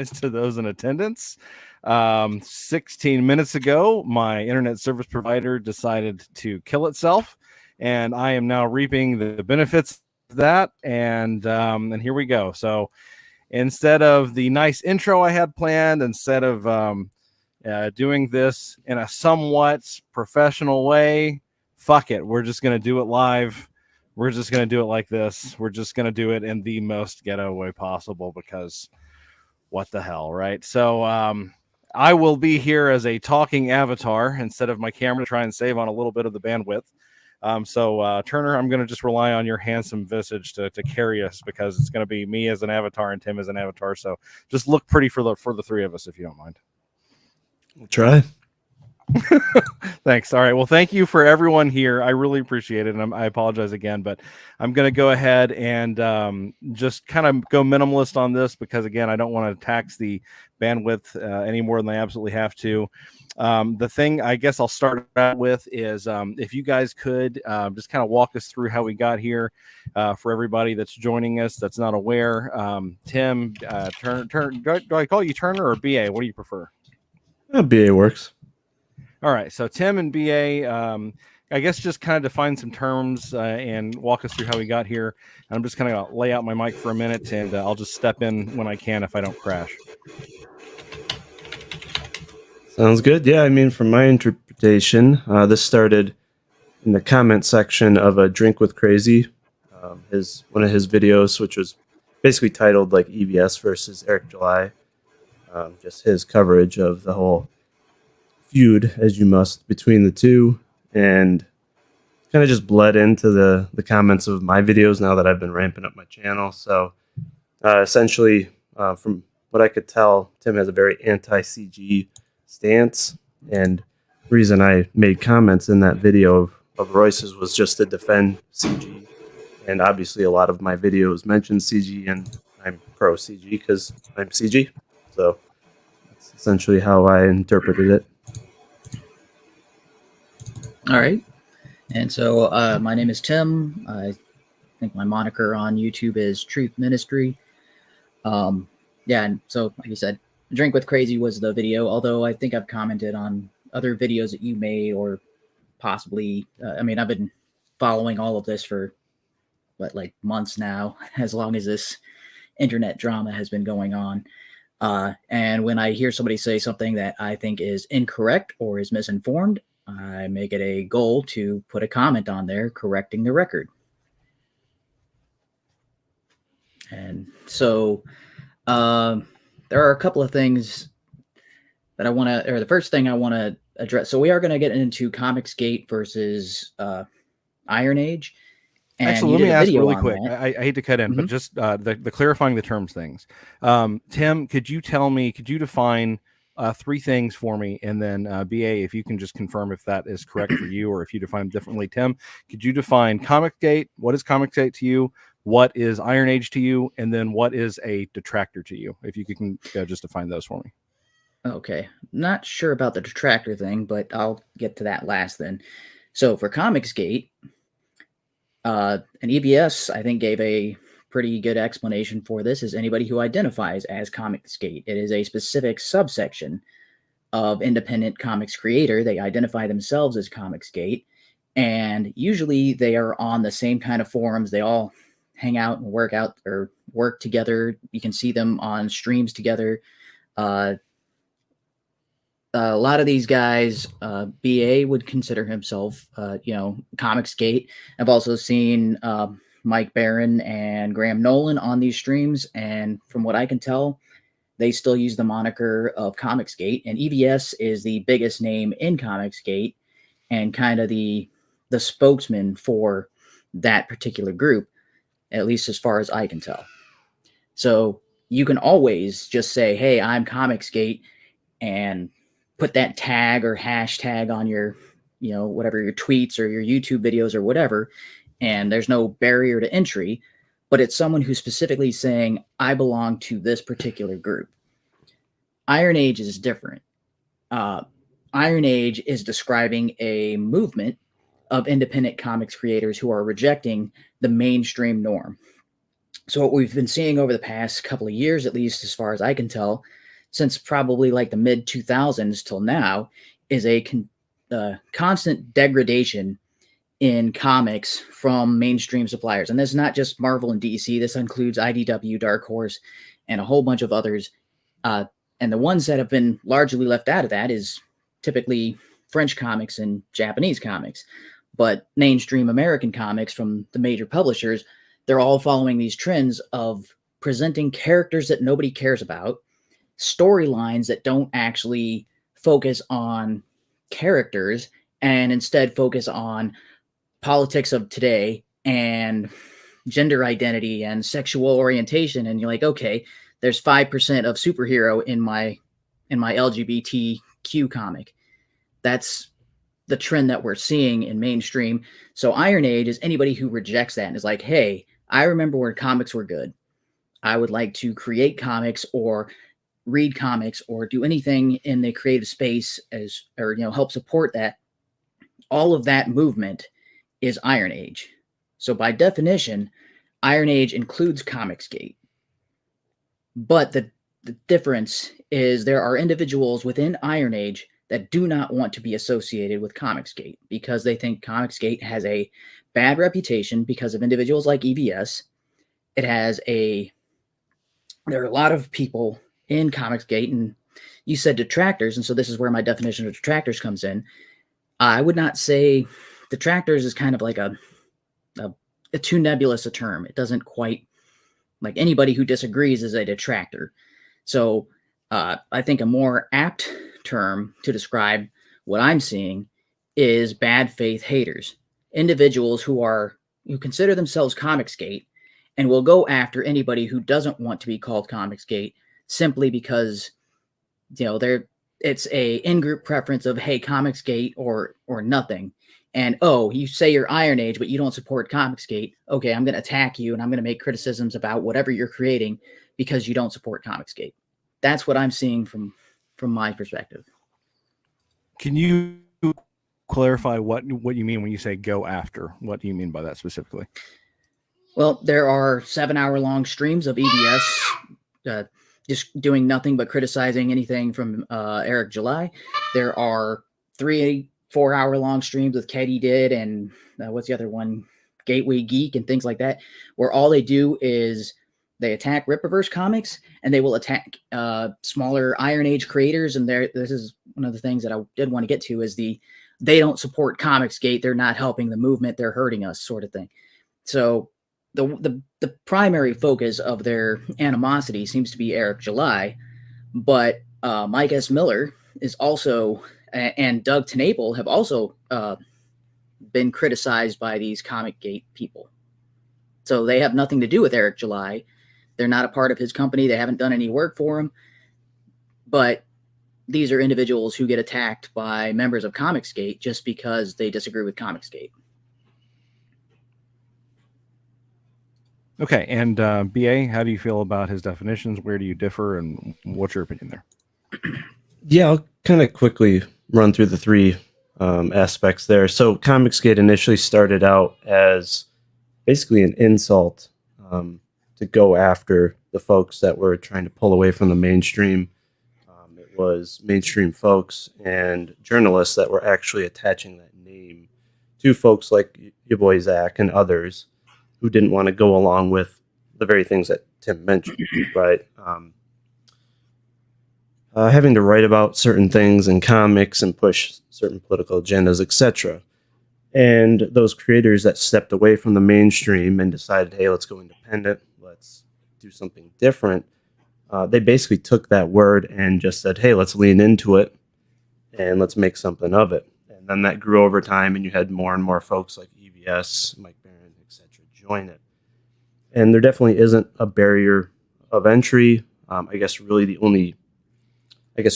apologize to those in attendance. 16 minutes ago, my internet service provider decided to kill itself, and I am now reaping the benefits of that. And here we go. So instead of the nice intro I had planned, instead of doing this in a somewhat professional way, fuck it. We're just going to do it live. We're just going to do it like this. We're just going to do it in the most ghetto way possible because what the hell, right? So I will be here as a talking avatar instead of my camera to try and save on a little bit of the bandwidth. So Turner, I'm going to just rely on your handsome visage to carry us because it's going to be me as an avatar and Tim as an avatar. So just look pretty for the three of us, if you don't mind. We'll try. Thanks. All right. Well, thank you for everyone here. I really appreciate it. And I apologize again, but I'm going to go ahead and just kind of go minimalist on this because, again, I don't want to tax the bandwidth any more than I absolutely have to. The thing I guess I'll start out with is if you guys could just kind of walk us through how we got here for everybody that's joining us that's not aware. Tim, Turner, do I call you Turner or BA? What do you prefer? BA works. All right, so Tim and BA, I guess just kind of define some terms and walk us through how we got here. And I'm just kind of lay out my mic for a minute, and I'll just step in when I can if I don't crash. Sounds good. Yeah, I mean, from my interpretation, this started in the comment section of a Drink with Crazy, one of his videos, which was basically titled like EBS versus Eric July, just his coverage of the whole feud, as you must, between the two, and kind of just bled into the comments of my videos now that I've been ramping up my channel. So essentially, from what I could tell, Tim has a very anti-CG stance, and the reason I made comments in that video of Royce's was just to defend CG, and obviously a lot of my videos mention CG, and I'm pro CG because I'm CG, so that's essentially how I interpreted it. All right. And so my name is Tim. I think my moniker on YouTube is Truth Ministry. Yeah, and so like you said, Drink with Crazy was the video, although I think I've commented on other videos that you made or possibly, I mean, I've been following all of this for, like months now, as long as this internet drama has been going on. And when I hear somebody say something that I think is incorrect or is misinformed, I make it a goal to put a comment on there correcting the record. And so there are a couple of things that I want to, or the first thing I want to address. So we are going to get into Comicsgate versus Iron Age. And actually, let me ask really quick. I hate to cut in, but just the clarifying the terms things. Tim, could you define three things for me, and then BA, if you can just confirm if that is correct for you or if you define differently. Tim, could you define Comicsgate? What is Comicsgate to you? What is Iron Age to you? And then what is a Detractor to you? If you can just define those for me. Okay. Not sure about the Detractor thing, but I'll get to that last then. So for Comicsgate, an EBS, I think, gave a pretty good explanation for this is anybody who identifies as Comicsgate. It is a specific subsection of independent comics creator. They identify themselves as Comicsgate, and usually they are on the same kind of forums. They all hang out and work together. You can see them on streams together. A lot of these guys, BA would consider himself, Comicsgate. I've also seen Mike Barron and Graham Nolan on these streams, and from what I can tell, they still use the moniker of Comicsgate, and EBS is the biggest name in Comicsgate and kind of the spokesman for that particular group, at least as far as I can tell. So you can always just say, hey, I'm Comicsgate, and put that tag or hashtag on your, whatever, your tweets or your YouTube videos or whatever, and there's no barrier to entry, but it's someone who's specifically saying, I belong to this particular group. Iron Age is different. Iron Age is describing a movement of independent comics creators who are rejecting the mainstream norm. So what we've been seeing over the past couple of years, at least as far as I can tell, since probably like the mid 2000s till now, is a constant degradation in comics from mainstream suppliers. And this is not just Marvel and DC. This includes IDW, Dark Horse, and a whole bunch of others. And the ones that have been largely left out of that is typically French comics and Japanese comics. But mainstream American comics from the major publishers, they're all following these trends of presenting characters that nobody cares about, storylines that don't actually focus on characters and instead focus on politics of today and gender identity and sexual orientation. And you're like, okay, there's 5% of superhero in my LGBTQ comic. That's the trend that we're seeing in mainstream. So Iron Age is anybody who rejects that and is like, hey, I remember where comics were good. I would like to create comics or read comics or do anything in the creative space or help support that. All of that movement is Iron Age. So by definition, Iron Age includes Comicsgate. But the difference is there are individuals within Iron Age that do not want to be associated with Comicsgate because they think Comicsgate has a bad reputation because of individuals like EVS. There are a lot of people in Comicsgate, and you said detractors, and so this is where my definition of detractors comes in. I would not say detractors is kind of like a too nebulous a term. It doesn't quite, like, anybody who disagrees is a detractor. So I think a more apt term to describe what I'm seeing is bad faith haters, individuals who consider themselves Comicsgate and will go after anybody who doesn't want to be called Comicsgate simply because it's a in-group preference of, hey, Comicsgate or nothing. And, oh, you say you're Iron Age, but you don't support Comicsgate. Okay, I'm going to attack you, and I'm going to make criticisms about whatever you're creating because you don't support Comicsgate. That's what I'm seeing from my perspective. Can you clarify what you mean when you say go after? What do you mean by that specifically? Well, there are 7-hour-long streams of EBS just doing nothing but criticizing anything from Eric July. There are 3-4-hour-long streams with Katie Did and what's the other one? Gateway Geek and things like that, where all they do is they attack Rippaverse comics and they will attack smaller Iron Age creators. And this is one of the things that I did want to get to is they don't support Comicsgate. They're not helping the movement. They're hurting us, sort of thing. So the primary focus of their animosity seems to be Eric July, but Mike S. Miller is also, and Doug TenNapel have also been criticized by these Comicsgate people. So they have nothing to do with Eric July. They're not a part of his company. They haven't done any work for him. But these are individuals who get attacked by members of Comicsgate just because they disagree with Comicsgate. Okay, and BA, how do you feel about his definitions? Where do you differ, and what's your opinion there? Yeah, I'll kind of quickly run through the three aspects there. So Comicsgate initially started out as basically an insult to go after the folks that were trying to pull away from the mainstream. It was mainstream folks and journalists that were actually attaching that name to folks like your boy Zach and others who didn't want to go along with the very things that Tim mentioned, right? Having to write about certain things in comics and push certain political agendas, etc. And those creators that stepped away from the mainstream and decided, hey, let's go independent, let's do something different, they basically took that word and just said, hey, let's lean into it and let's make something of it. And then that grew over time, and you had more and more folks like EVS, Mike Barron, etc. join it. And there definitely isn't a barrier of entry. I guess really the only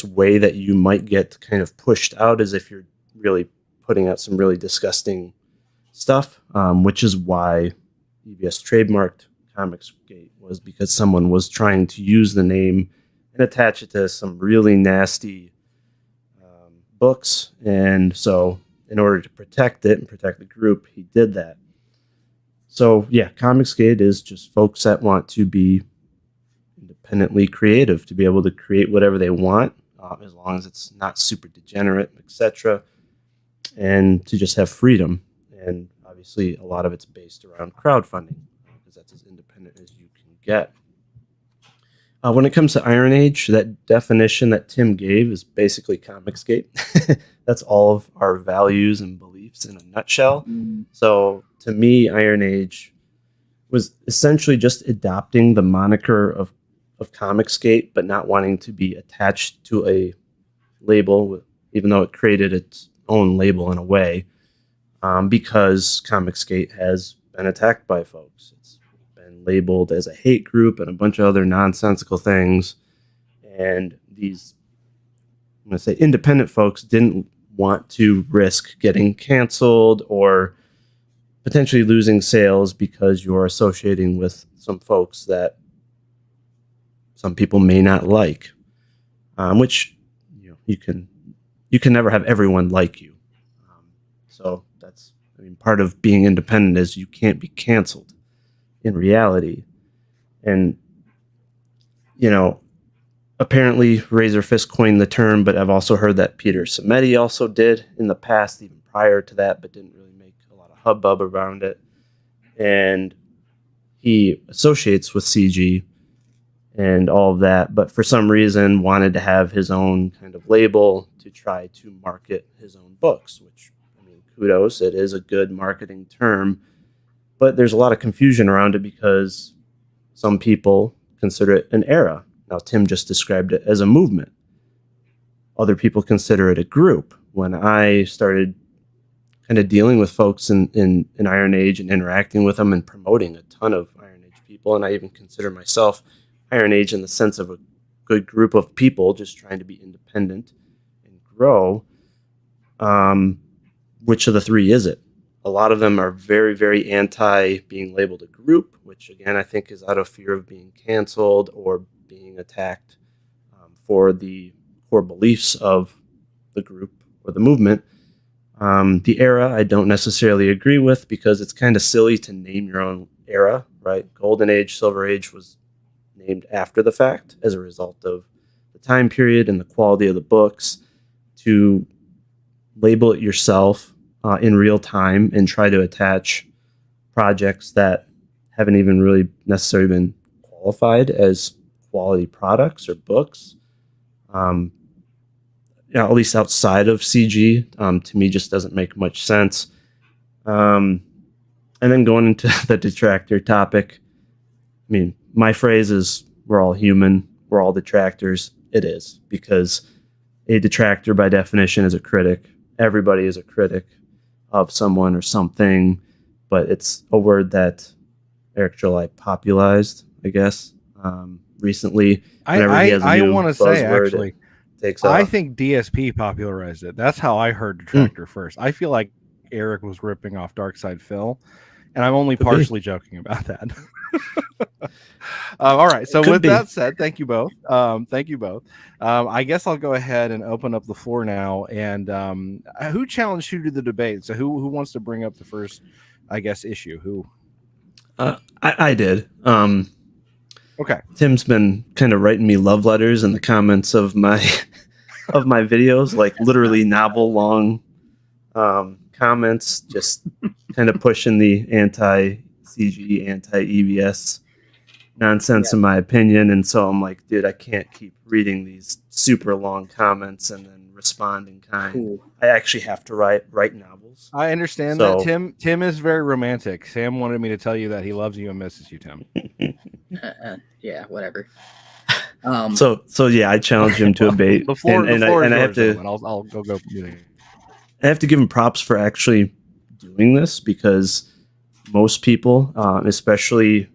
way that you might get kind of pushed out is if you're really putting out some really disgusting stuff, which is why EVS trademarked Comicsgate, was because someone was trying to use the name and attach it to some really nasty books. And so in order to protect it and protect the group, he did that. So yeah, Comicsgate is just folks that want to be independently creative, to be able to create whatever they want, as long as it's not super degenerate, etc., and to just have freedom. And obviously, a lot of it's based around crowdfunding, because that's as independent as you can get. When it comes to Iron Age, that definition that Tim gave is basically Comicsgate. That's all of our values and beliefs in a nutshell. So to me, Iron Age was essentially just adopting the moniker of Comicsgate, but not wanting to be attached to a label, even though it created its own label in a way, because Comicsgate has been attacked by folks. It's been labeled as a hate group and a bunch of other nonsensical things. And these, I'm going to say, independent folks didn't want to risk getting canceled or potentially losing sales because you're associating with some folks that some people may not like, which you can never have everyone like you. So that's, I mean, part of being independent is you can't be canceled in reality. And apparently Razor Fist coined the term, but I've also heard that Peter Samedi also did in the past, even prior to that, but didn't really make a lot of hubbub around it. And he associates with CG and all of that, but for some reason wanted to have his own kind of label to try to market his own books, which, I mean, kudos, it is a good marketing term, but there's a lot of confusion around it because some people consider it an era. Now, Tim just described it as a movement. Other people consider it a group. When I started kind of dealing with folks in Iron Age and interacting with them and promoting a ton of Iron Age people, and I even consider myself Iron Age in the sense of a good group of people just trying to be independent and grow. Which of the three is it? A lot of them are very, very anti being labeled a group, which again, I think is out of fear of being canceled or being attacked for the core beliefs of the group or the movement. The era, I don't necessarily agree with because it's kind of silly to name your own era, right? Golden Age, Silver Age was named after the fact as a result of the time period and the quality of the books. To label it yourself in real time and try to attach projects that haven't even really necessarily been qualified as quality products or books, at least outside of CG, to me just doesn't make much sense. And then going into the detractor topic, I mean, my phrase is we're all human, we're all detractors. It is, because a detractor by definition is a critic. Everybody is a critic of someone or something, but it's a word that Eric Jolie popularized, I guess, recently. Whenever he has a new want to say, buzzword, actually, it takes I off. think DSP popularized it. That's how I heard Detractor first. I feel like Eric was ripping off Darkside Phil, and I'm only partially joking about that. All right. So with that said, thank you both. I guess I'll go ahead and open up the floor now. And who challenged who to the debate? So who wants to bring up the first, I guess, issue? Who? I did. Okay. Tim's been kind of writing me love letters in the comments of my videos, like literally novel long comments, just kind of pushing the anti-CG, anti-EVS nonsense, in my opinion. And so I'm like, dude, I can't keep reading these super long comments and then respond in kind. Cool. I actually have to write novels. I understand that. Tim is very romantic. Sam wanted me to tell you that he loves you and misses you, Tim. Yeah, whatever. So yeah, I challenge him to a debate. The floor is I have yours, to. gentlemen. I'll go. I have to give him props for actually doing this, because most people, especially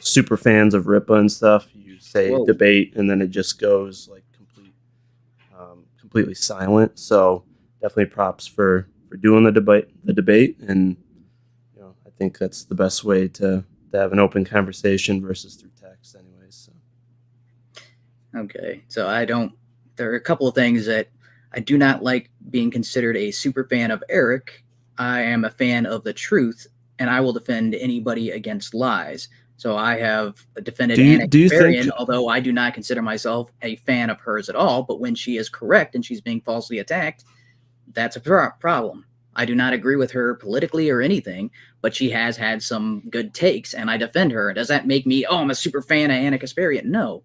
super fans of Rippa and stuff, you say debate and then it just goes like completely silent. So definitely props for doing the debate, and I think that's the best way to have an open conversation versus through text, anyways. So. Okay, so there are a couple of things that I do not like being considered a super fan of Eric. I am a fan of the truth, and I will defend anybody against lies. So I have defended Do you Anna do you think Kasparian, although I do not consider myself a fan of hers at all. But when she is correct and she's being falsely attacked, that's a problem. I do not agree with her politically or anything, but she has had some good takes, and I defend her. Does that make me, I'm a super fan of Anna Kasparian? No.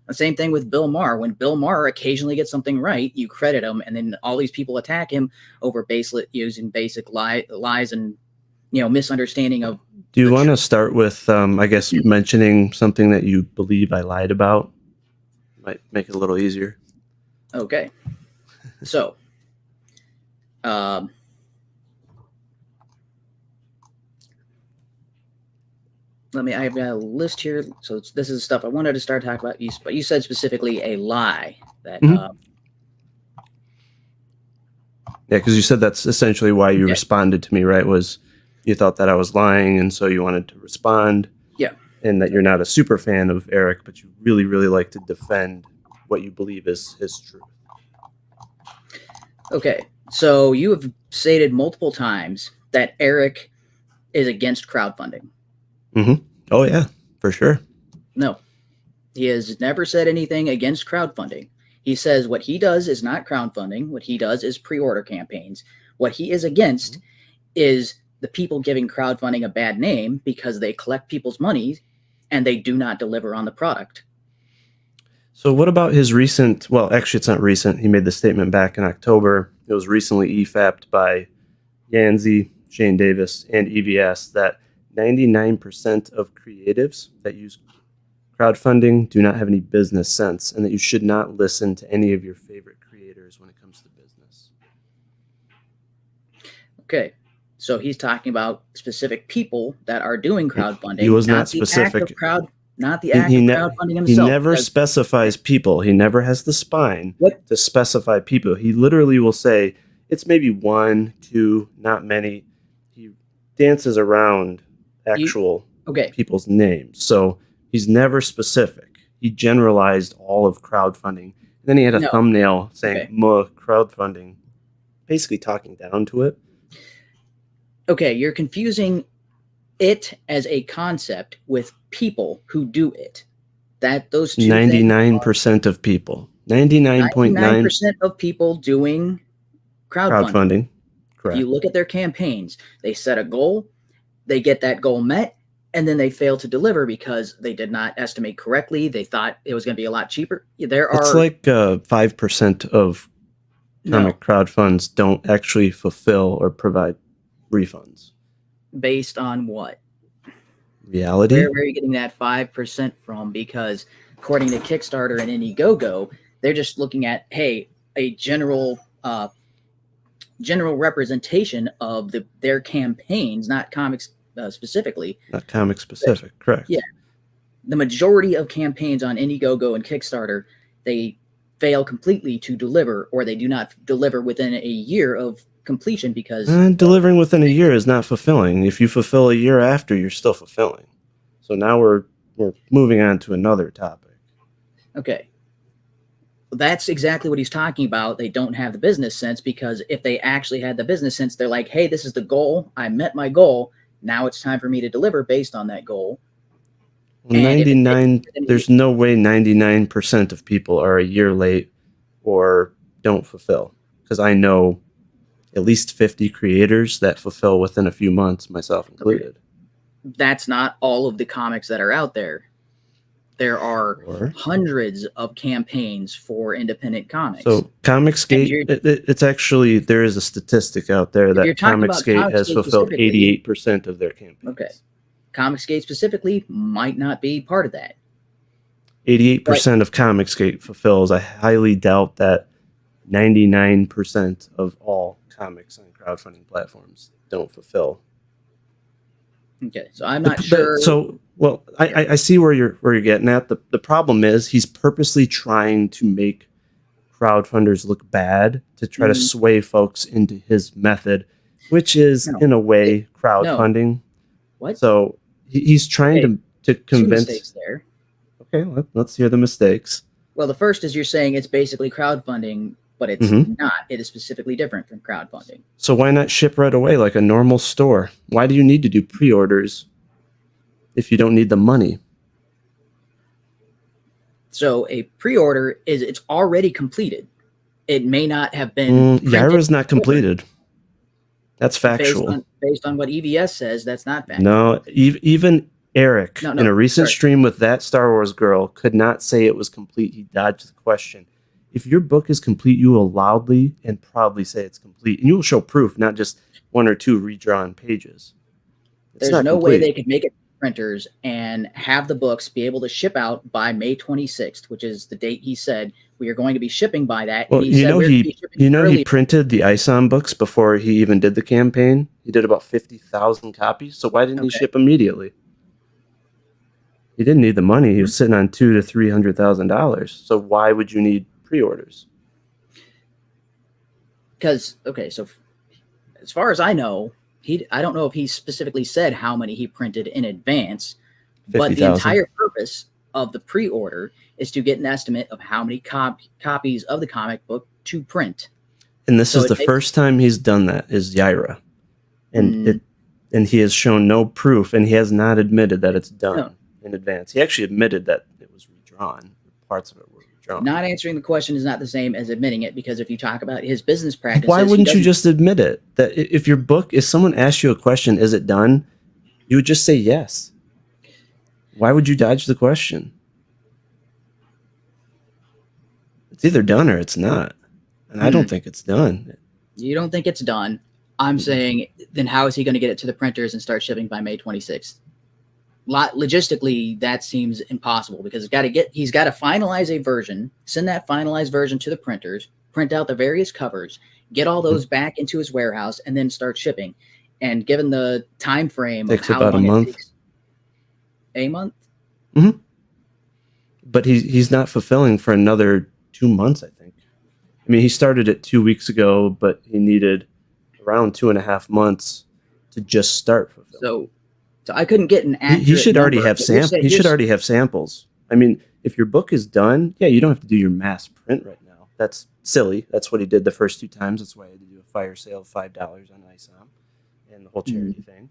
The same thing with Bill Maher. When Bill Maher occasionally gets something right, you credit him, and then all these people attack him over using basic lies and misunderstanding of. Do you want to start with, I guess, mentioning something that you believe I lied about? Might make it a little easier. Okay. So, I've got a list here. So this is stuff I wanted to start talking about. But you said specifically a lie that. Yeah, because you said that's essentially why you responded to me, right? Was you thought that I was lying, and so you wanted to respond. Yeah. And that you're not a super fan of Eric, but you really, really like to defend what you believe is truth. Okay. So you have stated multiple times that Eric is against crowdfunding. Mm-hmm. Oh, yeah, for sure. No. He has never said anything against crowdfunding. He says what he does is not crowdfunding. What he does is pre-order campaigns. What he is against is the people giving crowdfunding a bad name because they collect people's money and they do not deliver on the product. So what about his recent, well, actually it's not recent. He made the statement back in October. It was recently EFAP'd by Yanzi, Shane Davis, and EVS that 99% of creatives that use crowdfunding do not have any business sense, and that you should not listen to any of your favorite creators when it comes to business. Okay, so he's talking about specific people that are doing crowdfunding. He was not specific. Not the act of crowdfunding himself. He never specifies people. He never has the spine to specify people. He literally will say, it's maybe 1, 2, not many. He dances around actual people's names. So he's never specific. He generalized all of crowdfunding. And then he had a thumbnail saying, crowdfunding, basically talking down to it. Okay, you're confusing it as a concept with people who do it. That those two 99% of people. 99.9% of people doing crowdfunding. Correct. If you look at their campaigns, they set a goal, they get that goal met, and then they fail to deliver because they did not estimate correctly. They thought it was going to be a lot cheaper. It's like 5% of comic crowdfunds don't actually fulfill or provide refunds. Based on what? Reality? Where are you getting that 5% from? Because according to Kickstarter and Indiegogo, they're just looking at, hey, a general representation of their campaigns, not comics specifically. Not comic specific, correct. Yeah. The majority of campaigns on Indiegogo and Kickstarter, they fail completely to deliver, or they do not deliver within a year of completion because delivering within a year is not fulfilling. If you fulfill a year after, you're still fulfilling. So now we're moving on to another topic. Okay. That's exactly what he's talking about. They don't have the business sense, because if they actually had the business sense, they're like, hey, this is the goal. I met my goal. Now it's time for me to deliver based on that goal. Well, there's no way 99% of people are a year late or don't fulfill, because I know at least 50 creators that fulfill within a few months, myself included. That's not all of the comics that are out there. There are hundreds of campaigns for independent comics. So Comicsgate, it's actually, there is a statistic out there that Comicsgate has fulfilled 88% of their campaigns. Okay. Comicsgate specifically might not be part of that. 88% of Comicsgate fulfills. I highly doubt that 99% of all comics on crowdfunding platforms don't fulfill. Okay, so I'm not sure. I see where you're getting at. The problem is he's purposely trying to make crowdfunders look bad to try to sway folks into his method, which is in a way crowdfunding. What? So he's trying to convince. 2 mistakes there. Okay, let's hear the mistakes. Well, the first is you're saying it's basically crowdfunding but it's Mhm. not. It is specifically different from crowdfunding. So why not ship right away like a normal store? Why do you need to do pre-orders if you don't need the money? So a pre-order it's already completed. It may not have been Yaira's not completed. That's factual. Based on what EVS says, that's not factual. No, even Eric No, in a recent sorry. stream with that Star Wars girl could not say it was complete. He dodged the question. If your book is complete, you will loudly and proudly say it's complete, and you will show proof, not just one or two redrawn pages. There's no way they could make it printers and have the books be able to ship out by May 26th, which is the date he said we are going to be shipping by that. Well, And he printed the ISOM books before he even did the campaign. He did about 50,000 copies. So why didn't he ship immediately? He didn't need the money. He was sitting on $200,000 to $300,000. So why would you need pre-orders? Because so as far as I know, I don't know if he specifically said how many he printed in advance, 50, but the entire purpose of the pre-order is to get an estimate of how many copies of the comic book to print. And this is the first time he's done that, is Yaira. And he has shown no proof, and he has not admitted that it's done in advance. He actually admitted that it was redrawn. Parts of it were redrawn. Not answering the question is not the same as admitting it, because if you talk about his business practices... Why wouldn't you just admit it? That if someone asked you a question, is it done? You would just say yes. Why would you dodge the question? It's either done or it's not. And I don't think it's done. You don't think it's done. I'm saying, then how is he going to get it to the printers and start shipping by May 26th? Logistically, that seems impossible, because he's got to finalize a version, send that finalized version to the printers, print out the various covers, get all those back into his warehouse, and then start shipping. And given the time frame Takes of how about long a month. it takes, a month? Mm-hmm. But he's not fulfilling for another 2 months, I think. I mean, he started it 2 weeks ago, but he needed around 2.5 months to just start fulfilling. So I couldn't get an accurate He should already number, have samples. He should already have samples. I mean, if your book is done, you don't have to do your mass print right now. That's silly. That's what he did the first 2 times. That's why he had to do a fire sale of $5 on ISOM and the whole charity thing.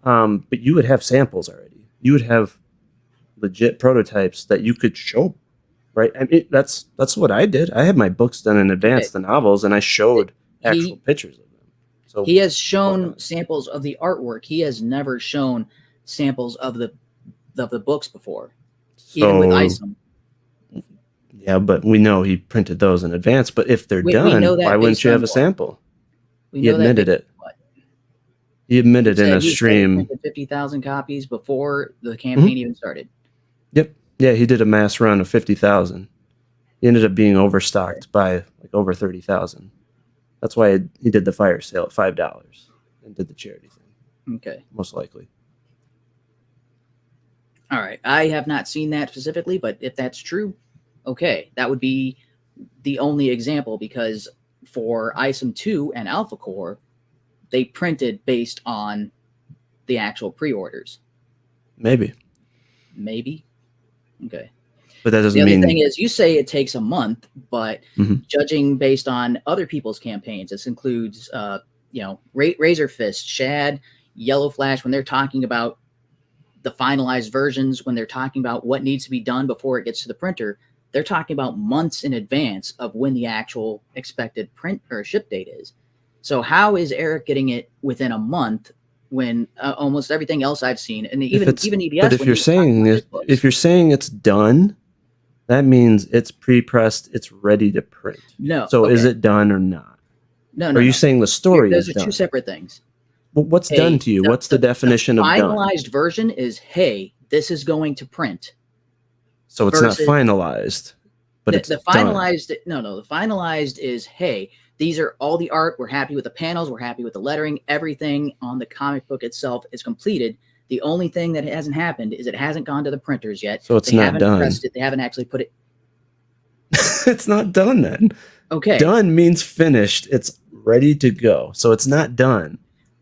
But you would have samples already. You would have legit prototypes that you could show, right? I mean, that's what I did. I had my books done in advance, the novels, and I showed actual pictures of them. So he has shown samples of the artwork. He has never shown samples of the books before, even with ISOM. Yeah, but we know he printed those in advance. But if they're done, why wouldn't you have a sample? He admitted it. He admitted in a stream. He printed 50,000 copies before the campaign even started. Yep. Yeah, he did a mass run of 50,000. He ended up being overstocked by like over 30,000. That's why he did the fire sale at $5 and did the charity thing. Okay. Most likely. All right. I have not seen that specifically, but if that's true, okay. That would be the only example, because for ISOM 2 and Alpha Core, they printed based on the actual pre-orders. Maybe. Okay. But that doesn't mean... The other thing is, you say it takes a month, but judging based on other people's campaigns, this includes, Razor Fist, Shad, Yellow Flash, when they're talking about the finalized versions, when they're talking about what needs to be done before it gets to the printer, they're talking about months in advance of when the actual expected print or ship date is. So how is Eric getting it within a month when almost everything else I've seen, and even EBS... But if you're saying it's done, that means it's pre-pressed, it's ready to print. No. So is it done or not? No. Are you saying the story is done? Those are 2 separate things. Well, what's done to you? What's the definition of done? The finalized version is, hey, this is going to print. So it's not finalized, but it's the finalized done. No. The finalized is, hey, these are all the art. We're happy with the panels. We're happy with the lettering. Everything on the comic book itself is completed. The only thing that hasn't happened is it hasn't gone to the printers yet. So it's not done. Pressed it. They haven't actually put it. It's not done then. Okay. Done means finished. It's ready to go. So it's not done.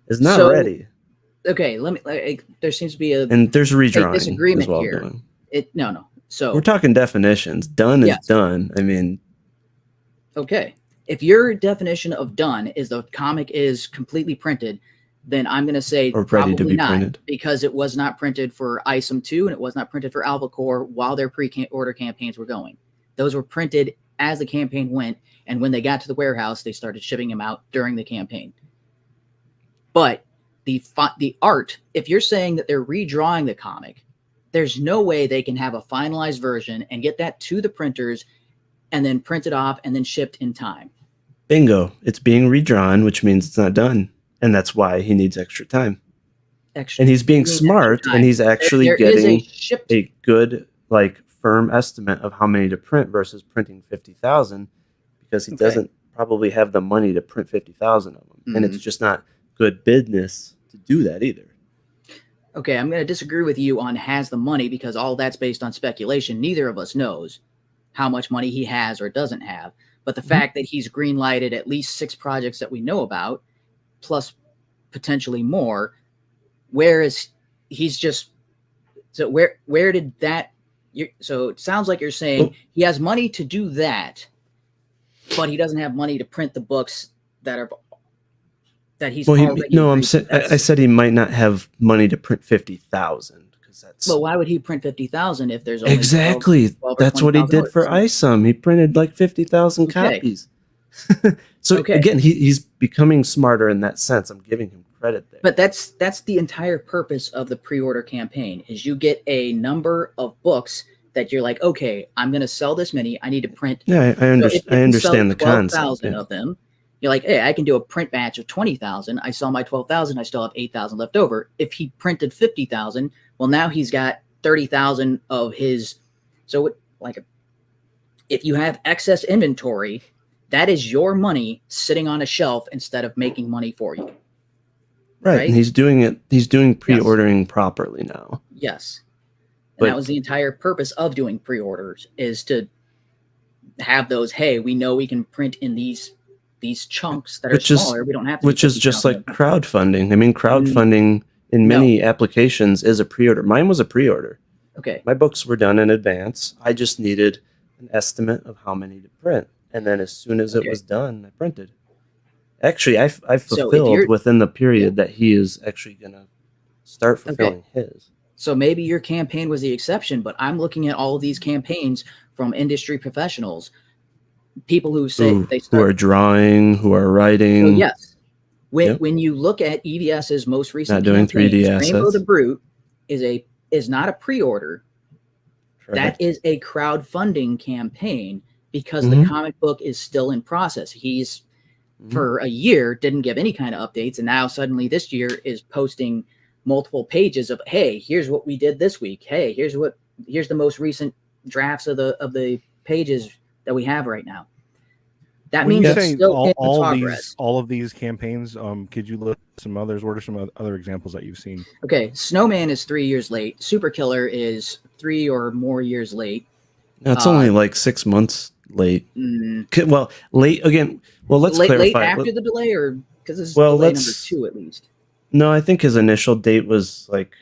It's not ready. Okay. There seems to be and there's redrawing disagreement as well here. No. So we're talking definitions. Done is done. I mean. Okay. if your definition of done is the comic is completely printed, then I'm going to say Or ready probably to be not, printed. because it was not printed for ISOM 2 and it was not printed for Alpha Core while their pre-order campaigns were going. Those were printed as the campaign went, and when they got to the warehouse, they started shipping them out during the campaign. But the art, if you're saying that they're redrawing the comic, there's no way they can have a finalized version and get that to the printers and then print it off and then shipped in time. Bingo. It's being redrawn, which means it's not done. And that's why he needs extra time. And he's being smart, and he's actually getting a good, like, firm estimate of how many to print versus printing 50,000, because he doesn't probably have the money to print 50,000 of them. And it's just not good business to do that either. Okay, I'm going to disagree with you on has the money, because all that's based on speculation. Neither of us knows how much money he has or doesn't have. But the fact that he's green-lighted at least 6 projects that we know about, plus potentially more, whereas he's just, so where did that, so it sounds like you're saying he has money to do that, but he doesn't have money to print the books that he's already. No, I said he might not have money to print 50,000. But why would he print 50,000 if there's only exactly 12 that's what he did for ISOM. He printed like 50,000 copies. So again, he's becoming smarter in that sense. I'm giving him credit there. But that's the entire purpose of the pre-order campaign, is you get a number of books that you're like, okay, I'm going to sell this many. I need to print. Yeah, I understand the concept. 12,000 of them. You're like, hey, I can do a print batch of 20,000. I sell my 12,000. I still have 8,000 left over. If he printed 50,000, well, now he's got 30,000 of his. So, if you have excess inventory, that is your money sitting on a shelf instead of making money for you. Right? And he's doing it. He's doing pre-ordering properly now. Yes. And that was the entire purpose of doing pre-orders, is to have those, hey, we know we can print in these chunks that are smaller. We don't have to. Which is just like crowdfunding. I mean, crowdfunding in many applications is a pre-order. Mine was a pre-order. Okay. My books were done in advance. I just needed an estimate of how many to print. And then as soon as it was done, I printed. Actually, I fulfilled within the period that he is actually going to start fulfilling his. So maybe your campaign was the exception, but I'm looking at all of these campaigns from industry professionals, people who say who are drawing, who are writing. So yes. When you look at EVS's most recent not doing 3D assets. Rainbow the Brute is not a pre-order. Correct. That is a crowdfunding campaign, because the comic book is still in process. He's for a year didn't give any kind of updates, and now suddenly this year is posting multiple pages of, hey, here's what we did this week. Hey, here's the most recent drafts of the pages that we have right now. That means it's still in progress. all of these campaigns. Could you list some others? What are some other examples that you've seen? Okay, Snowman is 3 years late. Super Killer is 3 or more years late. No, it's only like 6 months late. Well, late again. Well, let's clarify. Late after the delay, or because this is delay number 2 at least. No, I think his initial date was like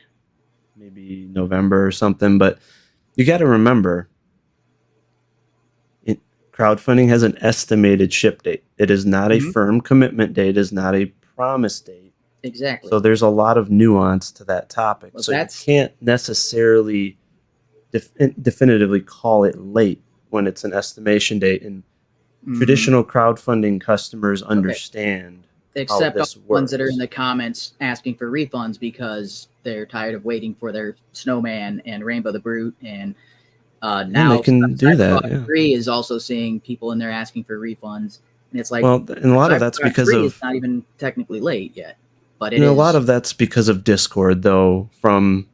maybe November or something. But you got to remember, crowdfunding has an estimated ship date. It is not a firm commitment date. It is not a promise date. Exactly. So there's a lot of nuance to that topic. Well, so you can't necessarily definitively call it late when it's an estimation date. And traditional crowdfunding customers understand except how this all the ones that are in the comments asking for refunds because they're tired of waiting for their Snowman and Rainbow the Brute, and now they can do that. 3 is also seeing people in there asking for refunds, and it's like, well, and a lot of that's because of it's not even technically late yet, but a lot of that's because of Discord, though. From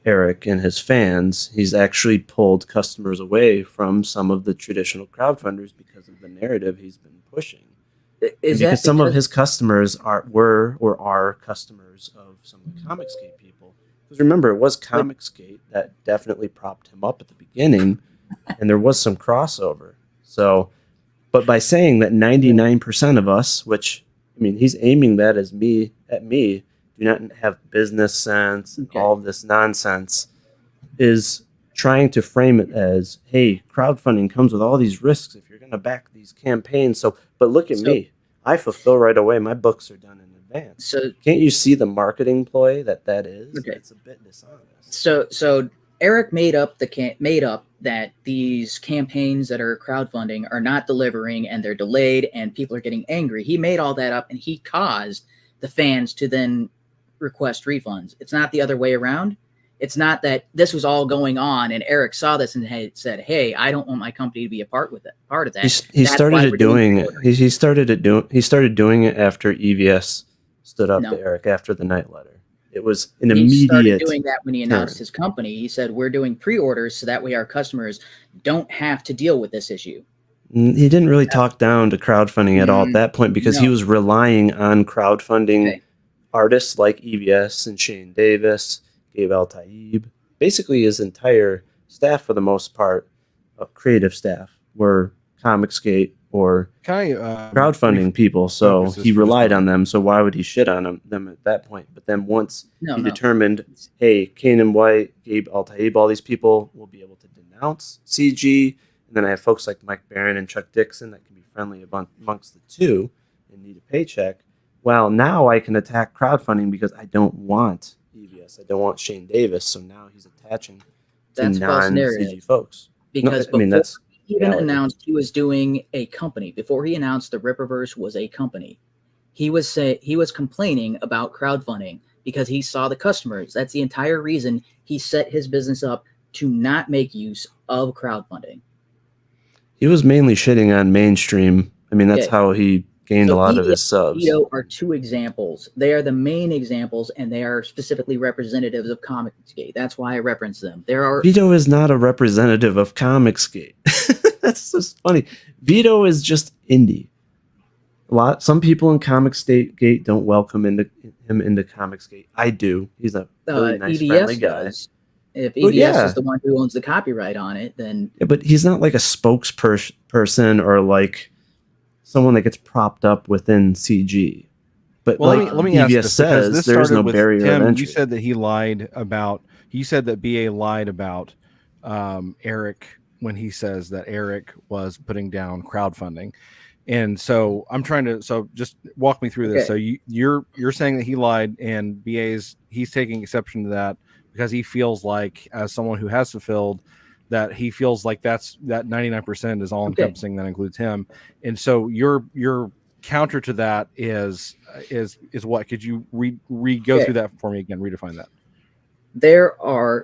Eric and his fans, he's actually pulled customers away from some of the traditional crowdfunders because of the narrative he's been pushing. Because some of his customers are customers of some of the Comicsgate people. Because remember, it was Comicsgate that definitely propped him up at the beginning, and there was some crossover. So, but by saying that 99% of us, which I mean, he's aiming that at me, do not have business sense and all of this nonsense, is trying to frame it as, hey, crowdfunding comes with all these risks. If you're going to back these campaigns. So, but look at So- me. I fulfill right away. My books are done in advance. So Can't you see the marketing ploy that is? Okay. It's a bit dishonest. So Eric made up that these campaigns that are crowdfunding are not delivering and they're delayed and people are getting angry. He made all that up and he caused the fans to then request refunds. It's not the other way around. It's not that this was all going on and Eric saw this and said, "Hey, I don't want my company to be part of that." He started doing it. He started doing it after EVS stood up to Eric after the night letter. It was an immediate. He started doing that when he announced his company. He said, "We're doing pre-orders so that way our customers don't have to deal with this issue." He didn't really talk down to crowdfunding at all at that point because he was relying on crowdfunding artists like EVS and Shane Davis, Gabe Al-Taib. Basically, his entire staff, for the most part, of creative staff, were Comicsgate or crowdfunding people. So he relied on them. So why would he shit on them at that point? But then once he determined, hey, Kanan White, Gabe Al-Taib, all these people will be able to denounce CG. And then I have folks like Mike Barron and Chuck Dixon that can be friendly amongst the two and need a paycheck. Well, now I can attack crowdfunding because I don't want EVS. I don't want Shane Davis. So now he's attaching to non-CG folks. Because before he even announced he was doing a company, before he announced the Rippaverse was a company, he was complaining about crowdfunding because he saw the customers. That's the entire reason he set his business up to not make use of crowdfunding. He was mainly shitting on mainstream. I mean, that's how he gained a lot of his subs. Vito are two examples. They are the main examples, and they are specifically representatives of Comicsgate. That's why I reference them. Vito is not a representative of Comicsgate. That's just funny. Vito is just indie. Some people in Comicsgate don't welcome him into Comicsgate. I do. He's a really nice, friendly guy. If EVS is the one who owns the copyright on it, then but he's not like a spokesperson or like someone that gets propped up within CG. But let me ask EVS this, says there's no barrier of entry. You said that he lied about. You said that BA lied about Eric when he says that Eric was putting down crowdfunding, and so I'm trying to. So just walk me through this. So you're saying that he lied, and he's taking exception to that because he feels like, as someone who has fulfilled, that he feels like that 99% is all encompassing. That includes him, and so your counter to that is what? Could you go through that for me again? Redefine that.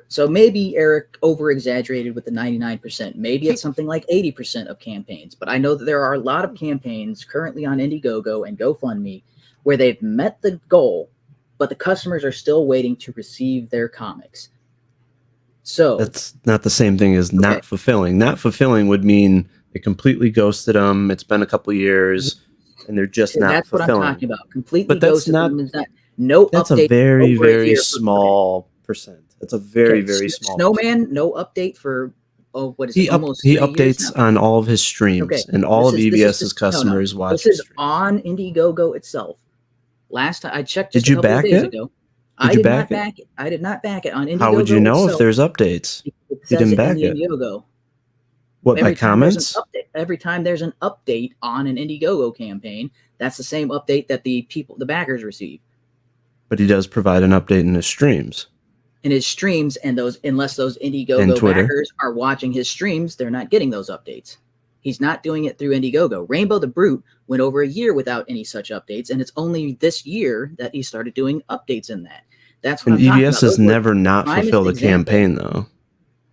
So maybe Eric over exaggerated with the 99%. Maybe it's something like 80% of campaigns. But I know that there are a lot of campaigns currently on Indiegogo and GoFundMe where they've met the goal, but the customers are still waiting to receive their comics. So that's not the same thing as not fulfilling. Not fulfilling would mean they completely ghosted them. It's been a couple of years, and they're just not fulfilling. That's what I'm talking about. Completely but that's ghosted not. them is not. No, that's update a very, very small percent. That's a very, very small. Snowman, no update for what is it? Almost he updates on all of his streams, and all of EVS's customers watch. This is on Indiegogo itself. Last time I checked, did you back it? I did not back it. I did not back it on Indiegogo. How would you know if there's updates? You didn't back it. Indiegogo. What, by comments? Every time there's an update on an Indiegogo campaign, that's the same update that the backers receive. But he does provide an update in his streams. In his streams, and unless those Indiegogo backers are watching his streams, they're not getting those updates. He's not doing it through Indiegogo. Rainbow the Brute went over a year without any such updates, and it's only this year that he started doing updates in that. That's what I'm talking about. EVS has never not fulfilled a campaign, though.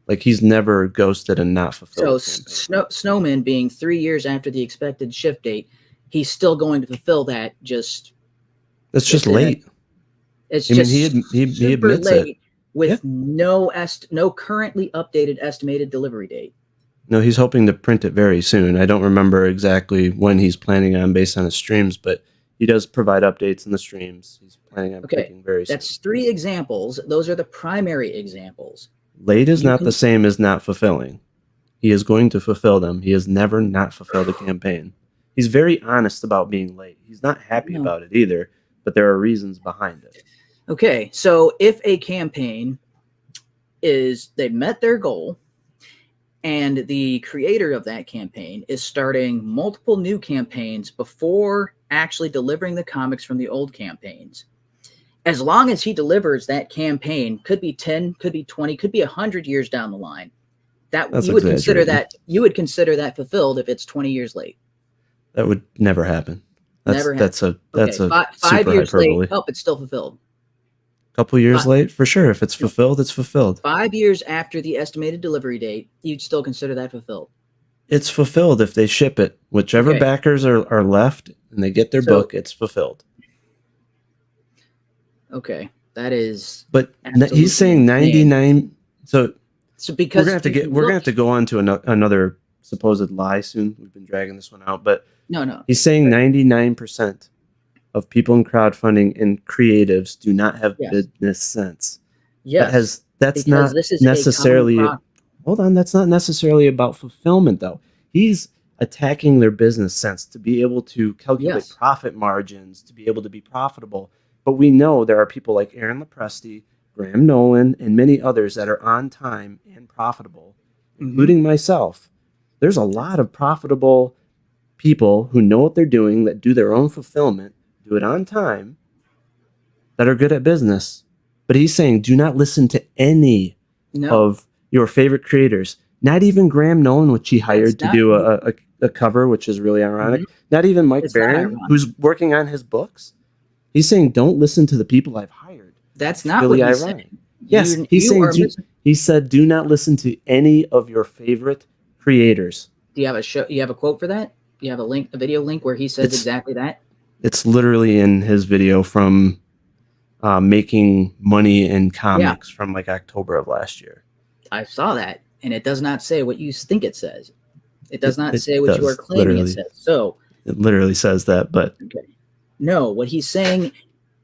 Like, he's never ghosted and not fulfilled. So Snowman being 3 years after the expected shift date, he's still going to fulfill that. That's just late. It's just he admits late it with no currently updated estimated delivery date. No, he's hoping to print it very soon. I don't remember exactly when he's planning on based on his streams, but he does provide updates in the streams. He's planning on printing very soon. That's 3 examples. Those are the primary examples. Late is not the same as not fulfilling. He is going to fulfill them. He has never not fulfilled a campaign. He's very honest about being late. He's not happy about it either, but there are reasons behind it. Okay, so if a campaign they met their goal, And the creator of that campaign is starting multiple new campaigns before actually delivering the comics from the old campaigns. As long as he delivers that campaign, could be 10, could be 20, could be 100 years down the line, That's you would consider exaggerating. that fulfilled if it's 20 years late. That would never happen. That's Never happen. that's a Five super years hyperbole. late. Oh, it's still fulfilled. Couple years Fi- late, for sure. If it's fulfilled, it's fulfilled. 5 years after the estimated delivery date, you'd still consider that fulfilled. It's fulfilled if they ship it. Whichever Okay. backers are left and they get their book, it's fulfilled. Okay, that is. But absolutely he's saying insane. 99. So Because we're gonna have to go on to another supposed lie soon. We've been dragging this one out, but No. he's saying 99% of people in crowdfunding and creatives do not have Yes. business sense. Yes. That's because not this is a necessarily. common Hold on, that's not necessarily about fulfillment, though. He's attacking their business sense to be able to calculate Yes. profit margins, to be able to be profitable. But we know there are people like Aaron Lepresti, Graham Nolan, and many others that are on time and profitable, including myself. There's a lot of profitable people who know what they're doing, that do their own fulfillment, do it on time, that are good at business. But he's saying, do not listen to any No. of your favorite creators. Not even Graham Nolan, which he hired to not- do a cover, which is really ironic. Not even Mike It's not Barron, ironic. who's working on his books. He's saying, don't listen to the people I've hired. That's not really what he's ironic. saying. Yes, he's saying, he said, do not listen to any of your favorite creators. Do you have a show? You have a quote for that? You have a video link where he says exactly that? It's literally in his video from making money in comics from like October of last year. I saw that, and it does not say what you think it says. It does not It say what you does, are claiming literally. it says. So, It literally says that, but no, what he's saying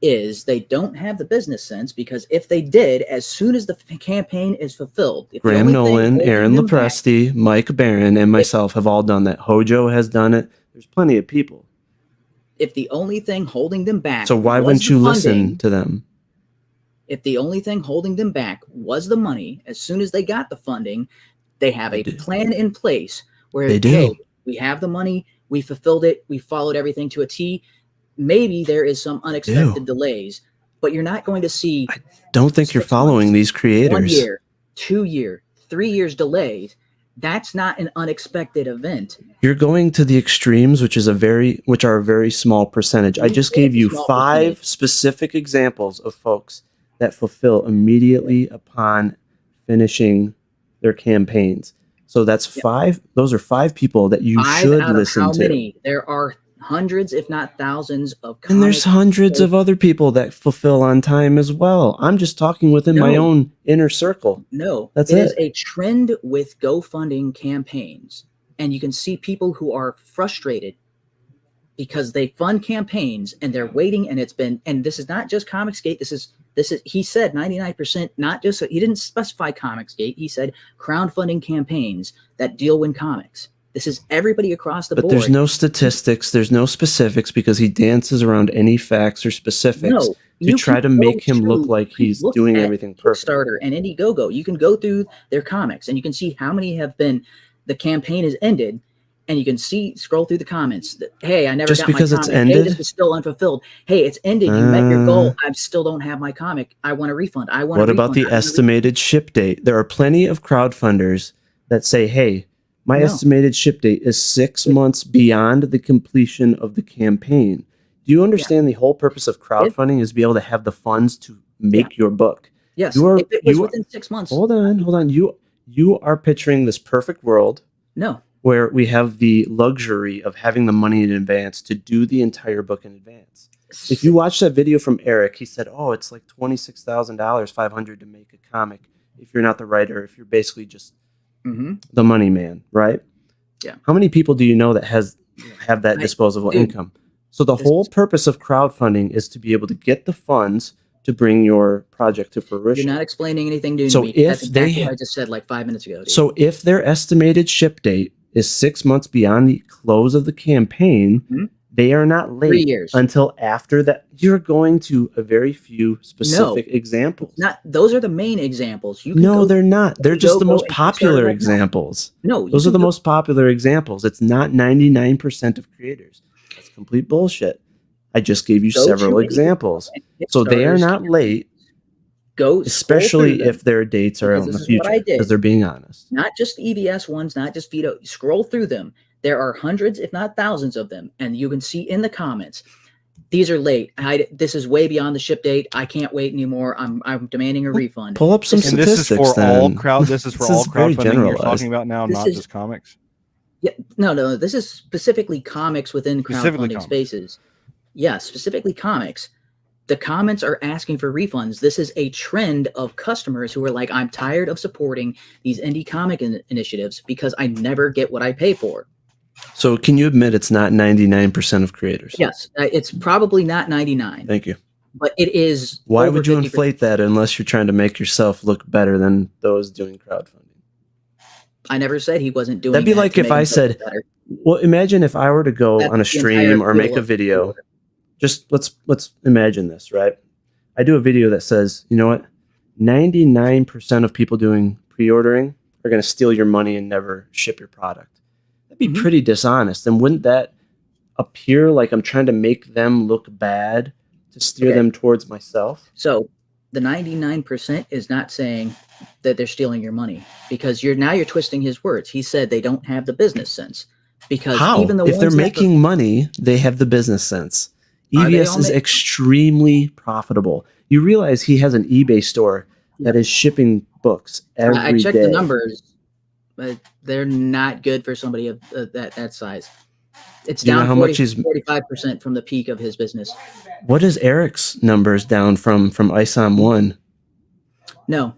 is they don't have the business sense, because if they did, as soon as the campaign is fulfilled, if the Graham only thing Nolan, holding Aaron them back- Lepresti, Mike Barron, and myself have all done that. Hojo has done it. There's plenty of people. if the only thing holding them back, So why was wouldn't the you funding, listen to them? If the only thing holding them back was the money, as soon as they got the funding, they have They a do. plan in place where, They do. hey, we have the money, we fulfilled it, we followed everything to a T. Maybe there is some unexpected delays, but you're not going to see Don't think you're 6 following months, these 1 creators. year, 2 year, 3 years delays. That's not an unexpected event. You're going to the extremes, which are a very small percentage. I just gave you Small 5 percentage. specific examples of folks that fulfill immediately upon finishing their campaigns. So that's 5. Those are 5 people that you 5 should out of listen how to. many? There are hundreds, if not thousands, of And there's comic hundreds of other people that fulfill on time as well. I'm just talking within my No. own inner circle. No, That's it is it. a trend with GoFunding campaigns, and you can see people who are frustrated because they fund campaigns and they're waiting, and this is not just Comicsgate. This is he said 99%, not just, he didn't specify Comicsgate. He said crowdfunding campaigns that deal with comics. This is everybody across the But board. there's no statistics, there's no specifics, because he dances around any facts or specifics No, to you try to can make go him look to- like he's look doing at everything perfect. Kickstarter and Indiegogo. You can go through their comics and you can see how many have been, the campaign has ended, and you can scroll through the comments that, hey, I never Just got because my it's comic. Hey, ended? this is still unfulfilled. Hey, it's ended. You met your goal. I still don't have my comic. I want a refund. What about the estimated ship date? There are plenty of crowdfunders that say, hey, my No. estimated ship date is 6 months beyond the completion of the campaign. Do you understand the whole purpose of crowdfunding is to be able to have the funds to make your book? Yes, You are- if it was you are- within 6 months. Hold on. You are picturing this perfect world No, where we have the luxury of having the money in advance to do the entire book in advance. If you watch that video from Eric, he said, oh, it's like $26,000, $500 to make a comic if you're not the writer, if you're basically just the money man, right? Yeah. How many people do you know that have that disposable income? So the whole purpose of crowdfunding is to be able to get the funds to bring your project to fruition. you're not explaining anything to So me. if That's exactly they- what I just said like 5 minutes ago. Dude. So if their estimated ship date is 6 months beyond the close of the campaign, They are not 3 late years. until after that. You're going to a very few specific examples. Not those are the main examples. You can No, go, they're not. They're just the go most and get started popular right now. examples. No, Those are the most popular examples. It's not 99% of creators. That's complete bullshit. I just gave you several examples. So they are not late, especially if their dates are out in the future, because they're being honest. Not just EVS ones, not just Vito. Scroll through them. There are hundreds, if not thousands of them. And you can see in the comments, these are late. This is way beyond the ship date. I can't wait anymore. I'm demanding a refund. Pull up some statistics. This is for then. all crowd. This is for all crowdfunding you're talking about now, not just comics. Yeah, no. This is specifically comics within crowdfunding spaces. Yeah, specifically comics. The comments are asking for refunds. This is a trend of customers who are like, I'm tired of supporting these indie comic initiatives because I never get what I pay for. So can you admit it's not 99% of creators? Yes, it's probably not 99. Thank you. But it is. Why would you inflate that unless you're trying to make yourself look better than those doing crowdfunding? I never said he wasn't doing That'd be like if I said, well, imagine if I were to go on a stream or make a video. Just let's imagine this, right? I do a video that says, you know what? 99% of people doing pre-ordering are going to steal your money and never ship your product. That'd be pretty dishonest. And wouldn't that appear like I'm trying to make them look bad to steer them towards myself? So the 99% is not saying that they're stealing your money, because you're twisting his words. He said they don't have the business sense, because even the if they're making money, they have the business sense. EVS is extremely profitable. You realize he has an eBay store that is shipping books every day. I checked the numbers, but they're not good for somebody of that size. It's down 45% from the peak of his business. What is Eric's numbers down from ISOM 1? No.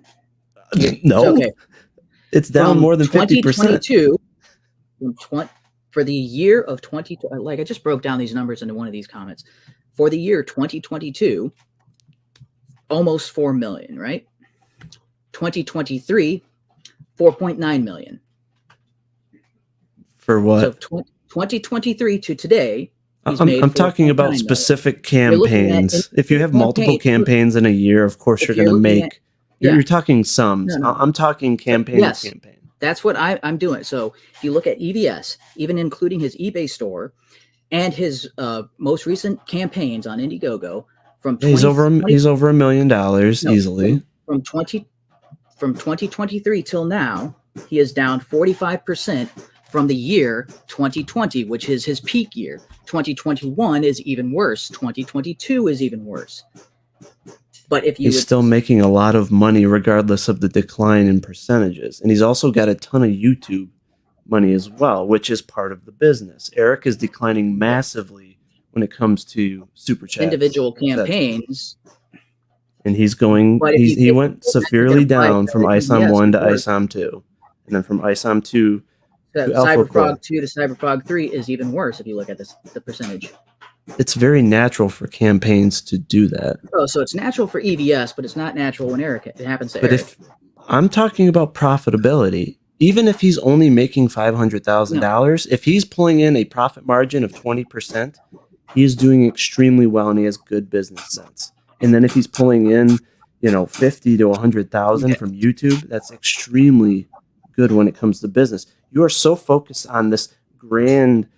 No. Okay. It's down more than 50%. 2022, for the year of 20, like I just broke down these numbers into one of these comments. For the year 2022, almost 4 million, right? 2023, 4.9 million. For what? So 2023 to today, I'm talking about specific campaigns. If you have multiple campaigns in a year, of course you're going to make. You're talking sums. No. I'm talking campaign. Yes, that's what I'm doing. So if you look at EVS, even including his eBay store and his most recent campaigns on Indiegogo, he's over $1 million easily. From 2023 till now, he is down 45% from the year 2020, which is his peak year. 2021 is even worse. 2022 is even worse. But if he's still making a lot of money regardless of the decline in percentages. And he's also got a ton of YouTube money as well, which is part of the business. Eric is declining massively when it comes to super chats, individual campaigns. And he went severely down from ISOM 1 to ISOM 2. And then from ISOM 2 to Cyberfrog 2 to Cyberfrog 3 is even worse if you look at the percentage. It's very natural for campaigns to do that. Oh, so it's natural for EVS, but it's not natural when it happens to Eric. But if I'm talking about profitability, even if he's only making $500,000, if he's pulling in a profit margin of 20%, he is doing extremely well and he has good business sense. And then if he's pulling in, 50 to 100,000 from YouTube, that's extremely good when it comes to business. You are so focused on this grand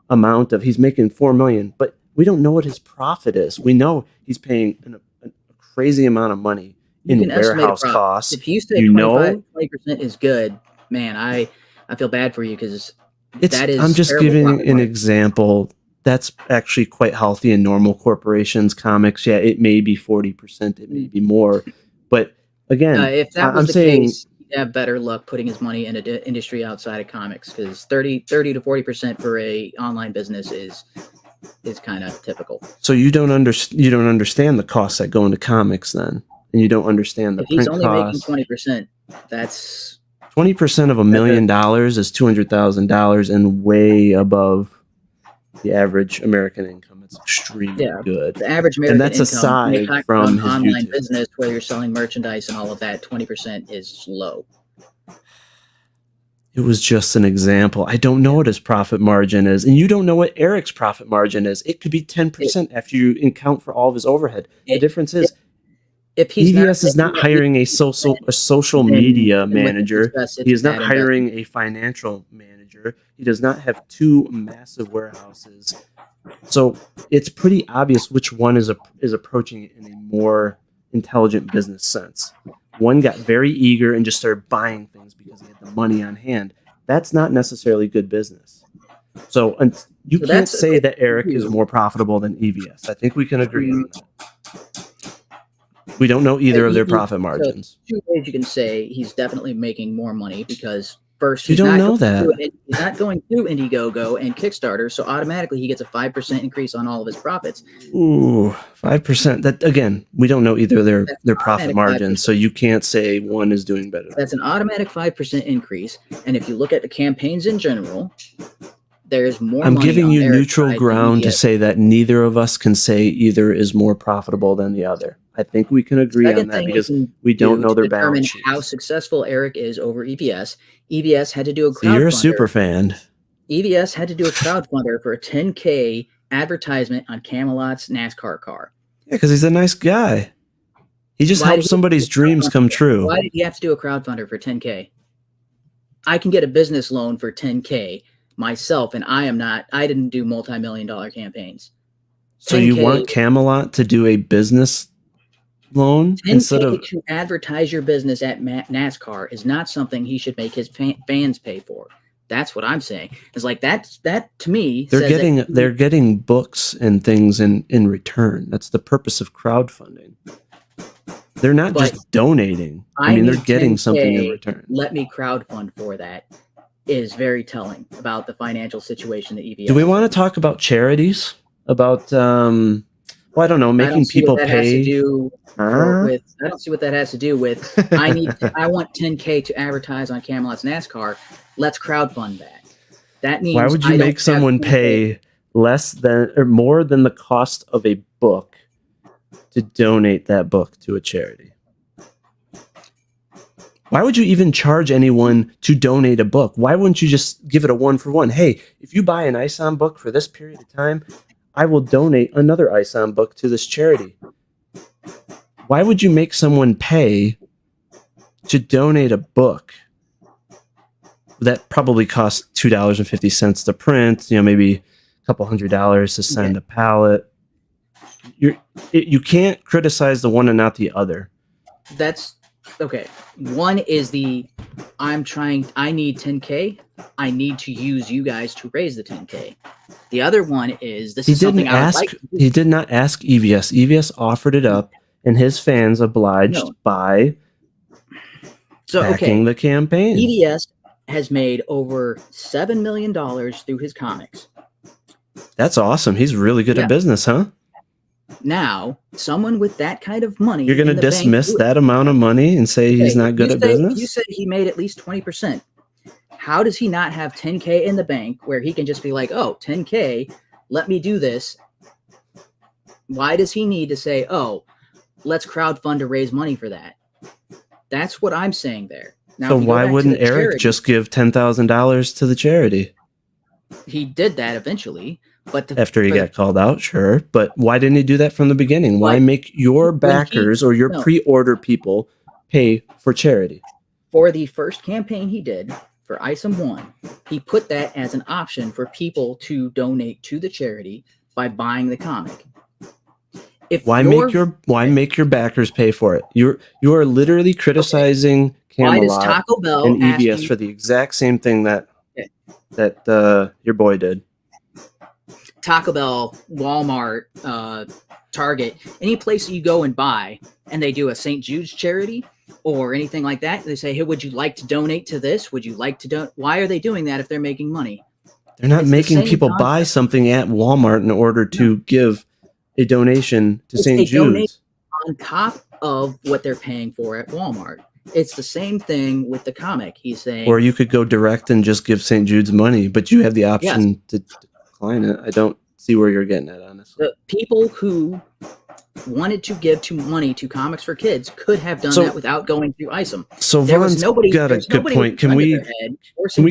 amount of he's making 4 million, but we don't know what his profit is. We know he's paying a crazy amount of money in warehouse costs. If you say 20% is good, man, I feel bad for you because that is. I'm just giving an example. That's actually quite healthy in normal corporations, comics. Yeah, it may be 40%, it may be more, but again, if that was the case, he'd have better luck putting his money in an industry outside of comics, because 30 to 40% for a online business is kind of typical. So you don't understand the costs that go into comics then, and you don't understand the print costs. He's only making 20%. That's 20% of $1 million is $200,000 and way above the average American income. It's extremely good. The average American income, and that's aside from his online YouTube business where you're selling merchandise and all of that. 20% is low. It was just an example. I don't know what his profit margin is, and you don't know what Eric's profit margin is. It could be 10% after you account for all of his overhead. The difference is if he's EVS is not hiring a social media manager. He is not hiring a financial manager. He does not have 2 massive warehouses. So it's pretty obvious which one is approaching it in a more intelligent business sense. One got very eager and just started buying things because he had the money on hand. That's not necessarily good business. So you can't say that Eric is more profitable than EVS. I think we can agree on that. We don't know either of their profit margins. So 2 ways you can say he's definitely making more money because first, you don't know that. He's not going through Indiegogo and Kickstarter, so automatically he gets a 5% increase on all of his profits. Ooh, 5%. That again, we don't know either of their profit margins, so you can't say one is doing better. That's an automatic 5% increase, and if you look at the campaigns in general, there's more. I'm giving you neutral ground to say that neither of us can say either is more profitable than the other. I think we can agree on that because we don't know their balance sheets. How successful Eric is over EVS. EVS had to do a crowdfunder. So you're a super fan. EVS had to do a crowdfunder for a 10K advertisement on Camelot's NASCAR car. Yeah, because he's a nice guy. He just helps somebody's dreams come true. Why did he have to do a crowdfunder for 10K? I can get a business loan for 10K myself, and I didn't do multi-million-dollar campaigns. So you want Camelot to do a business loan instead of to advertise your business at NASCAR is not something he should make his fans pay for. That's what I'm saying. It's like that to me. They're getting books and things in return. That's the purpose of crowdfunding. They're not just donating. I mean, they're getting something in return. Let me crowdfund for that is very telling about the financial situation that EVS. Do we want to talk about charities? About well, I don't know, making people pay. I don't see what that has to do with. I want 10K to advertise on Camelot's NASCAR. Let's crowdfund that. That means why would you make someone pay less than or more than the cost of a book to donate that book to a charity? Why would you even charge anyone to donate a book? Why wouldn't you just give it a 1-for-1? Hey, if you buy an ISOM book for this period of time, I will donate another ISOM book to this charity. Why would you make someone pay to donate a book that probably costs $2.50 to print, maybe a couple $100 to send a pallet? You can't criticize the one and not the other. That's okay. One is I need 10K. I need to use you guys to raise the 10K. The other one is He did not ask EVS. EVS offered it up, and his fans obliged by backing the campaign. EVS has made over $7 million through his comics. That's awesome. He's really good at business, huh? Now, someone with that kind of money, you're going to dismiss that amount of money and say he's not good at business? You said he made at least 20%. How does he not have 10K in the bank where he can just be like, oh, 10K, let me do this? Why does he need to say, oh, let's crowdfund to raise money for that? That's what I'm saying there. Now, so why wouldn't Eric just give $10,000 to the charity? He did that eventually. But after he got called out, sure. But why didn't he do that from the beginning? Why make your backers or your pre-order people pay for charity? For the first campaign he did for ISOM 1, he put that as an option for people to donate to the charity by buying the comic. Why make your backers pay for it? You are literally criticizing Camelot and EVS for the exact same thing that your boy did. Taco Bell, Walmart, Target, any place that you go and buy, and they do a St. Jude's charity or anything like that, they say, hey, would you like to donate to this? Would you like to donate? Why are they doing that if they're making money? They're not making people buy something at Walmart in order to give a donation to St. Jude's. On top of what they're paying for at Walmart. It's the same thing with the comic. He's saying... Or you could go direct and just give St. Jude's money, but you have the option to decline it. I don't see where you're getting at, honestly. The people who wanted to give money to Comics for Kids could have done that without going through ISOM. So Vaughn's got a good point. Can we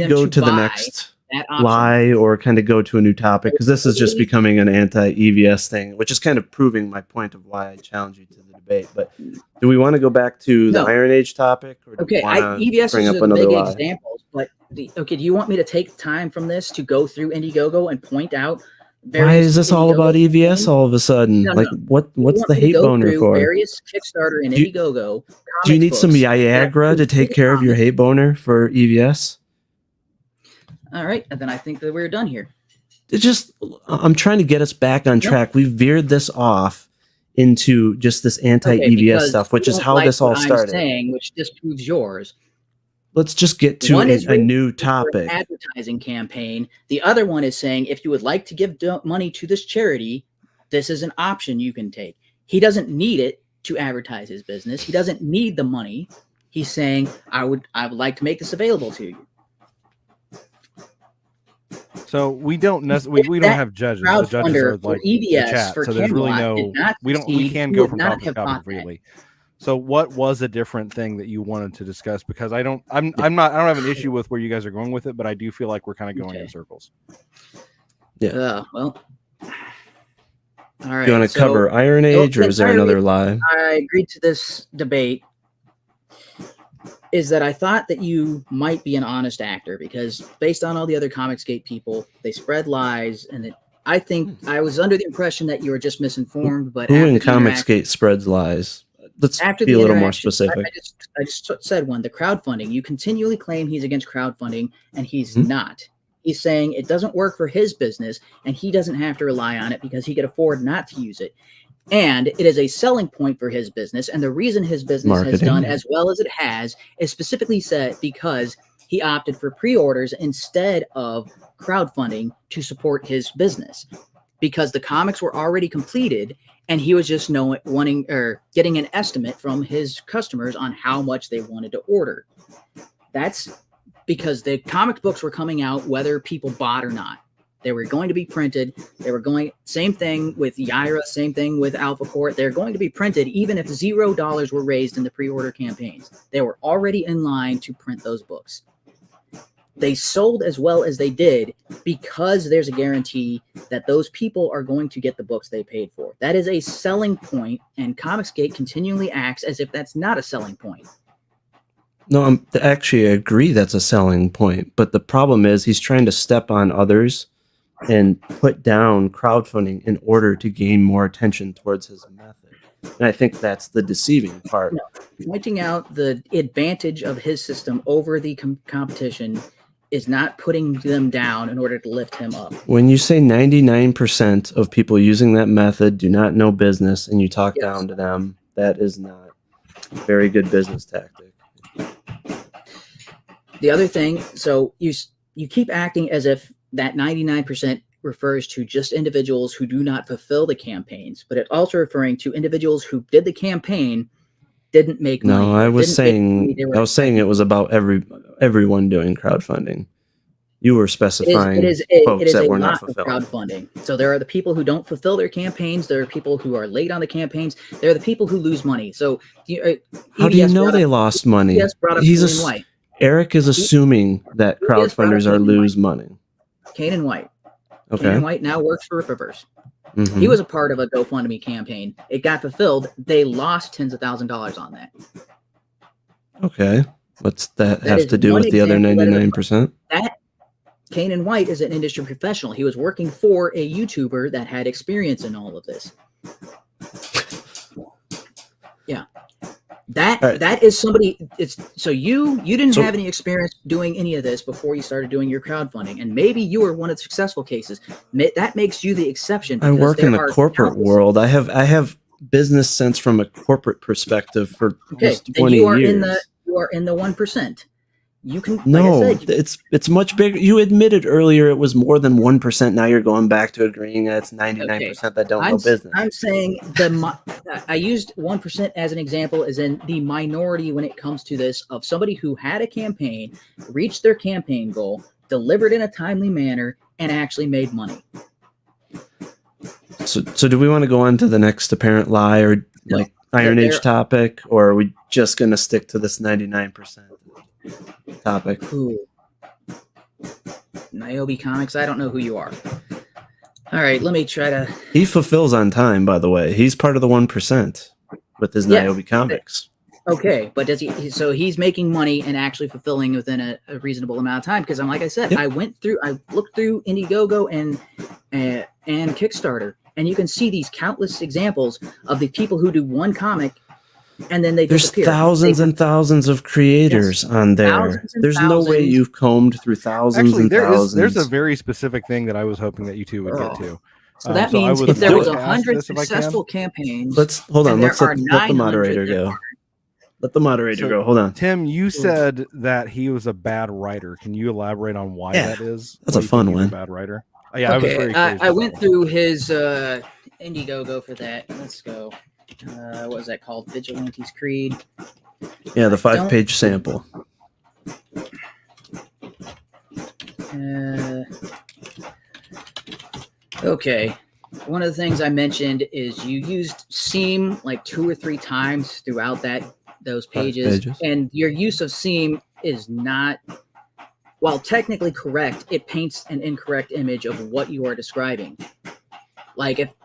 go to the next lie or kind of go to a new topic? Because this is just becoming an anti-EVS thing, which is kind of proving my point of why I challenge you to the debate. But do we want to go back to the Iron Age topic? Or do we EVS bring is up a another big lie? example. But do you want me to take time from this to go through Indiegogo and point out? Why is this all about EVS all of a sudden? No. Like, what's the hate boner for? Various Kickstarter and Indiegogo. Do you need some Viagra to take care of your hate boner for EVS? All right, and then I think that we're done here. I'm trying to get us back on track. We veered this off into just this anti-EVS stuff, which is how this all started. Which disproves yours. Let's just get to a new topic. Advertising campaign. The other one is saying, if you would like to give money to this charity, this is an option you can take. He doesn't need it to advertise his business. He doesn't need the money. He's saying, I would like to make this available to you. So we don't we don't have judges. The judges are like EVS the chat. For so there's really Camelot no we can go from topic to topic freely. So what was a different thing that you wanted to discuss? Because I don't have an issue with where you guys are going with it, but I do feel like we're kind of going in circles. Yeah. Well. All right. Do you want to cover Iron Age, or is there another lie? I agreed to this debate. Is that I thought that you might be an honest actor, because based on all the other Comicsgate people, they spread lies, and I think I was under the impression that you were just misinformed. But who in Comicsgate spreads lies? Let's be a little more specific. I just said one. The crowdfunding. You continually claim he's against crowdfunding, and he's not. He's saying it doesn't work for his business, and he doesn't have to rely on it because he could afford not to use it. And it is a selling point for his business. And the reason his business has done as well as it has is specifically said because he opted for pre-orders instead of crowdfunding to support his business, because the comics were already completed and he was just getting an estimate from his customers on how much they wanted to order. That's because the comic books were coming out whether people bought or not. They were going to be printed. Same thing with Yaira, same thing with Alpha Court. They're going to be printed even if $0 were raised in the pre-order campaigns. They were already in line to print those books. They sold as well as they did because there's a guarantee that those people are going to get the books they paid for. That is a selling point, and Comicsgate continually acts as if that's not a selling point. No, I agree that's a selling point, but the problem is he's trying to step on others and put down crowdfunding in order to gain more attention towards his method. And I think that's the deceiving part. No, pointing out the advantage of his system over the competition is not putting them down in order to lift him up. When you say 99% of people using that method do not know business and you talk down to them, that is not a very good business tactic. The other thing, so you keep acting as if that 99% refers to just individuals who do not fulfill the campaigns, but it's also referring to individuals who did the campaign, didn't make money. No, I was saying it was about everyone doing crowdfunding. You were specifying folks that were not fulfilling crowdfunding. So there are the people who don't fulfill their campaigns. There are people who are late on the campaigns. There are the people who lose money. So how do you know they lost money? Eric is assuming that crowdfunders lose money. Kanan White. Okay. Kanan White now works for Rippaverse. Mm-hmm. He was a part of a GoFundMe campaign. It got fulfilled. They lost tens of thousands of dollars on that. Okay. What's that have to do with the other 99%? That Kanan White is an industry professional. He was working for a YouTuber that had experience in all of this. Yeah. That is somebody. So you didn't have any experience doing any of this before you started doing your crowdfunding, and maybe you were one of the successful cases. That makes you the exception. I work in the corporate world. I have business sense from a corporate perspective for almost 20 years. You are in the 1%. You can it's much bigger. You admitted earlier it was more than 1%. Now you're going back to agreeing that it's 99% that don't know business. I'm saying I used 1% as an example, as in the minority when it comes to this, of somebody who had a campaign, reached their campaign goal, delivered in a timely manner, and actually made money. So do we want to go on to the next apparent lie or like Iron Age topic, or are we just going to stick to this 99% topic? Ooh. Niobe Comics, I don't know who you are. All right, let me try to... He fulfills on time, by the way. He's part of the 1% with his Niobe Comics. Okay, but does he? So he's making money and actually fulfilling within a reasonable amount of time. Because like I said, I looked through Indiegogo and Kickstarter, and you can see these countless examples of the people who do one comic and then There's disappear. thousands and thousands of creators on there. There's no way you've combed through thousands and thousands. There's a very specific thing that I was hoping that you two would get to. So that means if there was 100 successful campaigns, let's let the moderator go. Let the moderator go. Hold on. Tim, you said that he was a bad writer. Can you elaborate on why that is? That's a fun one. A bad writer. Yeah, okay. I went through his Indiegogo for that. Let's go. What was that called? Vigilantes Creed. Yeah, the 5-page sample. Okay. One of the things I mentioned is you used seam like 2 or 3 times throughout those pages, and your use of seam is not, while technically correct, it paints an incorrect image of what you are describing.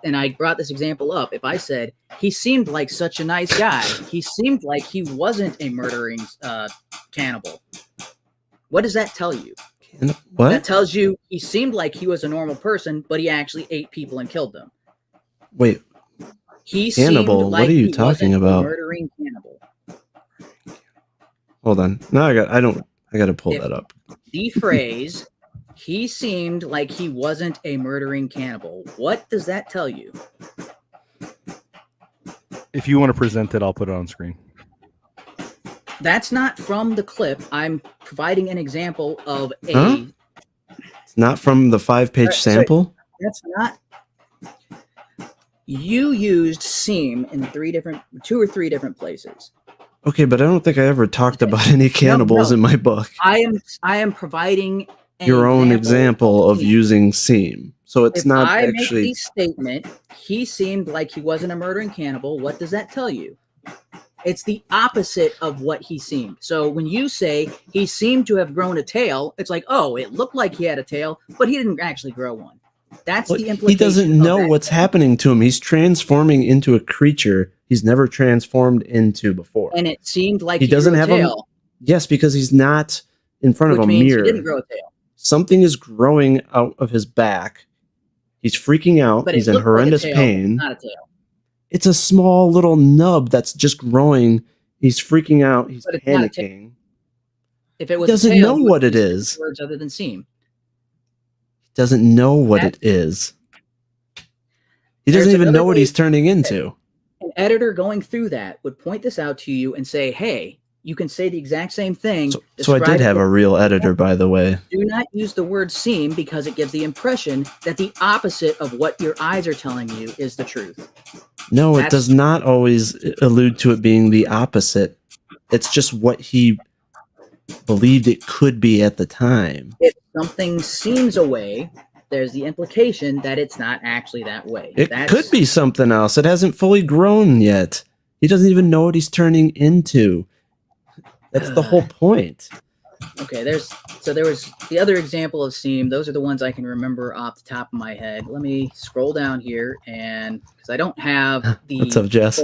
And I brought this example up. If I said he seemed like such a nice guy, he seemed like he wasn't a murdering cannibal. What does that tell you? What? That tells you he seemed like he was a normal person, but he actually ate people and killed them. Wait, he cannibal? Seemed like what are you talking about? A murdering cannibal. Hold on. No, I got to pull that up. The phrase, he seemed like he wasn't a murdering cannibal. What does that tell you? If you want to present it, I'll put it on screen. That's not from the clip. I'm providing an example of a... Huh? It's not from the 5-page sample? That's not... You used seam in 2 or 3 different places. Okay, but I don't think I ever talked about any cannibals in my book. I am providing your own example of using seam. So it's not actually... If I make the statement, he seemed like he wasn't a murdering cannibal, what does that tell you? It's the opposite of what he seemed. So when you say he seemed to have grown a tail, it's like, oh, it looked like he had a tail, but he didn't actually grow one. That's the implication. He doesn't know what's happening to him. He's transforming into a creature he's never transformed into before. And it seemed like he doesn't have a tail. Yes, because he's not in front of a mirror. He didn't grow a tail. Something is growing out of his back. He's freaking out. He's in horrendous pain. Not a tail. It's a small little nub that's just growing. He's freaking out. He's panicking. If it was he doesn't know what it is. Words other than seam. He doesn't know what it is. He doesn't even know what he's turning into. An editor going through that would point this out to you and say, hey, you can say the exact same thing. So I did have a real editor, by the way. Do not use the word seam because it gives the impression that the opposite of what your eyes are telling you is the truth. No, it does not always allude to it being the opposite. It's just what he believed it could be at the time. If something seems a way, there's the implication that it's not actually that way. It could be something else. It hasn't fully grown yet. He doesn't even know what he's turning into. That's the whole point. Okay, there was the other example of seam. Those are the ones I can remember off the top of my head. Let me scroll down here, and because I don't have the What's up, Jess?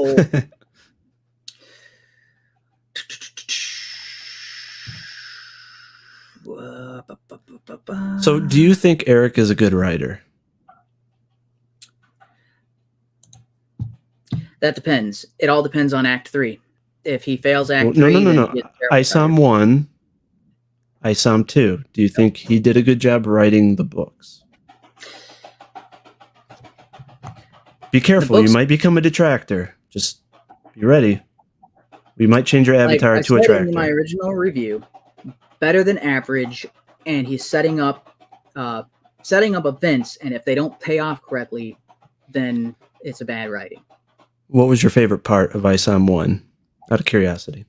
So, do you think Eric is a good writer? That depends. It all depends on Act 3. If he fails Act 3... No. ISOM 1, ISOM 2. Do you think he did a good job writing the books? Be careful. You might become a detractor. Just be ready. We might change your avatar to a tractor. In my original review, better than average, and he's setting up events, and if they don't pay off correctly, then it's a bad writing. What was your favorite part of ISOM 1? Out of curiosity.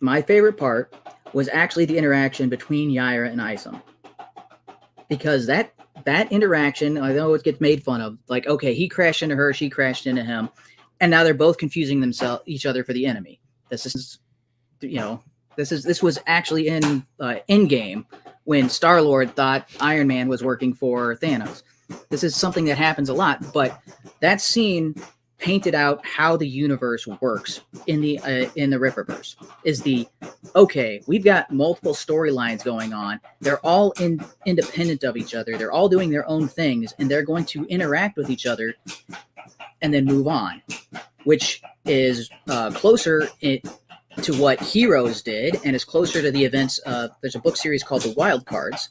My favorite part was actually the interaction between Yaira and Isom. Because that that interaction, I know it gets made fun of. Like, okay, he crashed into her, she crashed into him, and now they're both confusing each other for the enemy. This is, this was actually in game when Star-Lord thought Iron Man was working for Thanos. This is something that happens a lot, but that scene painted out how the universe works in the Rippaverse. Is okay, we've got multiple storylines going on. They're all independent of each other. They're all doing their own things, and they're going to interact with each other and then move on, which is closer to what Heroes did, and is closer to the events of. There's a book series called The Wild Cards.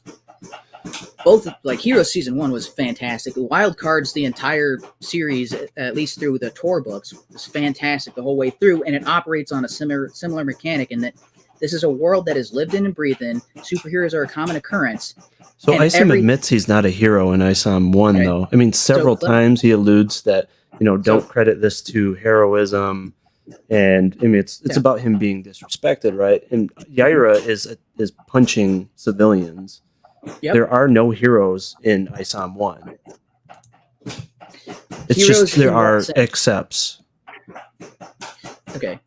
Both, like, Heroes Season 1 was fantastic. The Wild Cards, the entire series, at least through the Tor books, was fantastic the whole way through, and it operates on a similar mechanic in that this is a world that is lived in and breathed in. Superheroes are a common occurrence. So Isom admits he's not a hero in Isom 1, okay. Though. I mean, several times he alludes that, don't credit this to heroism, and I mean, it's about him being disrespected, right? And Yaira is punching civilians. Yep. There are no heroes in Isom 1. It's heroes just there are excepts. Okay.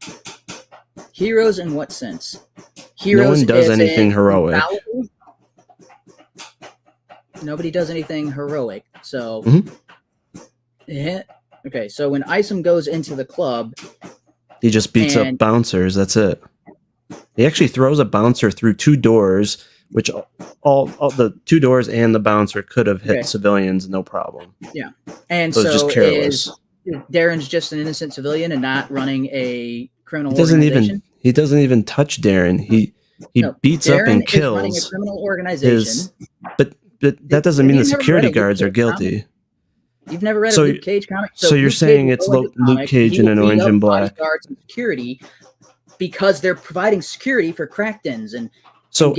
Heroes in what sense? Heroes no one does anything heroic. Infallible? Nobody does anything heroic. So, okay. So when Isom goes into the club, he just beats up bouncers. That's it. He actually throws a bouncer through 2 doors. Which all the 2 doors and the bouncer could have hit civilians, no problem. Yeah, and so just careless. Darren's just an innocent civilian and not running a criminal organization. He doesn't even touch Darren. He beats Darren up and is kills. Running a criminal organization. But that doesn't mean the security guards are guilty. You've never read a Luke Cage comic, so you're saying it's Luke Cage in an orange and black. Guards and security because they're providing security for crack dens and. So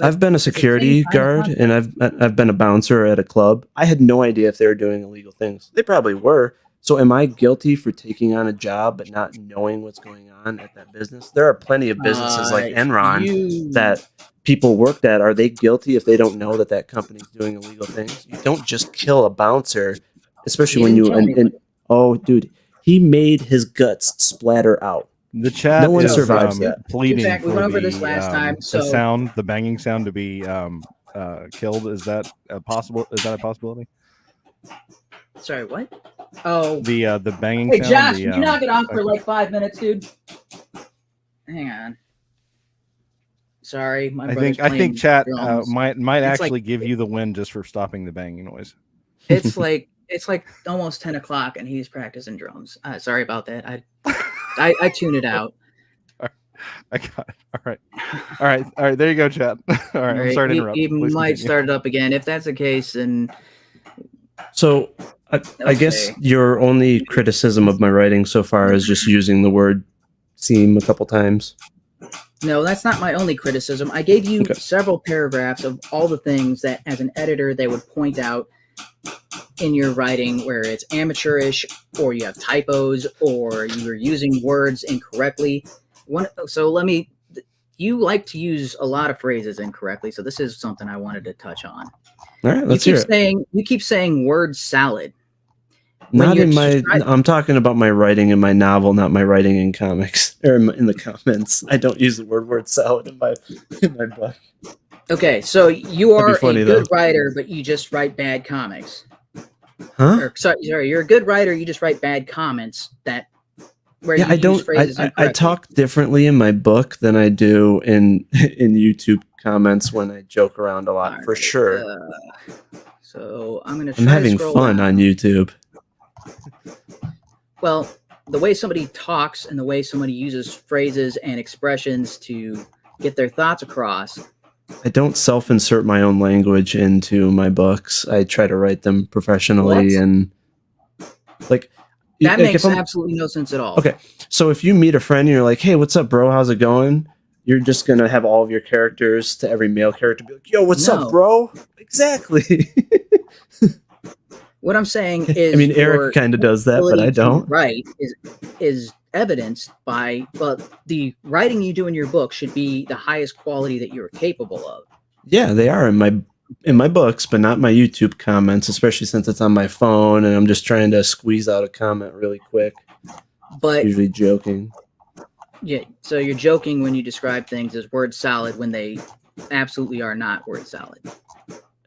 I've been a security guard and I've been a bouncer at a club. I had no idea if they were doing illegal things. They probably were. So am I guilty for taking on a job but not knowing what's going on at that business? There are plenty of businesses like Enron that people worked at. Are they guilty if they don't know that company's doing illegal things? You don't just kill a bouncer, especially when you oh, dude, he made his guts splatter out. The chat no one survives that. Pleading fact, we went over this last time. So the banging sound to be killed. Is that a possibility? Sorry, what? Oh, the banging sound. Hey, Josh, can you knock it off for like 5 minutes, dude? Hang on. Sorry, my brother's I think chat might actually like, give you the win just for stopping the banging noise. It's like almost 10 o'clock and he's practicing drums. Sorry about that. I tune it out. I got it. All right. There you go, chat. All right. I'm sorry to interrupt. He might start it up again. If that's the case, then. So I guess your only criticism of my writing so far is just using the word "seem" a couple times. No, that's not my only criticism. I gave you several paragraphs of all the things that, as an editor, they would point out in your writing where it's amateurish, or you have typos, or you're using words incorrectly. You like to use a lot of phrases incorrectly, so this is something I wanted to touch on. All right, let's hear it. You keep saying word salad. Not in I'm talking about my writing in my novel, not my writing in comics or in the comments. I don't use the word salad in my book. Okay, so you are a good writer, but you just write bad comics. Huh? Or, sorry, you're a good writer. You just write bad comments I talk differently in my book than I do in YouTube comments when I joke around a lot, for sure. So I'm having fun on YouTube. Well, the way somebody talks and the way somebody uses phrases and expressions to get their thoughts across. I don't self-insert my own language into my books. I try to write them professionally and like. That makes absolutely no sense at all. Okay, so if you meet a friend and you're like, "Hey, what's up, bro? How's it going?" You're just gonna have all of your characters to every male character be like, "Yo, what's up, bro?" Exactly. What I'm saying is, I mean, Eric kind of does that, but I don't. Right is evidenced by the writing you do in your book should be the highest quality that you're capable of. Yeah, they are in my in my books, but not my YouTube comments, especially since it's on my phone and I'm just trying to squeeze out a comment really quick. But Usually joking. yeah, so you're joking when you describe things as word salad when they absolutely are not word salad.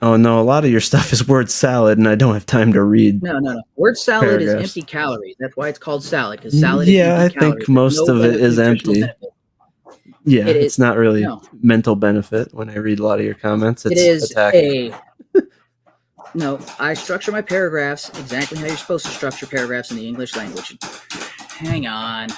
Oh no, a lot of your stuff is word salad, and I don't have time to read. No. Word salad Paragraphs. is empty calories. That's why it's called salad, because salad Yeah, is I empty calories. think most of it is empty. Benefit. Yeah, it's not really no. mental benefit when I read a lot of your comments. It's It is attacking. No, I structure my paragraphs exactly how you're supposed to structure paragraphs in the English language. Hang on.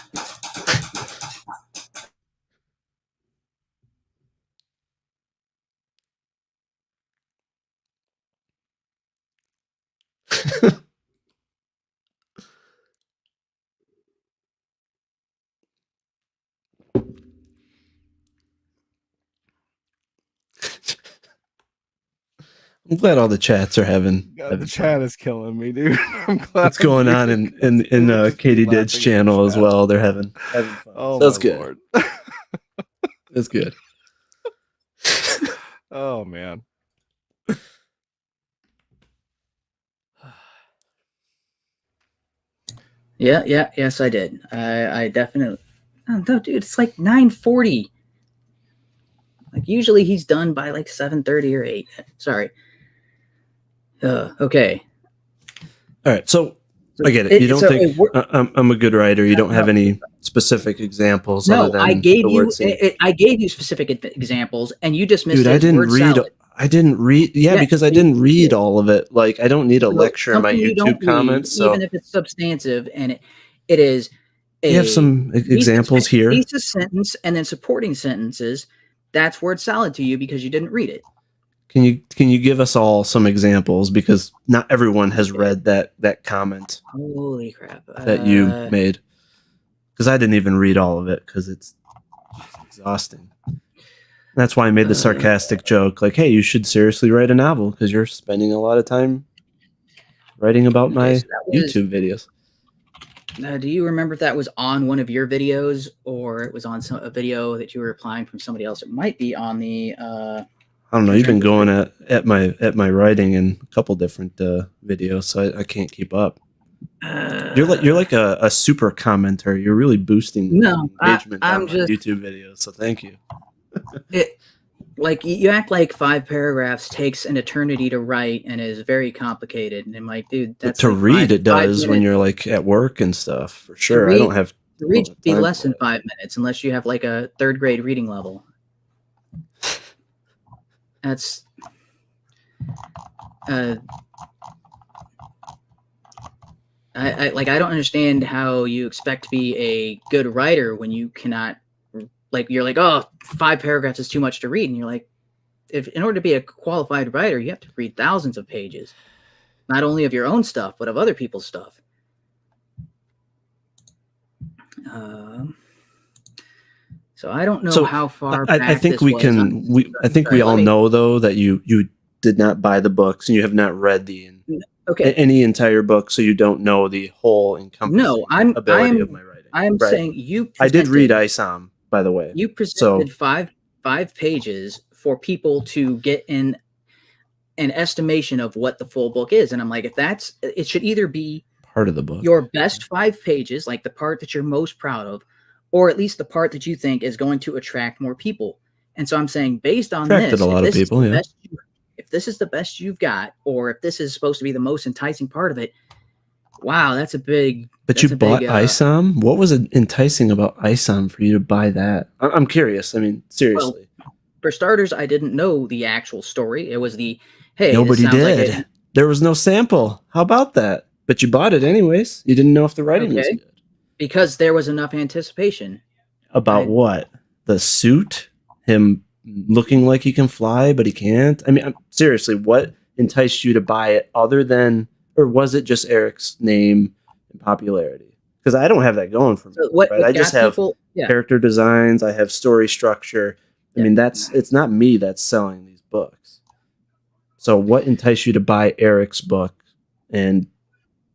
I'm glad all the chats are having. God, the chat is killing me, dude. I'm glad. What's going on in Katie Did's channel as well? They're having fun. Oh, so that's good. Lord. That's good. Oh man. Yes, I did. I definitely. Oh, no, dude, it's like 9:40. Like usually he's done by like 7:30 or 8. Sorry. Okay. All right, so I get it. You don't think I'm a good writer. You don't have any specific examples. No, other than I gave you. I gave you specific examples, and you dismissed. Dude, I didn't read. Salad. I didn't read. Yeah, because I didn't read all of it. Like, I don't need a lecture in my YouTube comments. So even if it's substantive and it is. You have some examples here. Thesis sentence and then supporting sentences. That's word salad to you because you didn't read it. Can you give us all some examples, because not everyone has read that comment. Holy crap! That you made, because I didn't even read all of it because it's exhausting. That's why I made the sarcastic joke, like, "Hey, you should seriously write a novel because you're spending a lot of time writing about my YouTube videos." Do you remember if that was on one of your videos or it was on a video that you were applying from somebody else? It might be on the. I don't know. You've been going at my writing in a couple different videos, so I can't keep up. You're like a super commenter. You're really boosting engagement on my YouTube videos. So thank you. Like you act like 5 paragraphs takes an eternity to write and is very complicated, and I'm like, dude, that's to read it does when you're like at work and stuff for sure. I don't have to read should be less than 5 minutes unless you have like a 3rd grade reading level. That's I don't understand how you expect to be a good writer when you cannot, like, you're like, oh, 5 paragraphs is too much to read, and you're like, if in order to be a qualified writer, you have to read thousands of pages, not only of your own stuff but of other people's stuff. So I don't know how far back I think we can. I think we all know though that you did not buy the books and you have not read any entire book, so you don't know the whole encompassing ability of my writing. I'm saying you. I did read ISOM, by the way. You presented five pages for people to get an estimation of what the full book is, and I'm like, if that's, it should either be part of the book, your best 5 pages, like the part that you're most proud of, or at least the part that you think is going to attract more people. And so I'm saying, based on this, if this is the best you've got, or if this is supposed to be the most enticing part of it, wow, that's a big. But you bought ISOM? What was enticing about ISOM for you to buy that? I'm curious. I mean, seriously. Well, for starters, I didn't know the actual story. It was the, hey, nobody did. Like there was no sample. How about that? But you bought it anyways. You didn't know if the writing was good. Because there was enough anticipation. About what? The suit? Him looking like he can fly, but he can't? I mean, seriously, what enticed you to buy it other than, or was it just Eric's name and popularity? Because I don't have that going for me. So I just have character designs. I have story structure. I mean, it's not me that's selling these books. So what enticed you to buy Eric's book and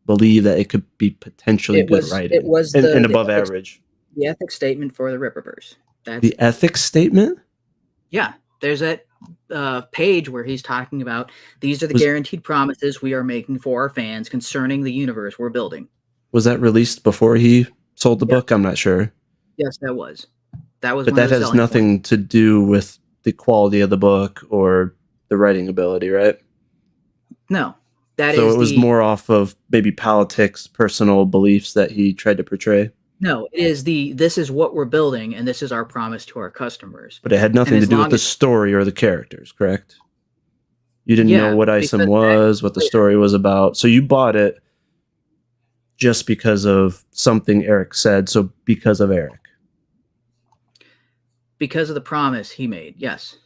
believe that it could be potentially good writing? It was and above average. The ethics statement for the Rippaverse. The ethics statement? Yeah, there's page where he's talking about these are the guaranteed promises we are making for our fans concerning the universe we're building. Was that released before he sold the book? I'm not sure. Yes, that was. That was. But that has nothing to do with the quality of the book or the writing ability, right? No. So it was more off of maybe politics, personal beliefs that he tried to portray? No, it is this is what we're building, and this is our promise to our customers. But it had nothing to do with the story or the characters, correct? You didn't know what ISOM was, what the story was about. So you bought it just because of something Eric said, so because of Eric. Because of the promise he made, yes.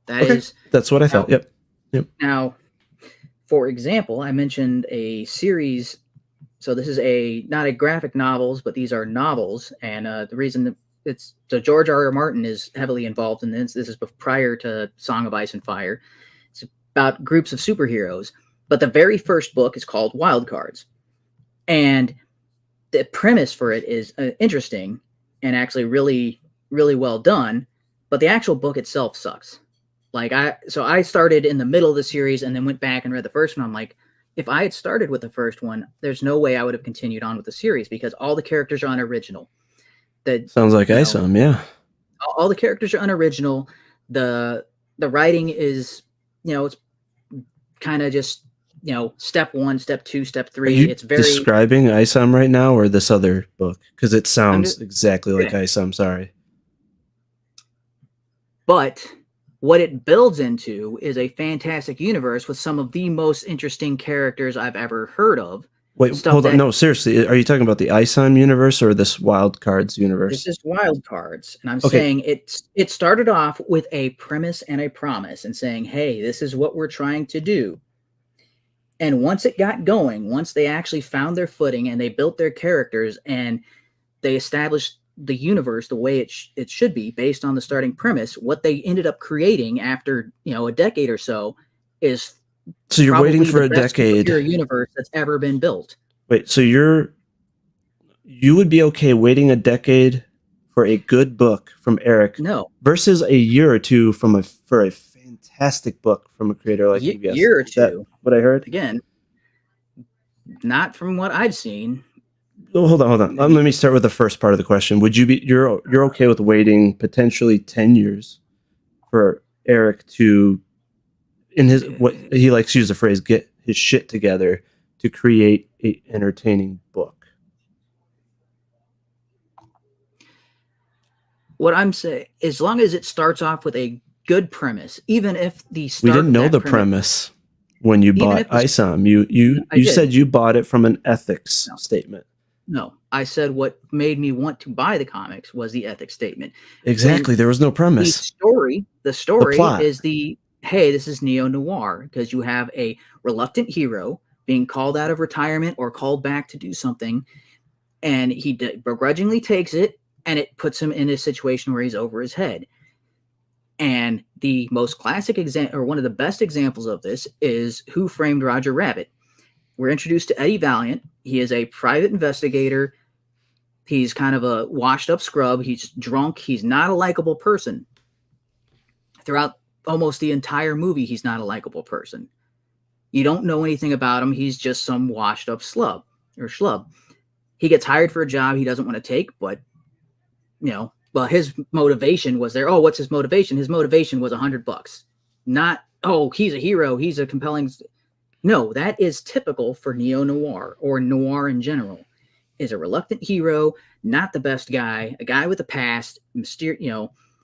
That's what I thought, yep. Now, for example, I mentioned a series. So this is not a graphic novels, but these are novels. And the reason so George R.R. Martin is heavily involved in this. This is prior to Song of Ice and Fire. It's about groups of superheroes. But the very first book is called Wild Cards. And the premise for it is interesting and actually really, really well done. But the actual book itself sucks. So I started in the middle of the series and then went back and read the first one. I'm like, if I had started with the first one, there's no way I would have continued on with the series because all the characters are unoriginal. Sounds like ISOM, yeah. All the characters are unoriginal. The writing is, it's kind of just, step 1, step 2, step 3. It's very describing ISOM right now or this other book? Because it sounds exactly like ISOM, sorry. But what it builds into is a fantastic universe with some of the most interesting characters I've ever heard of. Wait, hold on. No, seriously. Are you talking about the ISOM universe or this Wild Cards universe? This is Wild Cards. And I'm saying it started off with a premise and a promise and saying, hey, this is what we're trying to do. And once it got going, once they actually found their footing and they built their characters and they established the universe the way it should be based on the starting premise, what they ended up creating after a decade or so is you're waiting for a decade universe that's ever been built. Wait, so you would be okay waiting a decade for a good book from Eric? No, versus a year or two for a fantastic book from a creator like you. Year or two. Is that what I heard? Again, not from what I've seen. Oh, hold on. Let me start with the first part of the question. Would you be you're okay with waiting potentially 10 years for Eric to, in his what he likes to use the phrase, get his shit together to create an entertaining book? What I'm saying, as long as it starts off with a good premise, even if we didn't know the premise when you bought ISOM. You said you bought it from an ethics statement. No, I said what made me want to buy the comics was the ethics statement. Exactly. There was no premise. The story is hey, this is neo-noir because you have a reluctant hero being called out of retirement or called back to do something. And he begrudgingly takes it and it puts him in a situation where he's over his head. And the most classic example, or one of the best examples of this, is Who Framed Roger Rabbit. We're introduced to Eddie Valiant. He is a private investigator. He's kind of a washed up scrub. He's drunk. He's not a likable person. Throughout almost the entire movie, he's not a likable person. You don't know anything about him. He's just some washed up schlub. He gets hired for a job he doesn't want to take, but, well, his motivation was there. Oh, what's his motivation? His motivation was $100. Not, oh, he's a hero. He's a compelling... No, that is typical for neo-noir or noir in general. Is a reluctant hero, not the best guy, a guy with a past,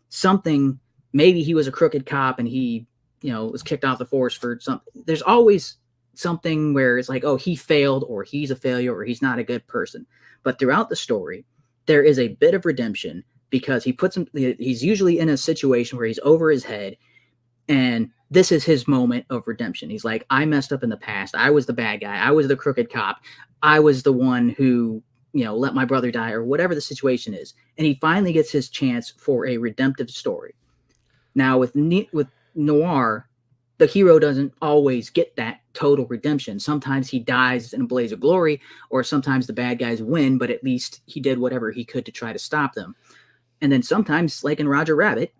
something. Maybe he was a crooked cop and he, was kicked off the force for something. There's always something where it's like, oh, he failed or he's a failure or he's not a good person. But throughout the story, there is a bit of redemption because he's usually in a situation where he's over his head. And this is his moment of redemption. He's like, I messed up in the past. I was the bad guy. I was the crooked cop. I was the one who, let my brother die or whatever the situation is. And he finally gets his chance for a redemptive story. Now, with noir, the hero doesn't always get that total redemption. Sometimes he dies in a blaze of glory, or sometimes the bad guys win, but at least he did whatever he could to try to stop them. And then sometimes, like in Roger Rabbit,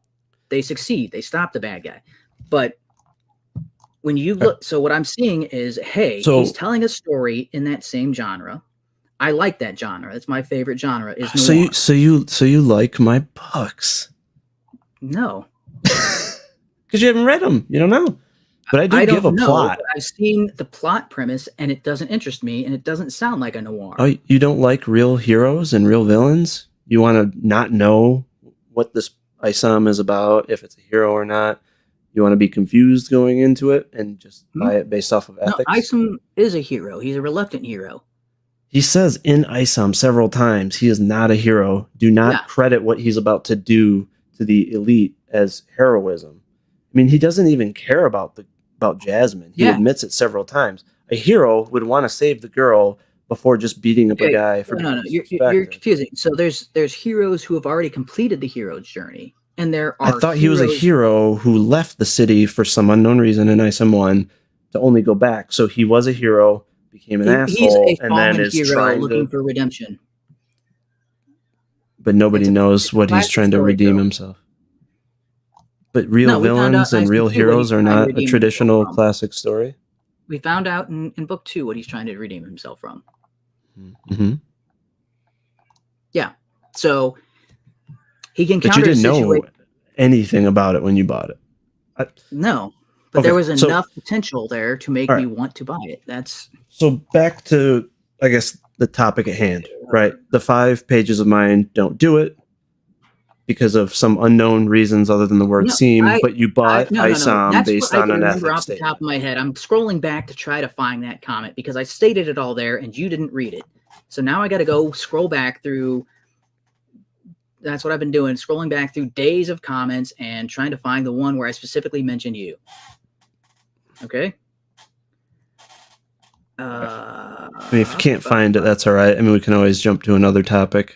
they succeed. They stop the bad guy. But when you look, so what I'm seeing is, hey, he's telling a story in that same genre. I like that genre. It's my favorite genre. Is noir. So you like my books? No, because you haven't read them. You don't know. But I do give a plot. I've seen the plot premise, and it doesn't interest me, and it doesn't sound like a noir. Oh, you don't like real heroes and real villains? You want to not know what this ISOM is about, if it's a hero or not? You want to be confused going into it and just buy it based off of ethics? No, ISOM is a hero. He's a reluctant hero. He says in ISOM several times he is not a hero. Do not credit what he's about to do to the elite as heroism. I mean, he doesn't even care about Jasmine. He admits it several times. A hero would want to save the girl before just beating up a guy for no. You're confusing. So there's heroes who have already completed the hero's journey, and there are. I thought he was a hero who left the city for some unknown reason in ISOM 1 to only go back. So he was a hero, became an asshole, he's a and then is hero trying looking for redemption. But nobody knows what he's trying to redeem himself. But real villains and real heroes are not a traditional classic story. We found out in book 2 what he's trying to redeem himself from. Mm-hmm. Yeah. So he can counter. But you didn't know anything about it when you bought it. No. But there was enough potential there to make me want to buy it. So back to, I guess, the topic at hand, right? The 5 pages of mine don't do it because of some unknown reasons other than the word seem, but you bought ISOM based on an ethics off the top of my head. I'm scrolling back to try to find that comment because I stated it all there and you didn't read it. So now I got to go scroll back through. That's what I've been doing, scrolling back through days of comments and trying to find the one where I specifically mentioned you. Okay. I mean, if you can't find it, that's all right. I mean, we can always jump to another topic.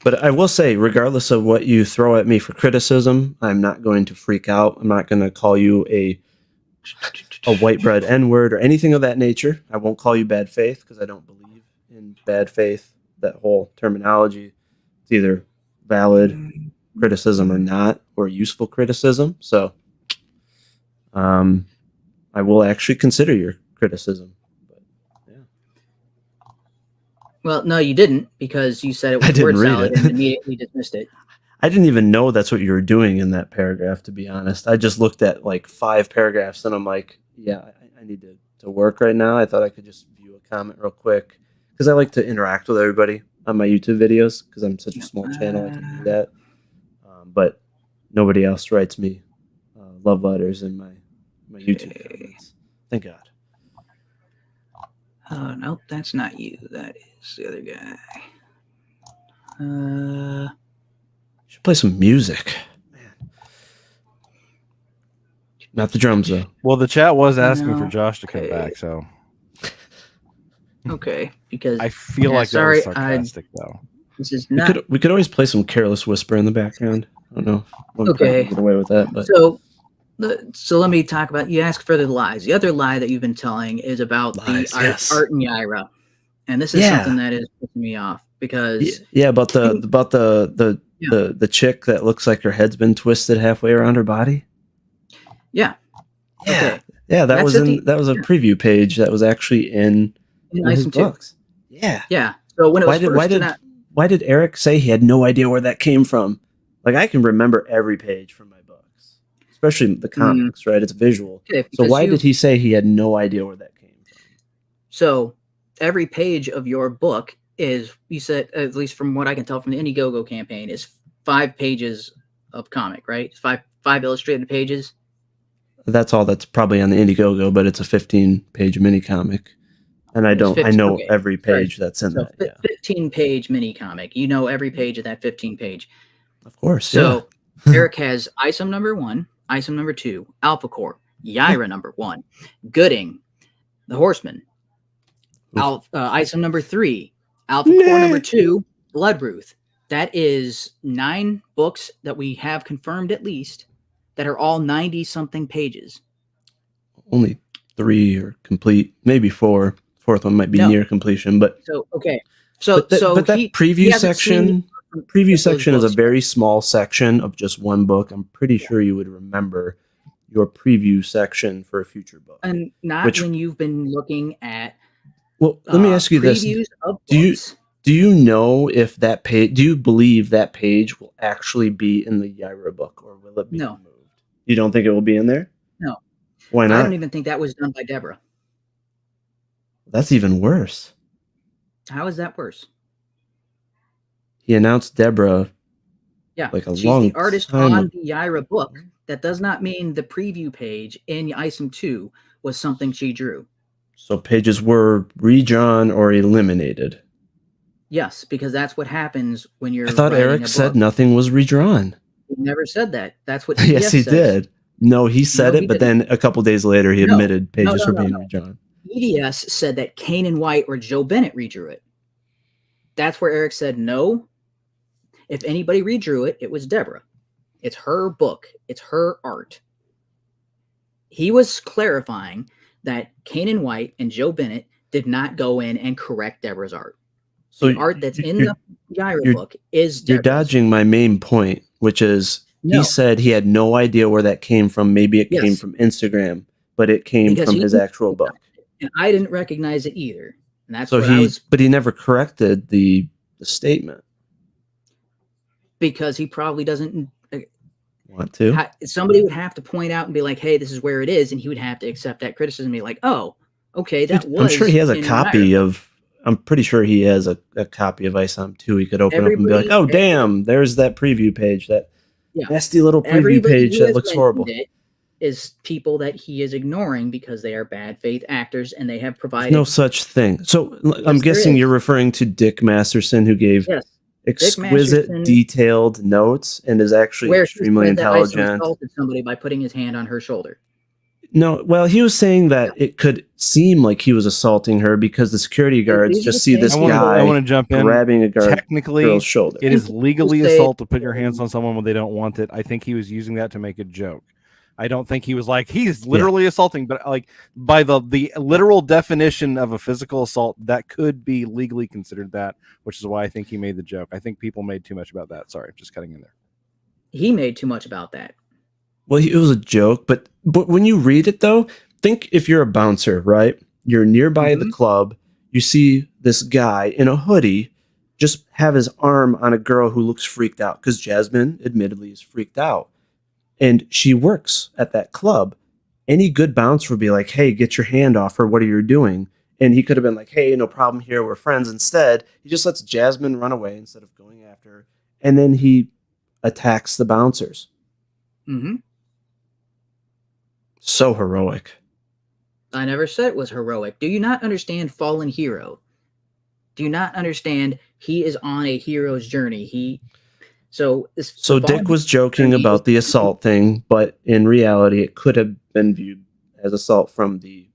But I will say, regardless of what you throw at me for criticism, I'm not going to freak out. I'm not going to call you a white bread N-word or anything of that nature. I won't call you bad faith because I don't believe in bad faith. That whole terminology, it's either valid criticism or not, or useful criticism. So I will actually consider your criticism. But, yeah. Well, no, you didn't, because you said it was word salad and immediately dismissed it. I didn't even know that's what you were doing in that paragraph, to be honest. I just looked at like 5 paragraphs and I'm like, yeah, I need to work right now. I thought I could just view a comment real quick because I like to interact with everybody on my YouTube videos because I'm such a small channel. I can do that. But nobody else writes me love letters in my YouTube comments. Thank God. Oh, no, that's not you. That is the other guy. Should play some music. Man. Not the drums, though. Well, the chat was asking for Josh to come back, so. Okay, because I feel like that was sarcastic, though. This is not. We could always play some Careless Whisper in the background. I don't know. Okay. Get away with that, but. So let me talk about. You ask for the lies. The other lie that you've been telling is about the art in Yaira, and this is something that is pissing me off because about the chick that looks like her head's been twisted halfway around her body. Yeah. Okay. Yeah, that was a preview page that was actually in his books. Yeah. Yeah. So when it was why did Eric say he had no idea where that came from? Like, I can remember every page from my books, especially the comics, right? It's visual. Okay, so why did he say he had no idea where that came from? So every page of your book is, you said, at least from what I can tell from the Indiegogo campaign, is 5 pages of comic, right? Five illustrated pages. That's all that's probably on the Indiegogo, but it's a 15-page mini comic. And I know every page that's in that. Yeah. 15-page mini comic. You know every page of that 15-page. Of course. So Eric has ISOM number 1, ISOM number 2, Alpha Core, Yaira number 1, Gooding, The Horseman, ISOM number 3, Alpha Core number 2, Bloodruth. That is 9 books that we have confirmed at least that are all 90-something pages. Only 3 are complete, maybe 4. 4th one might be near completion, but so okay. But that preview section preview those section is a books- very small section of just one book. I'm pretty sure you would remember your preview section for a future book. And not Which- when you've been looking at Well, let me ask you this. previews of Do books. Do you know if that page, do you believe that page will actually be in the Yaira book, or will it be No. removed? You don't think it will be in there? No. Why I not? don't even think that was done by Deborah. That's even worse. How is that worse? He announced Deborah Yeah, like a she's long the artist time on ago. the Yaira book. That does not mean the preview page in ISOM 2 was something she drew. So pages were redrawn or eliminated. Yes, because that's what happens when you're I thought writing Eric a said book. nothing was redrawn. He never said that. That's what Yes, EDS he says. did. No, he said No, it, he but didn't. then a couple days later he No. admitted pages were No. being redrawn. EDS said that Kanan White or Joe Bennett redrew it. That's where Eric said no. If anybody redrew it, it was Deborah. It's her book. It's her art. He was clarifying that Kanan White and Joe Bennett did not go in and correct Deborah's art. So The art that's in the Yaira book is You're Deborah's. dodging my main point, which is No. he said he had no idea where that came from. Maybe it came Yes. from Instagram, but it came Because from he his didn't actual book. And I didn't recognize it either. And that's So what I was, but he never corrected the statement. because he probably doesn't. Want to? Somebody would have to point out and be like, hey, this is where it is. And he would have to accept that criticism and be like, oh, okay, that Dude, was. I'm sure he has a in copy Yaira. of. I'm pretty sure he has a copy of ISOM 2. He could open up and be like, "Oh, damn! There's that preview page. That nasty little preview Everybody page who that has looks mentioned horrible." it is people that he is ignoring because they are bad faith actors and they have There's provided. no such thing. So I'm Yes, there guessing is. you're referring to Dick Masterson, who gave Yes, exquisite, Masterson- detailed notes and is actually where he extremely said that Isom intelligent. assaulted somebody by putting his hand on her shoulder. No, well, he was saying that it could seem like he was assaulting her because the security guards these are just the see this things- I guy want to jump in. grabbing a Technically, girl's shoulder. it is legally People say- assault to put your hands on someone when they don't want it. I think he was using that to make a joke. I don't think he was like, he's literally assaulting, but like by the literal definition of a physical assault, that could be legally considered that, which is why I think he made the joke. I think people made too much about that. Sorry, just cutting in there. He made too much about that. Well, it was a joke, but when you read it though, think if you're a bouncer, right? You're nearby the club, you see this guy in a hoodie just have his arm on a girl who looks freaked out, because Jasmine admittedly is freaked out. And she works at that club. Any good bouncer would be like, hey, get your hand off her. What are you doing? And he could have been like, hey, no problem here. We're friends. Instead, he just lets Jasmine run away instead of going after her. And then he attacks the bouncers. Mm-hmm. So heroic. I never said it was heroic. Do you not understand fallen hero? Do you not understand he is on a hero's journey? So Dick was joking about the assault thing, but in reality, it could have been viewed as assault from the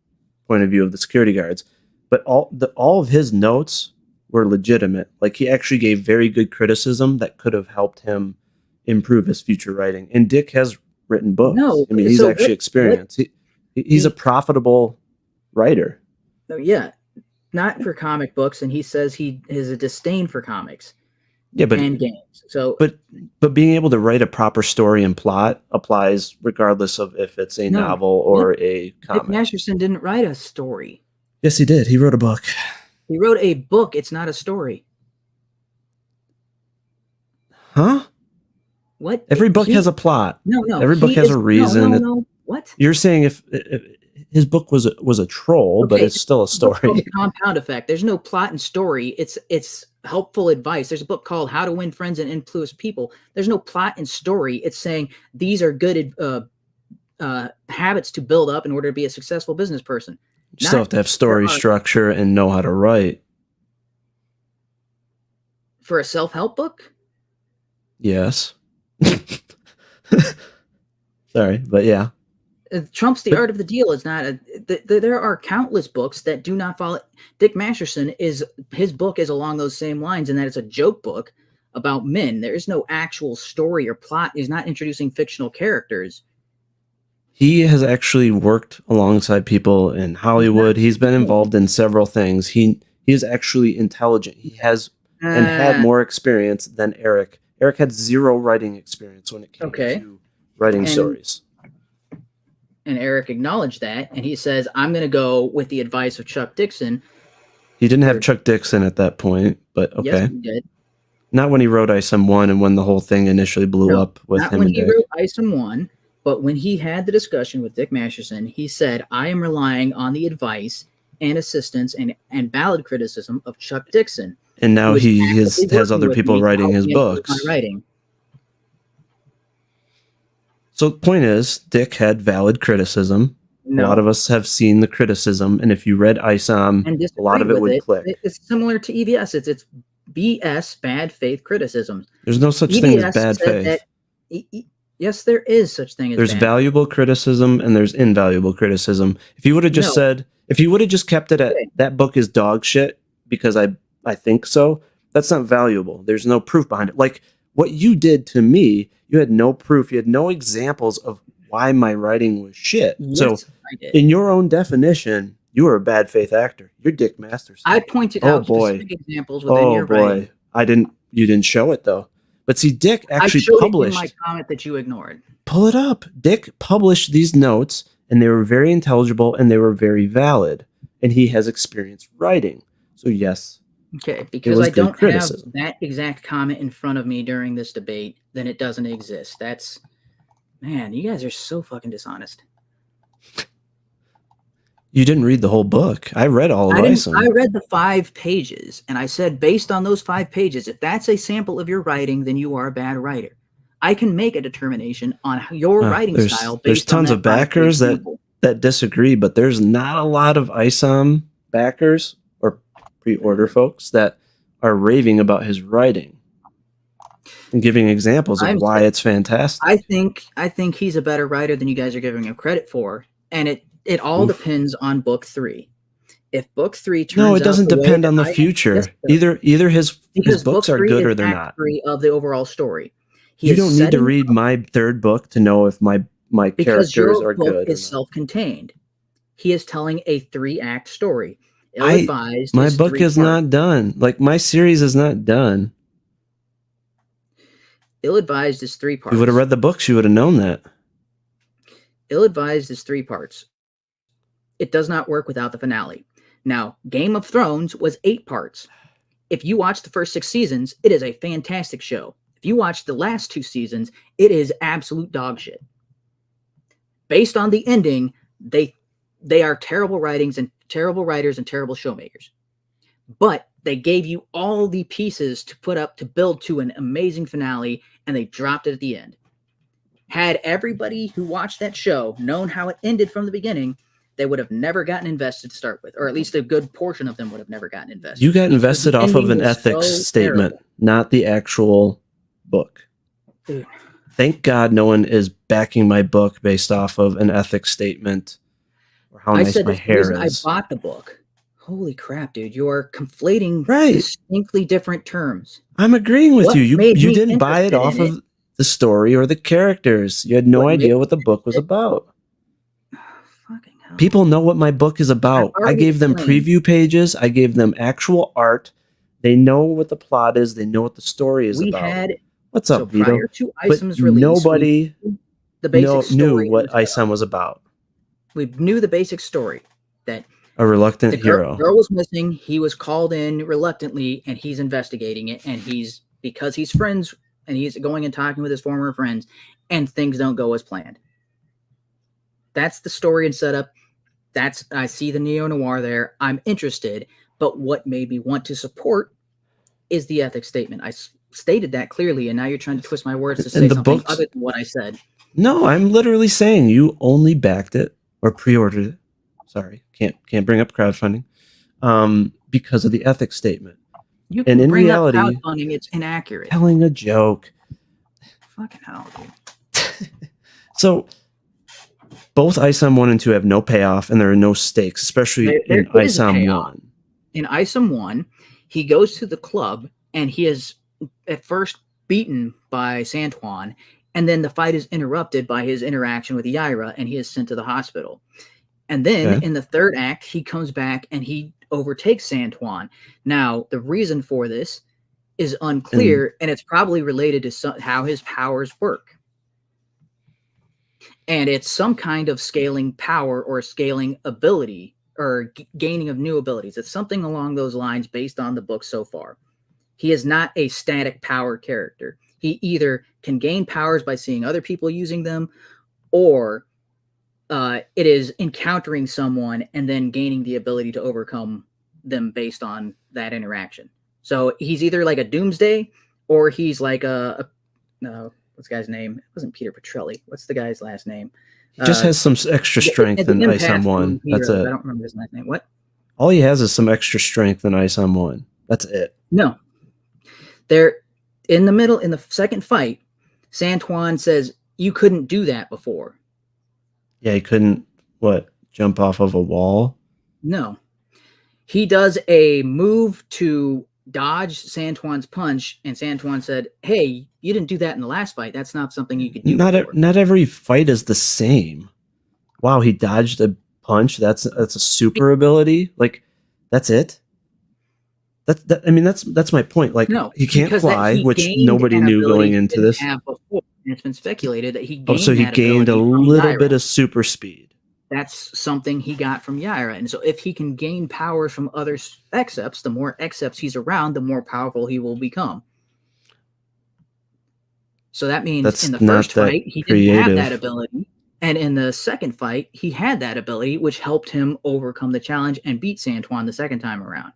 point of view of the security guards. But all of his notes were legitimate. Like, he actually gave very good criticism that could have helped him improve his future writing. And Dick has written books. No, I mean, he's so actually experienced. He's a profitable writer. Yeah, not for comic books, and he says he has a disdain for comics. Yeah, but and games. So, but being able to write a proper story and plot applies regardless of if it's a novel or a comic. Dick Masterson didn't write a story. Yes, he did. He wrote a book. He wrote a book. It's not a story. Huh? What? Every book has a plot. No. Every book has a reason. No. What? You're saying if his book was a troll, but it's still a story. The Compound Effect. There's no plot and story. It's helpful advice. There's a book called How to Win Friends and Influence People. There's no plot and story. It's saying these are good habits to build up in order to be a successful business person. You still have to have story structure and know how to write. For a self-help book? Yes. Sorry, but yeah. Trump's The Art of the Deal is not there are countless books that do not follow. Dick Masterson his book is along those same lines, in that it's a joke book about men. There is no actual story or plot. He's not introducing fictional characters. He has actually worked alongside people in Hollywood. He's been involved in several things. He is actually intelligent. He has and had more experience than Eric. Eric had 0 writing experience when it came to writing stories. And Eric acknowledged that, and he says, I'm going to go with the advice of Chuck Dixon. He didn't have Chuck Dixon at that point, but okay. Yes, he did. Not when he wrote ISOM 1 and when the whole thing initially blew up with him and Dick. Not when he wrote ISOM 1, but when he had the discussion with Dick Masterson, he said, I am relying on the advice and assistance and valid criticism of Chuck Dixon. And now he has other people writing his books. So the point is, Dick had valid criticism. No. A lot of us have seen the criticism, and if you read ISOM, a lot of it would click. It's similar to EVS. It's BS, bad faith criticism. There's no such thing as bad faith. Yes, there is such thing as there's valuable criticism and there's invaluable criticism. If you would have just said, if you would have just kept it at that book is dog shit because I think so, that's not valuable. There's no proof behind it. Like what you did to me, you had no proof. You had no examples of why my writing was shit. Yes, so in your own definition, you were a bad faith actor. You're Dick Masterson. I pointed out specific examples within your writing. You didn't show it though. But see, Dick actually published. It in my comment that you ignored. Pull it up. Dick published these notes, and they were very intelligible and they were very valid. And he has experience writing. So yes. Okay, because I don't have that exact comment in front of me during this debate, then it doesn't exist. Man, you guys are so fucking dishonest. You didn't read the whole book. I read all of ISOM. I read the 5 pages, and I said, based on those 5 pages, if that's a sample of your writing, then you are a bad writer. I can make a determination on your writing style. There's tons of backers that disagree, but there's not a lot of ISOM backers or pre-order folks that are raving about his writing and giving examples of why it's fantastic. I think he's a better writer than you guys are giving him credit for, and it all depends on book 3. If book 3 turns out, it doesn't depend on the future. Either his books are good or they're not. Of the overall story. You don't need to read my 3rd book to know if my characters are good. Book is self-contained. He is telling a 3-act story. Ill-advised. My book is not done. Like my series is not done. Ill-advised is 3 parts. You would have read the books. You would have known that. Ill-advised is 3 parts. It does not work without the finale. Now, Game of Thrones was 8 parts. If you watch the first 6 seasons, it is a fantastic show. If you watch the last 2 seasons, it is absolute dog shit. Based on the ending, they are terrible writings and terrible writers and terrible showmakers. But they gave you all the pieces to put up to build to an amazing finale, and they dropped it at the end. Had everybody who watched that show known how it ended from the beginning, they would have never gotten invested to start with, or at least a good portion of them would have never gotten invested. You got invested off of an ethics statement, not the actual book. Dude. Thank God no one is backing my book based off of an ethics statement or how nice my hair is. I bought the book. Holy crap, dude. You are conflating distinctly different terms. I'm agreeing with you. You didn't buy it off of the story or the characters. You had no idea what the book was about. People know what my book is about. I gave them preview pages. I gave them actual art. They know what the plot is. They know what the story is about. What's up, Vito? Prior to ISOM's release, nobody knew what ISOM was about. We knew the basic story that a reluctant hero. The girl was missing. He was called in reluctantly, and he's investigating it. And because he's friends, and he's going and talking with his former friends, and things don't go as planned. That's the story and setup. I see the neo-noir there. I'm interested, but what made me want to support is the ethics statement. I stated that clearly, and now you're trying to twist my words to say something other than what I said. No, I'm literally saying you only backed it or pre-ordered it. Sorry, can't bring up crowdfunding because of the ethics statement. You can bring up crowdfunding. It's inaccurate. Telling a joke. Fucking hell, dude. So both ISOM 1 and 2 have no payoff, and there are no stakes, especially in ISOM 1. In ISOM 1, he goes to the club, and he is at first beaten by Santuan, and then the fight is interrupted by his interaction with Yaira, and he is sent to the hospital. And then in the 3rd act, he comes back, and he overtakes Santuan. Now, the reason for this is unclear, and it's probably related to how his powers work. And it's some kind of scaling power or scaling ability or gaining of new abilities. It's something along those lines based on the book so far. He is not a static power character. He either can gain powers by seeing other people using them, or it is encountering someone and then gaining the ability to overcome them based on that interaction. So he's either like a Doomsday, or he's like what's the guy's name? It wasn't Peter Petrelli. What's the guy's last name? He just has some extra strength in Ice on 1. That's it. I don't remember his last name. What? All he has is some extra strength in Ice on 1. That's it. No. They're in the second fight, Santuan says, you couldn't do that before. Yeah, he couldn't, jump off of a wall? No. He does a move to dodge Santuan's punch, and Santuan said, hey, you didn't do that in the last fight. That's not something you could do before. Not every fight is the same. Wow, he dodged a punch? That's a super ability? Like, that's it? That's my point. Like, no, he can't fly, which nobody knew going into this. Before, and it's been speculated that he gained so he gained a little bit of super speed. That's something he got from Yaira. And so if he can gain powers from other Excepts, the more Excepts he's around, the more powerful he will become. So that means in the first fight, he didn't have that ability. And in the second fight, he had that ability, which helped him overcome the challenge and beat Santuan the second time around.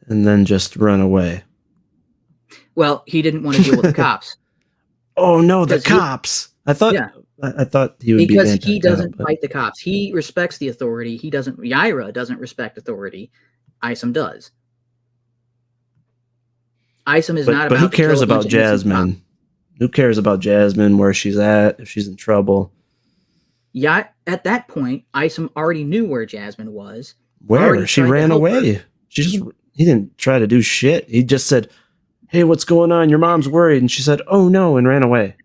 And then just run away. Well, he didn't want to deal with the cops. Oh no, the cops! I thought he would because he doesn't fight the cops. He respects the authority. He doesn't. Yaira doesn't respect authority. Isam does. Isam is not about. But who cares about Jasmine? Who cares about Jasmine? Where she's at? If she's in trouble? Yeah, at that point, Isam already knew where Jasmine was. Where she ran away. He didn't try to do shit. He just said, hey, what's going on? Your mom's worried. And she said, oh, no, and ran away.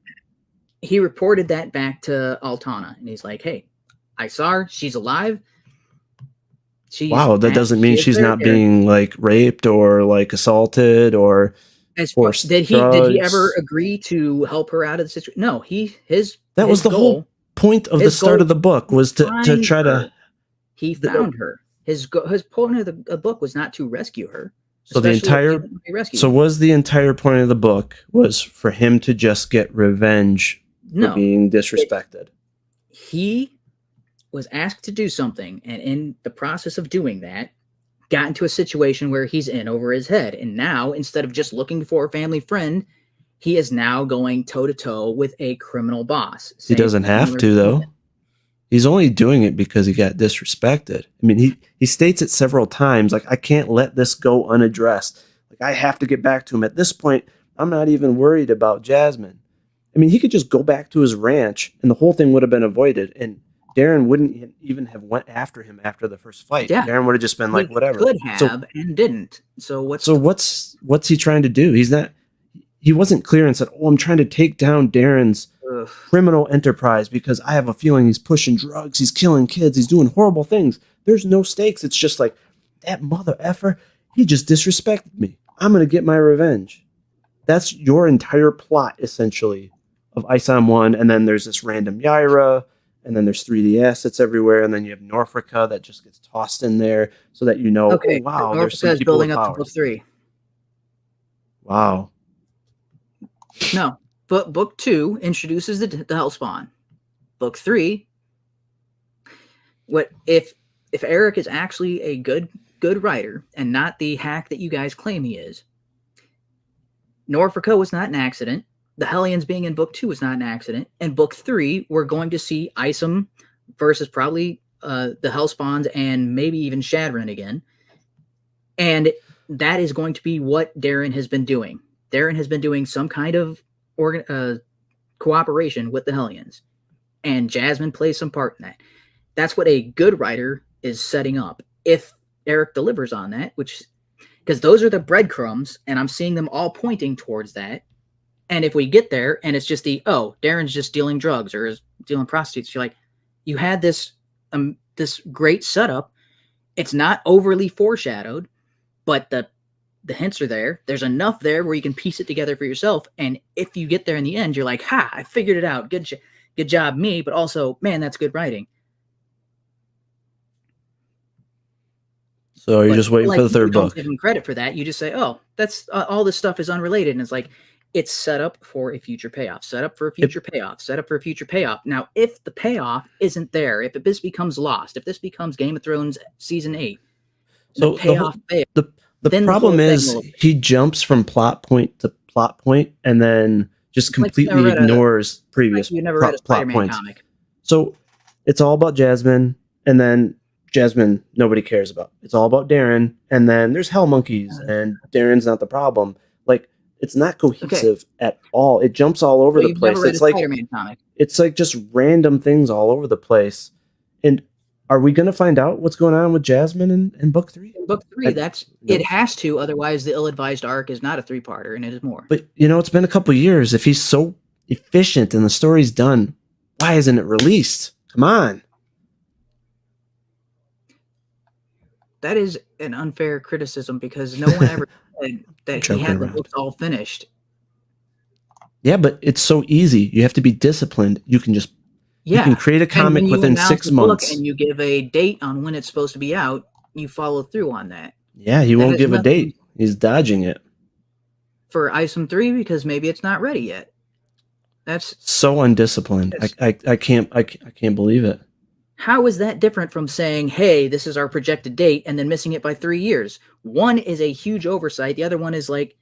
He reported that back to Altana. And he's like, hey, I saw her. She's alive. Wow, that doesn't mean she's not being, like, raped or, like, assaulted or forced did he ever agree to help her out of the situation? No, that was the whole point of the start of the book, was to try to... He found her. His point of the book was not to rescue her. So was the entire point of the book was for him to just get revenge for being disrespected? He was asked to do something, and in the process of doing that, got into a situation where he's in over his head. And now, instead of just looking for a family friend, he is now going toe-to-toe with a criminal boss. He doesn't have to, though. He's only doing it because he got disrespected. I mean, he states it several times, like, I can't let this go unaddressed. Like, I have to get back to him. At this point, I'm not even worried about Jasmine. I mean, he could just go back to his ranch, and the whole thing would have been avoided, and Darren wouldn't even have went after him after the first fight. Yeah. Darren would have just been like, whatever. He could have and didn't. So what's he trying to do? He wasn't clear and said, oh, I'm trying to take down Darren's criminal enterprise because I have a feeling he's pushing drugs, he's killing kids, he's doing horrible things. There's no stakes. It's just like, that mother effer, he just disrespected me. I'm going to get my revenge. That's your entire plot, essentially, of Isam 1, and then there's this random Yaira, and then there's 3D assets everywhere, and then you have Norfolka that just gets tossed in there so that you know, okay, oh, wow, there's some people building up to book 3. Wow. No, but book 2 introduces the Hellspawn. Book 3, what if Eric is actually a good writer and not the hack that you guys claim he is? Norfolka was not an accident. The Hellions being in book 2 was not an accident. And book 3, we're going to see Isam versus probably the Hellspawns and maybe even Shadron again. And that is going to be what Darren has been doing. Darren has been doing some kind of cooperation with the Hellions. And Jasmine plays some part in that. That's what a good writer is setting up. If Eric delivers on that, because those are the breadcrumbs, and I'm seeing them all pointing towards that. And if we get there and it's just Darren's just dealing drugs or is dealing prostitutes, you're like, you had this great setup. It's not overly foreshadowed, but the the hints are there. There's enough there where you can piece it together for yourself. And if you get there in the end, you're like, ha, I figured it out. Good job, me. But also, man, that's good writing. So you're just waiting for the third book. Don't give him credit for that. You just say, oh, that's all this stuff is unrelated. And it's like, it's set up for a future payoff, set up for a future payoff, set up for a future payoff. Now, if the payoff isn't there, if this becomes lost, if this becomes Game of Thrones season 8, so the payoff fails. The problem is he jumps from plot point to plot point and then just completely ignores previous plot points. Comic. So it's all about Jasmine, and then Jasmine nobody cares about. It's all about Darren, and then there's Hell Monkeys, and Darren's not the problem. Like, it's not cohesive at all. It jumps all over the place. It's like Spider-Man comic. It's like just random things all over the place. And are we going to find out what's going on with Jasmine in book 3? In book 3, it has to. Otherwise, the ill-advised arc is not a 3-parter, and it is more. But it's been a couple years. If he's so efficient and the story's done, why isn't it released? Come on. That is an unfair criticism because no one ever said that he had the books all finished. Yeah, but it's so easy. You have to be disciplined. You can just you can create a comic within 6 months. And you give a date on when it's supposed to be out. You follow through on that. Yeah, he won't give a date. He's dodging it. For ISOM 3 because maybe it's not ready yet. That's so undisciplined. I can't believe it. How is that different from saying, hey, this is our projected date and then missing it by 3 years? One is a huge oversight. The other one is like,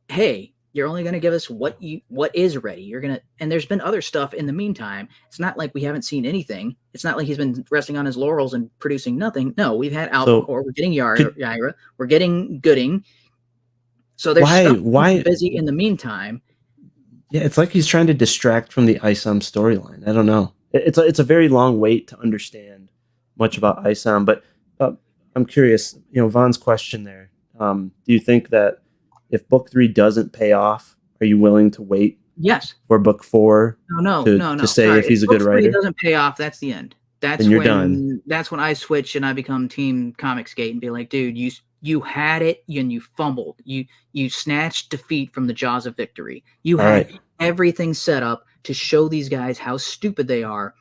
hey, you're only going to give us what is ready. And there's been other stuff in the meantime. It's not like we haven't seen anything. It's not like he's been resting on his laurels and producing nothing. No, we've had Alpha Core. We're getting Yaira. We're getting Gooding. So there's stuff busy in the meantime. Yeah, it's like he's trying to distract from the ISOM storyline. I don't know. It's a very long wait to understand much about ISOM, but I'm curious, Vaughn's question there. Do you think that if book 3 doesn't pay off, are you willing to wait? Yes. For book 4? No. To say if he's a good writer? If book 3 doesn't pay off, that's the end. That's when you're done. That's when I switch and I become Team Comicsgate and be like, dude, you had it and you fumbled. You snatched defeat from the jaws of victory. You had everything set up to show these guys how stupid they are,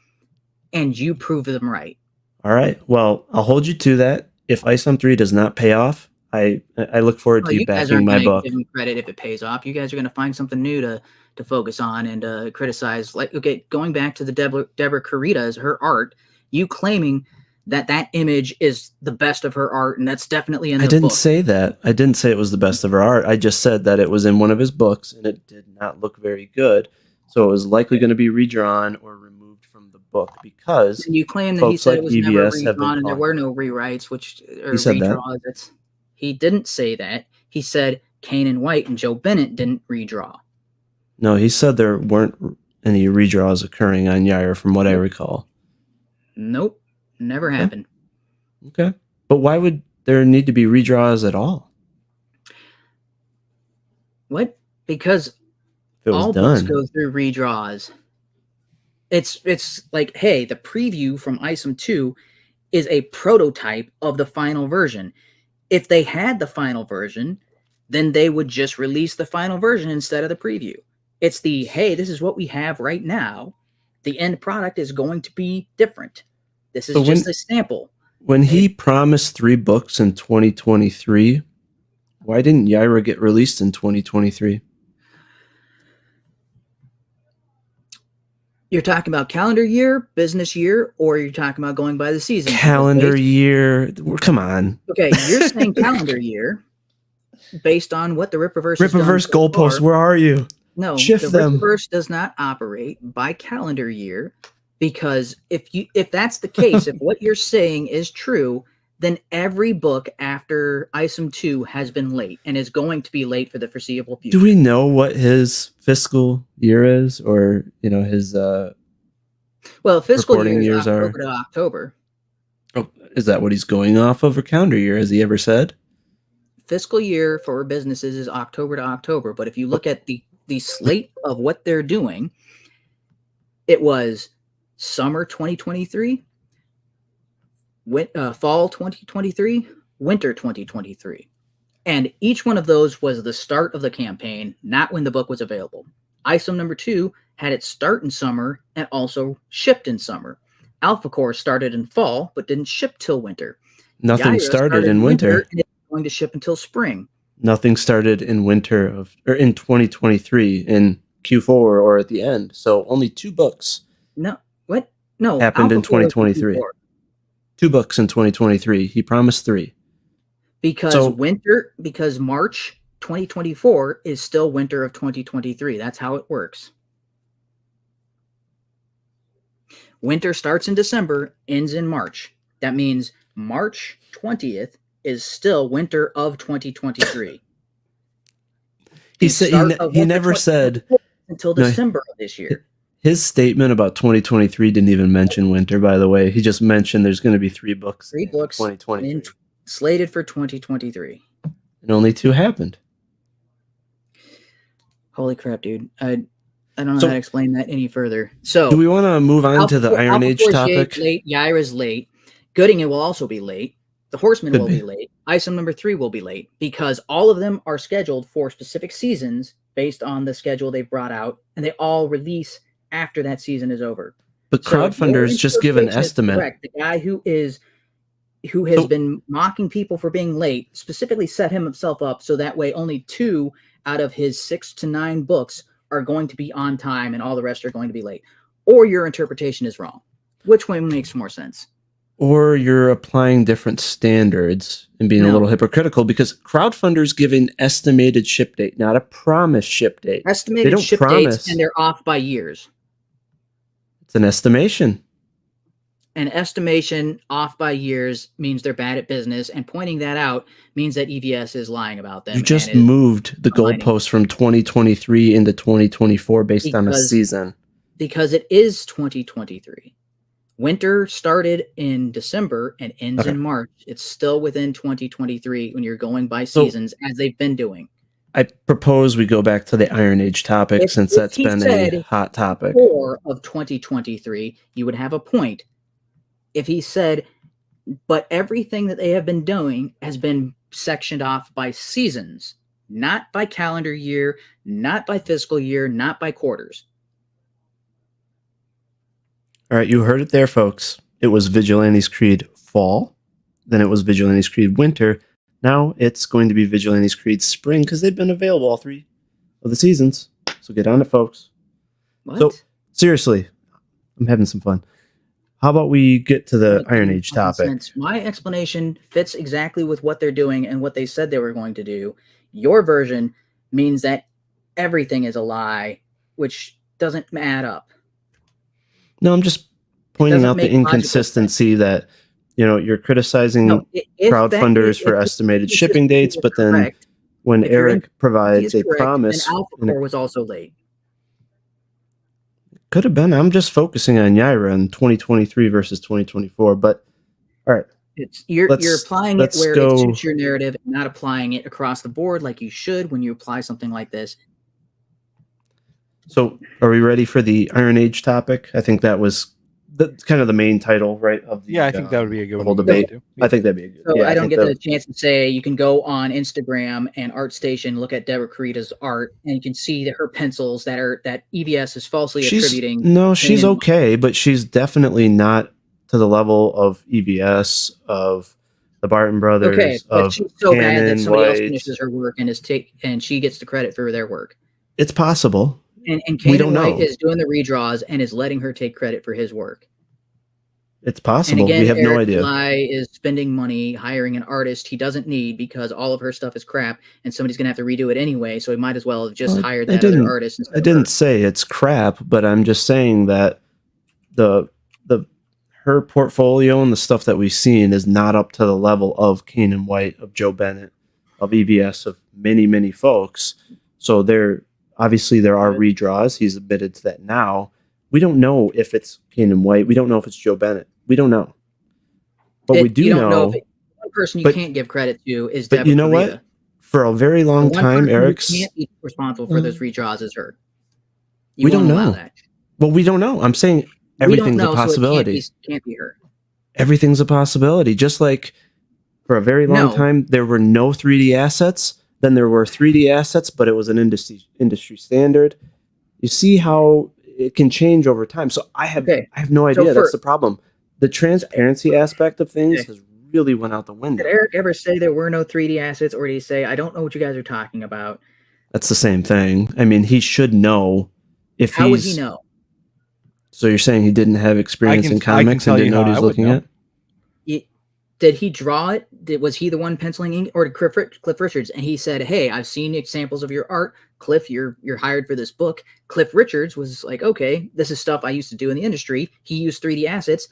and you prove them right. All right. Well, I'll hold you to that. If ISOM 3 does not pay off, I look forward to you backing my book. Give them credit if it pays off. You guys are going to find something new to focus on and criticize. Like, okay, going back to the Deborah Carita's her art, you claiming that image is the best of her art, and that's definitely in the book. I didn't say that. I didn't say it was the best of her art. I just said that it was in one of his books, and it did not look very good. So it was likely going to be redrawn or removed from the book because and you claim that he said it was never redrawn and there were no rewrites, or redraws. He didn't say that. He said Kane and White and Joe Bennett didn't redraw. No, he said there weren't any redraws occurring on Yair, from what I recall. Nope, never happened. Okay, but why would there need to be redraws at all? What? Because all books go through redraws. It's like, hey, the preview from ISOM 2 is a prototype of the final version. If they had the final version, then they would just release the final version instead of the preview. It's the, hey, this is what we have right now. The end product is going to be different. This is just a sample. When he promised 3 books in 2023, why didn't Yaira get released in 2023? You're talking about calendar year, business year, or you're talking about going by the season? Calendar year. Come on. Okay, you're saying calendar year based on what the Rippaverse goalposts. Where are you? No, shift the Rippaverse does not operate by calendar year because if that's the case, if what you're saying is true, then every book after ISOM 2 has been late and is going to be late for the foreseeable future. Do we know what his fiscal year is, or his fiscal year is October to October. Oh, is that what he's going off of, or calendar year? Has he ever said? Fiscal year for businesses is October to October, but if you look at the slate of what they're doing, it was summer 2023. Fall 2023, winter 2023. And each one of those was the start of the campaign, not when the book was available. ISOM number 2 had its start in summer and also shipped in summer. Alpha Core started in fall, but didn't ship till winter. Nothing Yaira started in winter. And it's going to ship until spring. Nothing started in winter in 2023 in Q4 or at the end. So only 2 books. No, what? No, happened in Alpha Core 2023. 2 books in 2023. He promised 3. Because March 2024 is still winter of 2023. That's how it works. Winter starts in December, ends in March. That means March 20th is still winter of 2023. He never said until December of this year. His statement about 2023 didn't even mention winter, by the way. He just mentioned there's going to be 3 books. 3 books 2023. Slated for 2023. And only 2 happened. Holy crap, dude. I don't know how to explain that any further. So, do we want to move on to the Iron Age topic? Late, Yaira's late. Goodingen will also be late. The Horseman will be late. ISOM number 3 will be late because all of them are scheduled for specific seasons based on the schedule they've brought out, and they all release after that season is over. But crowdfunders just give an estimate. Correct. The guy who has been mocking people for being late specifically set himself up so that way only 2 out of his 6 to 9 books are going to be on time and all the rest are going to be late. Or your interpretation is wrong. Which one makes more sense? Or you're applying different standards and being a little hypocritical because crowdfunders give an estimated ship date, not a promised ship date. Estimated ship dates, and they're off by years. It's an estimation. An estimation off by years means they're bad at business, and pointing that out means that EVS is lying about them. You just moved the goalpost from 2023 into 2024 based on a season. Because it is 2023. Winter started in December and ends in March. It's still within 2023 when you're going by seasons, as they've been doing. I propose we go back to the Iron Age topic since that's been a hot topic. Of 2023, you would have a point. If he said, but everything that they have been doing has been sectioned off by seasons, not by calendar year, not by fiscal year, not by quarters. All right, you heard it there, folks. It was Vigilantes Creed Fall. Then it was Vigilantes Creed Winter. Now it's going to be Vigilantes Creed Spring because they've been available all 3 of the seasons. So get on it, folks. What? So, seriously, I'm having some fun. How about we get to the Iron Age topic? My explanation fits exactly with what they're doing and what they said they were going to do. Your version means that everything is a lie, which doesn't add up. No, I'm just pointing out the inconsistency that, you're criticizing crowdfunders for estimated shipping dates, but then when Eric provides a promise... And Alpha Core was also late. Could have been. I'm just focusing on Yaira in 2023 versus 2024, but all right. You're applying it where it suits your narrative, not applying it across the board like you should when you apply something like this. So, are we ready for the Iron Age topic? I think that was kind of the main title, right? Of the, I think that would be a good whole debate. I think that'd be a good. So I don't get the chance to say you can go on Instagram and ArtStation, look at Deborah Carita's art, and you can see that her pencils that EVS is falsely attributing. No, she's okay, but she's definitely not to the level of EVS, of the Barton brothers. Okay, but she's so bad that somebody else finishes her work and she gets the credit for their work. It's possible. And Kanan White is doing the redraws and is letting her take credit for his work. It's possible. And again, we have no idea. Lai is spending money hiring an artist he doesn't need because all of her stuff is crap, and somebody's going to have to redo it anyway. So he might as well have just hired that other artist. I didn't say it's crap, but I'm just saying that her portfolio and the stuff that we've seen is not up to the level of Kanan White, of Joe Bennett, of EVS, of many folks. So there are redraws. He's admitted to that now. We don't know if it's Kanan White. We don't know if it's Joe Bennett. We don't know. But we do know. One person you can't give credit to is Deborah. But you know what? For a very long time, Eric's can't be responsible for those redraws is her. We don't know. Well, we don't know. I'm saying everything's a possibility. So it can't be her. Everything's a possibility. Just like For a very long No. time, there were no 3D assets. Then there were 3D assets, but it was an industry standard. You see how it can change over time. So I have no idea. That's the problem. The transparency aspect of things has really went out the window. Did Eric ever say there were no 3D assets, or did he say, I don't know what you guys are talking about? That's the same thing. I mean, he should know if How would he know? So you're saying he didn't have experience in comics and didn't know what he was looking at? Did he draw it? Was he the one penciling ink, or did Cliff Richards? And he said, "Hey, I've seen examples of your art, Cliff. You're hired for this book." Cliff Richards was like, "Okay, this is stuff I used to do in the industry." He used 3D assets.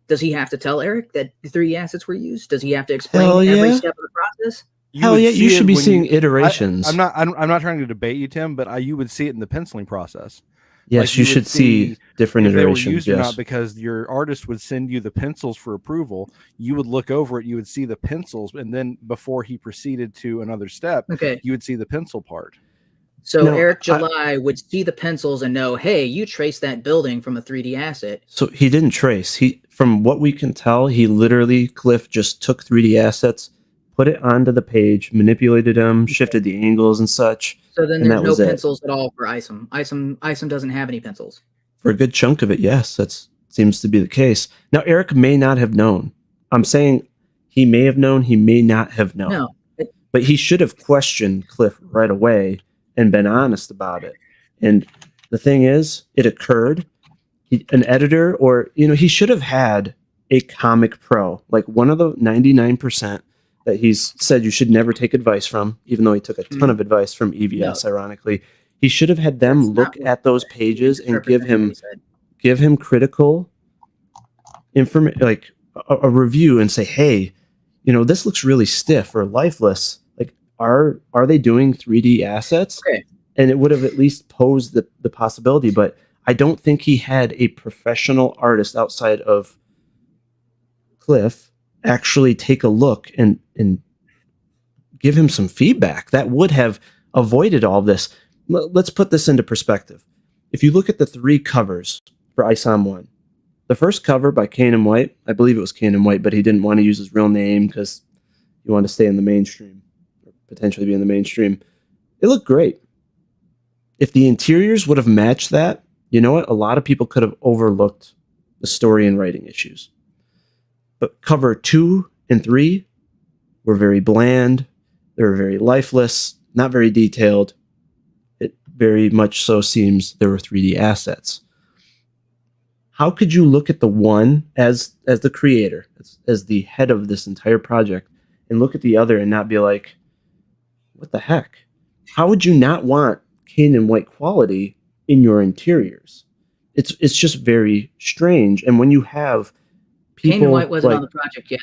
Does he have to tell Eric that the 3D assets were used? Does he have to explain every step of the process? Hell yeah, you should be seeing iterations. I'm not trying to debate you, Tim, but you would see it in the penciling process. Yes, you should see different iterations. They were used or not, because your artist would send you the pencils for approval. You would look over it, you would see the pencils, and then before he proceeded to another step, you would see the pencil part. So Eric July would see the pencils and know, hey, you traced that building from a 3D asset. So he didn't trace. From what we can tell, he literally, Cliff just took 3D assets, put it onto the page, manipulated them, shifted the angles and such. So then there's no pencils at all for Isom. Isom doesn't have any pencils. For a good chunk of it, yes, that seems to be the case. Now, Eric may not have known. I'm saying he may have known, he may not have known. No. But he should have questioned Cliff right away and been honest about it. And the thing is, it occurred. An editor, or, he should have had a comic pro, like one of the 99% that he's said you should never take advice from, even though he took a ton of advice from EVS, ironically. He should have had them look at those pages and give him critical information, like a review, and say, hey, this looks really stiff or lifeless. Like, are they doing 3D assets? Okay. And it would have at least posed the possibility, but I don't think he had a professional artist outside of Cliff actually take a look and give him some feedback. That would have avoided all this. Let's put this into perspective. If you look at the 3 covers for ISOM 1, the first cover by Kane White, I believe it was Kane White, but he didn't want to use his real name because he wanted to stay in the mainstream, or potentially be in the mainstream. It looked great. If the interiors would have matched that, you know what? A lot of people could have overlooked the story and writing issues. But cover 2 and 3 were very bland. They were very lifeless, not very detailed. It very much so seems there were 3D assets. How could you look at the one as the creator, as the head of this entire project, and look at the other and not be like, what the heck? How would you not want Kane and White quality in your interiors? It's just very strange. And when you have people, Kane and White wasn't on the project yet.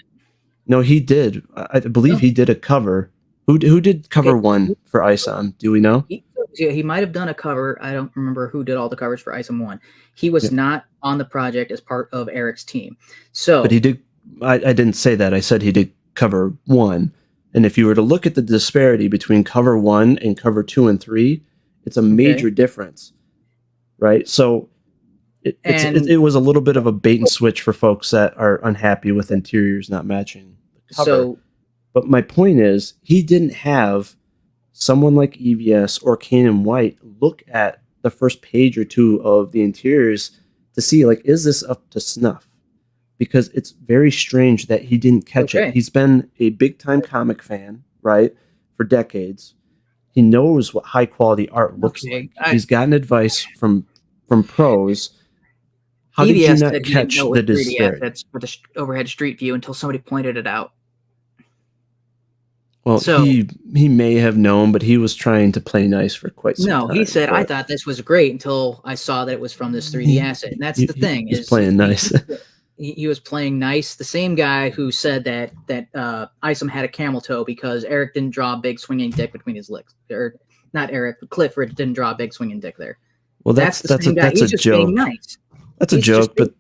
No, he did. I believe he did a cover. Who did cover 1 for ISOM? Do we know? He might have done a cover. I don't remember who did all the covers for ISOM 1. He was not on the project as part of Eric's team. So, but he did. I didn't say that. I said he did cover 1. And if you were to look at the disparity between cover 1 and cover 2 and 3, it's a major difference, right? So it was a little bit of a bait and switch for folks that are unhappy with interiors not matching the cover. But my point is, he didn't have someone like EVS or Kane and White look at the first page or 2 of the interiors to see, like, is this up to snuff? Because it's very strange that he didn't catch it. He's been a big-time comic fan, right, for decades. He knows what high-quality art looks like. He's gotten advice from pros. How did you not catch the disparity? With the overhead street view until somebody pointed it out. Well, he may have known, but he was trying to play nice for quite some time. No, he said, I thought this was great until I saw that it was from this 3D asset. And that's the thing. He's playing nice. He was playing nice. The same guy who said that Isom had a camel toe because Eric didn't draw a big swinging dick between his legs. Or not Eric, but Cliff didn't draw a big swinging dick there. Well, that's a joke. Nice. That's a joke, but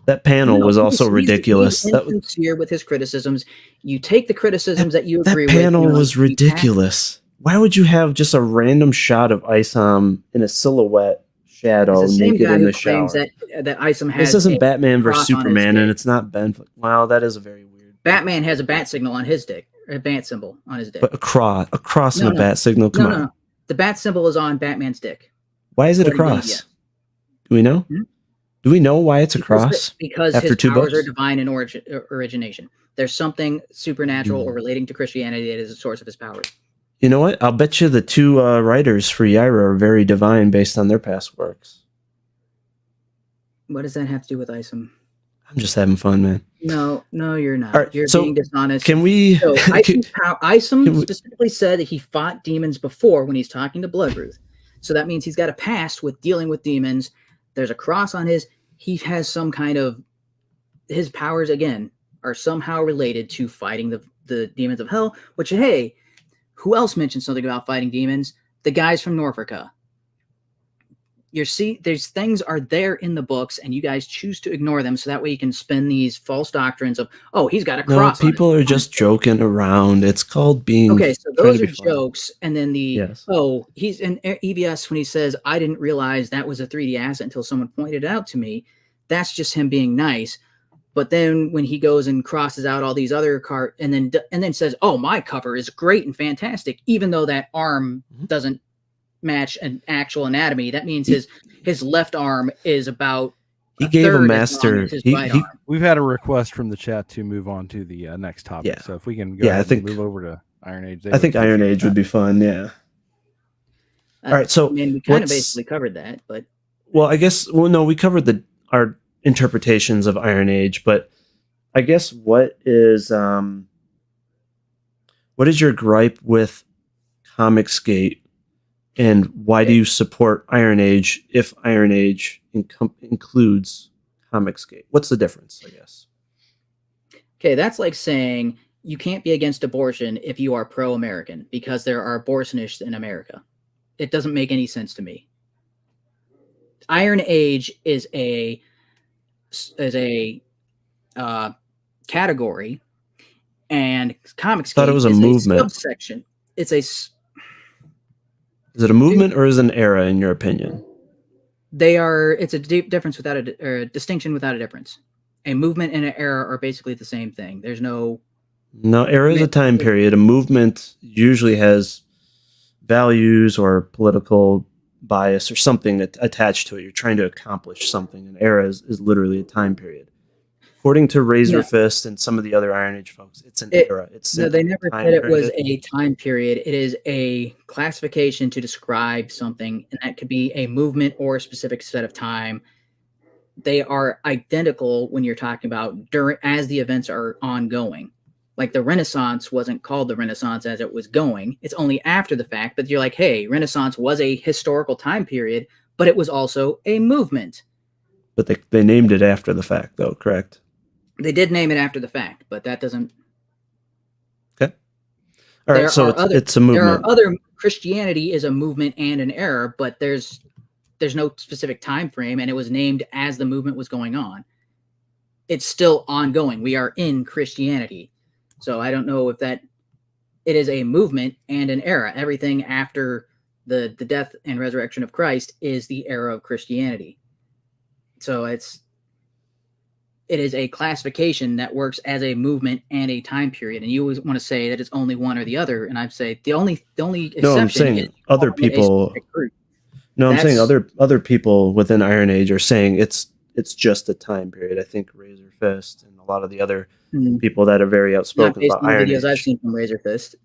that panel was also ridiculous. That was sincere with his criticisms. You take the criticisms that you agree with. That panel was ridiculous. Why would you have just a random shot of Isom in a silhouette shadow naked in the shower? That Isom has. This isn't Batman versus Superman, and it's not Ben. Wow, that is a very weird Batman has a bat signal on his dick, a bat symbol on his dick. But a cross and No, a bat signal. Come on. No. The bat symbol is on Batman's dick. Why is it a according to cross? EVS. Do we know? Hmm? Do we know why it's a cross? Because after his 2 powers books? are divine in origination. There's something supernatural or relating to Christianity that is the source of his powers. You know what? I'll bet you the 2 writers for Yaira are very divine based on their past works. What does that have to do with Isom? I'm just having fun, man. No, you're not. All right, You're so being dishonest. Can we? So Isom can we- specifically said that he fought demons before when he's talking to Bloodruth. So that means he's got a past with dealing with demons. There's a cross on his. He has some kind of. His powers again are somehow related to fighting the demons of hell. Which, hey, who else mentioned something about fighting demons? The guys from Norfolka. There's things are there in the books, and you guys choose to ignore them, so that way you can spin these false doctrines of, oh, he's got a cross. No, people are just joking around. It's called being. Okay, so those are jokes, and then he's in EVS when he says, I didn't realize that was a 3D asset until someone pointed it out to me. That's just him being nice. But then when he goes and crosses out all these other and then says, oh, my cover is great and fantastic, even though that arm doesn't match an actual anatomy, that means his left arm is about he gave a master we've had a request from the chat to move on to the next topic, so if we can go ahead and move over to Iron Age. I think Iron Age would be fun. All right, so we kind of basically covered that, but we covered our interpretations of Iron Age, but I guess what is your gripe with Comicsgate? And why do you support Iron Age if Iron Age includes Comicsgate? What's the difference, I guess? Okay, that's like saying you can't be against abortion if you are pro-American because there are abortionists in America. It doesn't make any sense to me. Iron Age is a category, and Comicsgate thought it was a movement. Subsection. It's a. Is it a movement or is it an era, in your opinion? It's a deep difference without a distinction without a difference. A movement and an era are basically the same thing. There's no era is a time period. A movement usually has values or political bias or something attached to it. You're trying to accomplish something. An era is literally a time period. According to Razor Fist and some of the other Iron Age folks, it's an era. They never said it was a time period. It is a classification to describe something, and that could be a movement or a specific set of time. They are identical when you're talking about as the events are ongoing. Like the Renaissance wasn't called the Renaissance as it was going. It's only after the fact, but you're like, hey, Renaissance was a historical time period, but it was also a movement. But they named it after the fact, though, correct? They did name it after the fact, but that doesn't. Okay. All right. So it's a movement. There are other. Christianity is a movement and an era, but there's no specific time frame, and it was named as the movement was going on. It's still ongoing. We are in Christianity, so I don't know if it is a movement and an era. Everything after the death and resurrection of Christ is the era of Christianity. So it is a classification that works as a movement and a time period. And you always want to say that it's only one or the other. And I'd say the only exception I'm saying is other people. No, I'm saying other people within Iron Age are saying it's just a time period. I think Razor Fist and a lot of the other people that are very outspoken about Iron Age. I've seen from Razor Fist.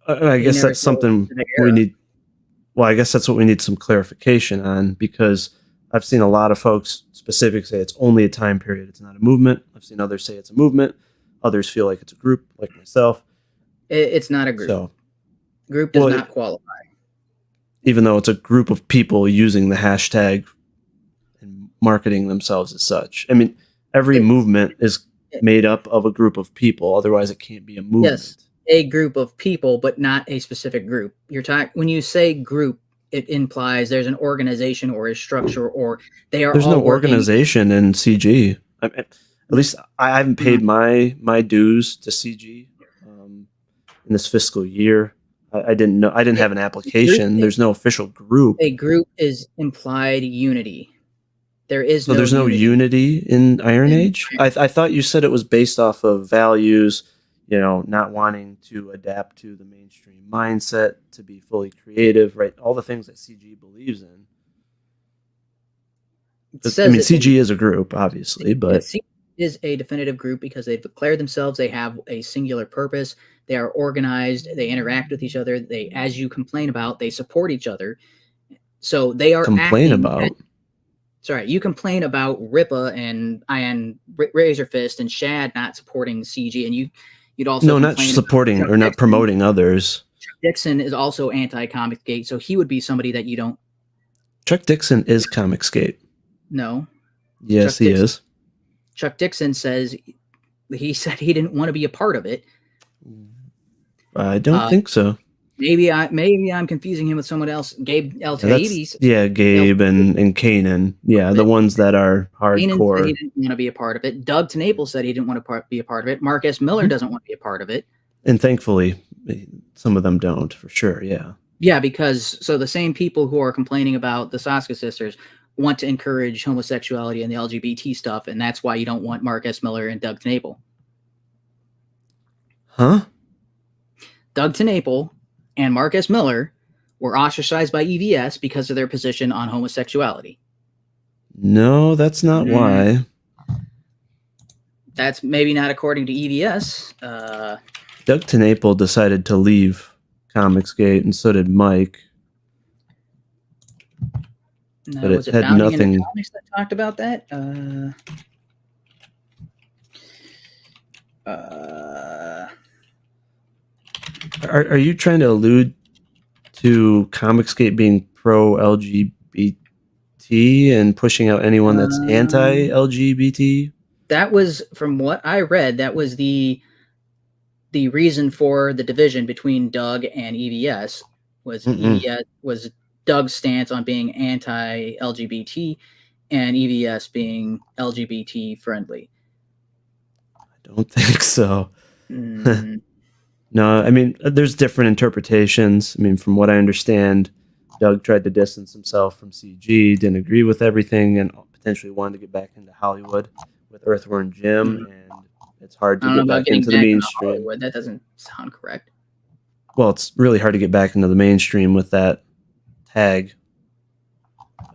I guess that's something we need. Well, I guess that's what we need some clarification on, because I've seen a lot of folks specifically say it's only a time period. It's not a movement. I've seen others say it's a movement. Others feel like it's a group, like myself. It's not a group. So, group does not qualify. Even though it's a group of people using the hashtag and marketing themselves as such. I mean, every movement is made up of a group of people. Otherwise, it can't be a movement. Yes, a group of people, but not a specific group. When you say group, it implies there's an organization or a structure, or they are. There's no organization in CG. At least I haven't paid my dues to CG in this fiscal year. I didn't know. I didn't have an application. There's no official group. A group is implied unity. There is So no there's no unity in Iron Age? I thought you said it was based off of values, not wanting to adapt to the mainstream mindset, to be fully creative, right? All the things that CG believes in. I mean, CG is a group, obviously, but CG is a definitive group because they've declared themselves. They have a singular purpose. They are organized. They interact with each other. They, as you complain about, they support each other. So they are complain acting about. Sorry, you complain about Rippa and Razor Fist and Shad not supporting CG, and you'd also No, not supporting or not promoting others. Chuck Dixon is also anti-Comicsgate, so he would be somebody that you don't. Chuck Dixon is Comicsgate. No. Yes, he is. Chuck Dixon says he said he didn't want to be a part of it. I don't think so. Maybe I'm confusing him with someone else. Gabe El-Taibbi. Yeah, Gabe and Kanan. Yeah, the ones that are hardcore. Kanan said he didn't want to be a part of it. Doug TenNapel said he didn't want to be a part of it. Mark S. Miller doesn't want to be a part of it. And thankfully, some of them don't, for sure, yeah. Yeah, because the same people who are complaining about the Saska sisters want to encourage homosexuality and the LGBT stuff, and that's why you don't want Mark S. Miller and Doug TenNapel. Huh? Doug TenNapel and Mark S. Miller were ostracized by EVS because of their position on homosexuality. No, that's not why. That's maybe not according to EVS. Doug TenNapel decided to leave Comicsgate, and so did Mike. No, but was it it had nothing. In the comics that talked about that? Are you trying to allude to Comicsgate being pro LGBT and pushing out anyone that's anti LGBT? That was, from what I read, that was the reason for the division between Doug and EVS was Doug's stance on being anti-LGBT and EVS being LGBT friendly. I don't think so. No, I mean, there's different interpretations. I mean, from what I understand, Doug tried to distance himself from CG, didn't agree with everything, and potentially wanted to get back into Hollywood with Earthworm Jim, and it's hard to get back into the mainstream. That doesn't sound correct. Well, it's really hard to get back into the mainstream with that tag,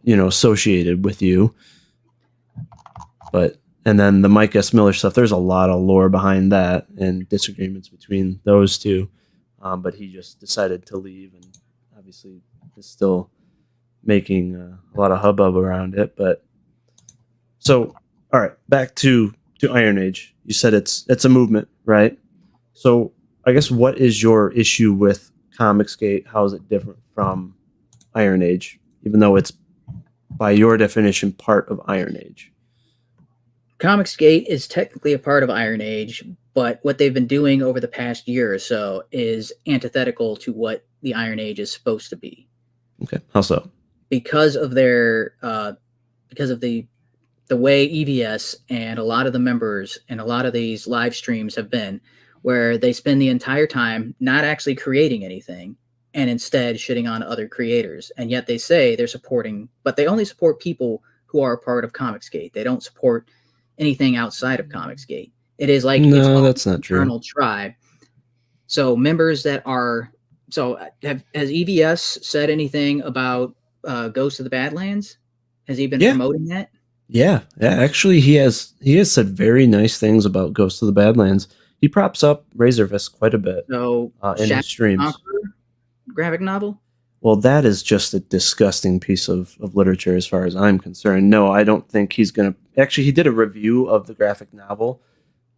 associated with you. And then the Mike S. Miller stuff, there's a lot of lore behind that and disagreements between those two. But he just decided to leave, and obviously is still making a lot of hubbub around it. But so, all right, back to Iron Age. You said it's a movement, right? So I guess what is your issue with Comicsgate? How is it different from Iron Age, even though it's by your definition part of Iron Age? Comicsgate is technically a part of Iron Age, but what they've been doing over the past year or so is antithetical to what the Iron Age is supposed to be. Okay, how so? Because of their because of the way EVS and a lot of the members and a lot of these live streams have been, where they spend the entire time not actually creating anything and instead shitting on other creators. And yet they say they're supporting, but they only support people who are a part of Comicsgate. They don't support anything outside of Comicsgate. It is like no, that's not true. Eternal tribe. So members that are has EVS said anything about Ghost of the Badlands? Has he been promoting that? Yeah. Actually, he has said very nice things about Ghost of the Badlands. He props up Razor Fist quite a bit. So in his streams. Graphic novel. Well, that is just a disgusting piece of literature as far as I'm concerned. No, I don't think he's going to... Actually, he did a review of the graphic novel.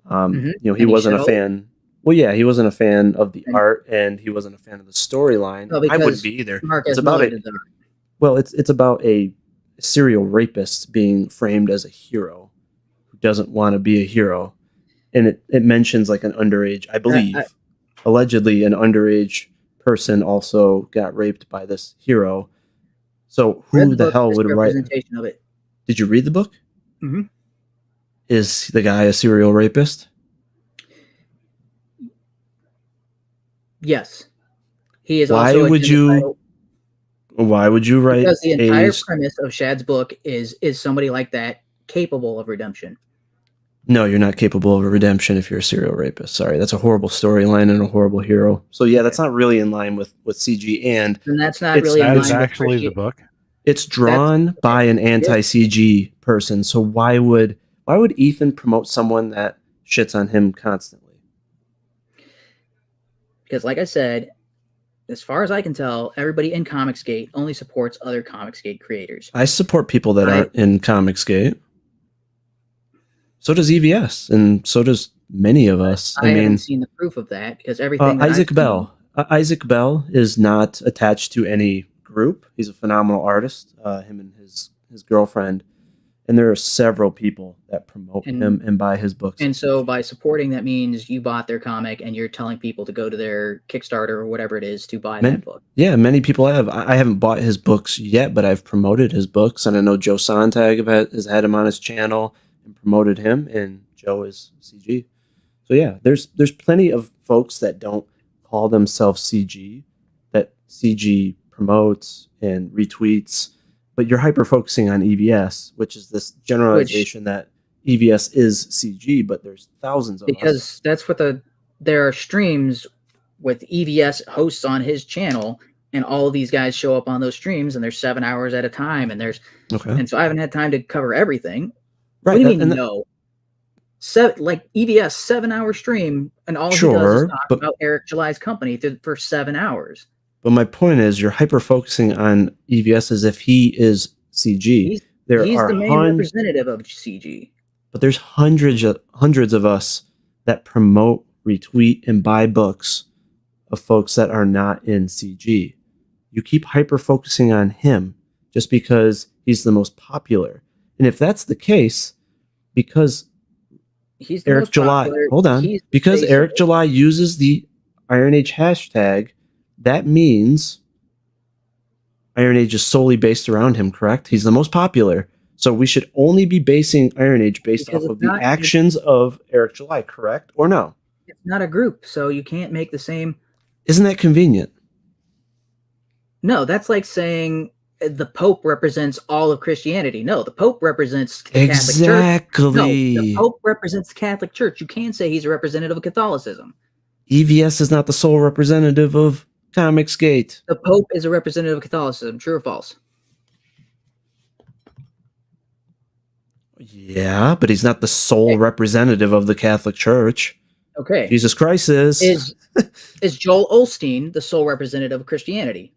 He wasn't a fan... Well, yeah, he wasn't a fan of the art, and he wasn't a fan of the storyline. I wouldn't be either. It's about a serial rapist being framed as a hero who doesn't want to be a hero. And it mentions like an underage, I believe, allegedly an underage person also got raped by this hero. So who the hell would write? Of it. Did you read the book? Mm-hmm. Is the guy a serial rapist? Yes. He is. Why also would you? Why would you write Because the entire premise of Shad's book is somebody like that capable of redemption? No, you're not capable of a redemption if you're a serial rapist. Sorry, that's a horrible storyline and a horrible hero. So yeah, that's not really in line with CG, and that's not it's- really in That line is with actually the Christian- book. it's drawn by an anti-CG person. So why would Ethan promote someone that shits on him constantly? Because, like I said, as far as I can tell, everybody in Comicsgate only supports other Comicsgate creators. I support people that aren't in Comicsgate. So does EVS, and so does many of us. I haven't seen the proof of that because everything. Isaac Bell. Isaac Bell is not attached to any group. He's a phenomenal artist. Him and his girlfriend, and there are several people that promote him and buy his books. And so, by supporting, that means you bought their comic, and you're telling people to go to their Kickstarter or whatever it is to buy that book. Yeah, many people have. I haven't bought his books yet, but I've promoted his books, and I know Joe Sontag has had him on his channel and promoted him, and Joe is CG. So yeah, there's plenty of folks that don't call themselves CG, that CG promotes and retweets, but you're hyper focusing on EVS, which is this generalization that EVS is CG, but there's thousands of because that's what there are streams with EVS hosts on his channel, and all of these guys show up on those streams, and they're 7 hours at a time, and and so I haven't had time to cover everything. Right? What do you mean no? Like EVS 7-hour stream, and all he does is talk about Eric July's company for 7 hours. But my point is, you're hyper focusing on EVS as if he is CG. He's the main representative of CG. But there's hundreds of us that promote, retweet, and buy books of folks that are not in CG. You keep hyper focusing on him just because he's the most popular. And if that's the case, because Eric July, because Eric July uses the Iron Age hashtag, that means Iron Age is solely based around him, correct? He's the most popular. So we should only be basing Iron Age based off of the actions of Eric July, correct? Or no? It's not a group, so you can't make the same. Isn't that convenient? No, that's like saying the Pope represents all of Christianity. No, the Pope represents the Catholic Church. No, the Pope represents the Catholic Church. You can't say he's a representative of Catholicism. EVS is not the sole representative of Comicsgate. The Pope is a representative of Catholicism. True or false? Yeah, but he's not the sole representative of the Catholic Church. Okay. Jesus Christ is. Is Joel Osteen the sole representative of Christianity?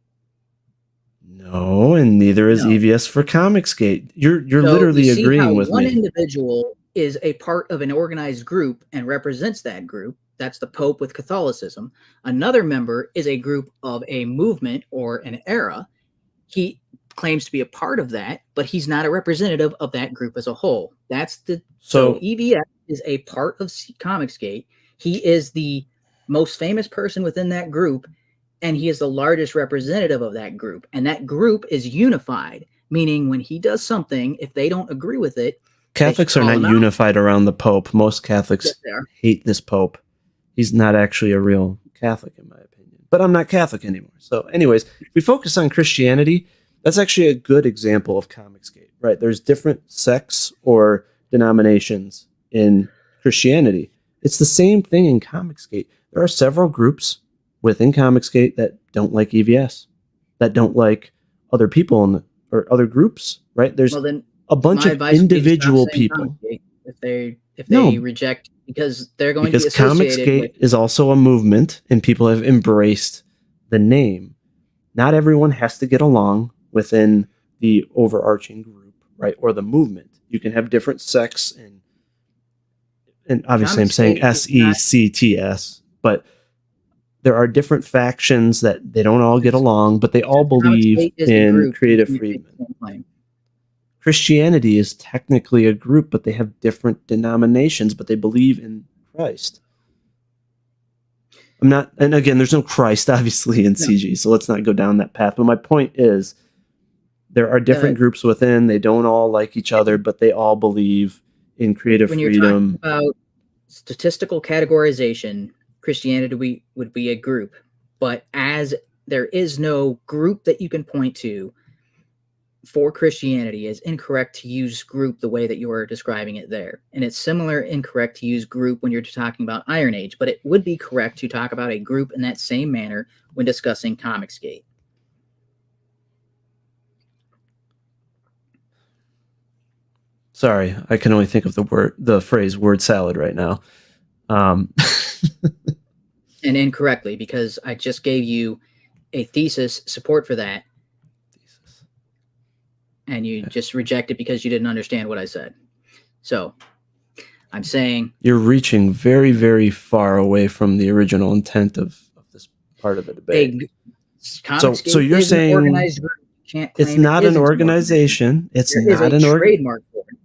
No, and neither is EVS for Comicsgate. You're literally agreeing with me. One individual is a part of an organized group and represents that group. That's the Pope with Catholicism. Another member is a group of a movement or an era. He claims to be a part of that, but he's not a representative of that group as a whole. So EVS is a part of Comicsgate. He is the most famous person within that group, and he is the largest representative of that group. And that group is unified, meaning when he does something, if they don't agree with it, Catholics are not unified around the Pope. Most Catholics hate this Pope. He's not actually a real Catholic, in my opinion. But I'm not Catholic anymore. So anyways, if we focus on Christianity, that's actually a good example of Comicsgate, right? There's different sects or denominations in Christianity. It's the same thing in Comicsgate. There are several groups within Comicsgate that don't like EVS, that don't like other people or other groups, right? There's a bunch of individual people. If they reject, because they're going to be associated Comicsgate is also a movement, and people have embraced the name. Not everyone has to get along within the overarching group, right, or the movement. You can have different sects, and obviously I'm saying SECTS, but there are different factions that they don't all get along, but they all believe in creative freedom. Christianity is technically a group, but they have different denominations, but they believe in Christ. And again, there's no Christ, obviously, in CG, so let's not go down that path. But my point is, there are different groups within. They don't all like each other, but they all believe in creative freedom. When you're talking about statistical categorization, Christianity would be a group. But as there is no group that you can point to for Christianity is incorrect to use group the way that you're describing it there. And it's similar incorrect to use group when you're talking about Iron Age, but it would be correct to talk about a group in that same manner when discussing Comicsgate. Sorry, I can only think of the phrase word salad right now. And incorrectly, because I just gave you a thesis support for that. And you just reject it because you didn't understand what I said. So I'm saying you're reaching very, very far away from the original intent of this part of the debate. So you're saying it's not an organization. It's not an trademark for it.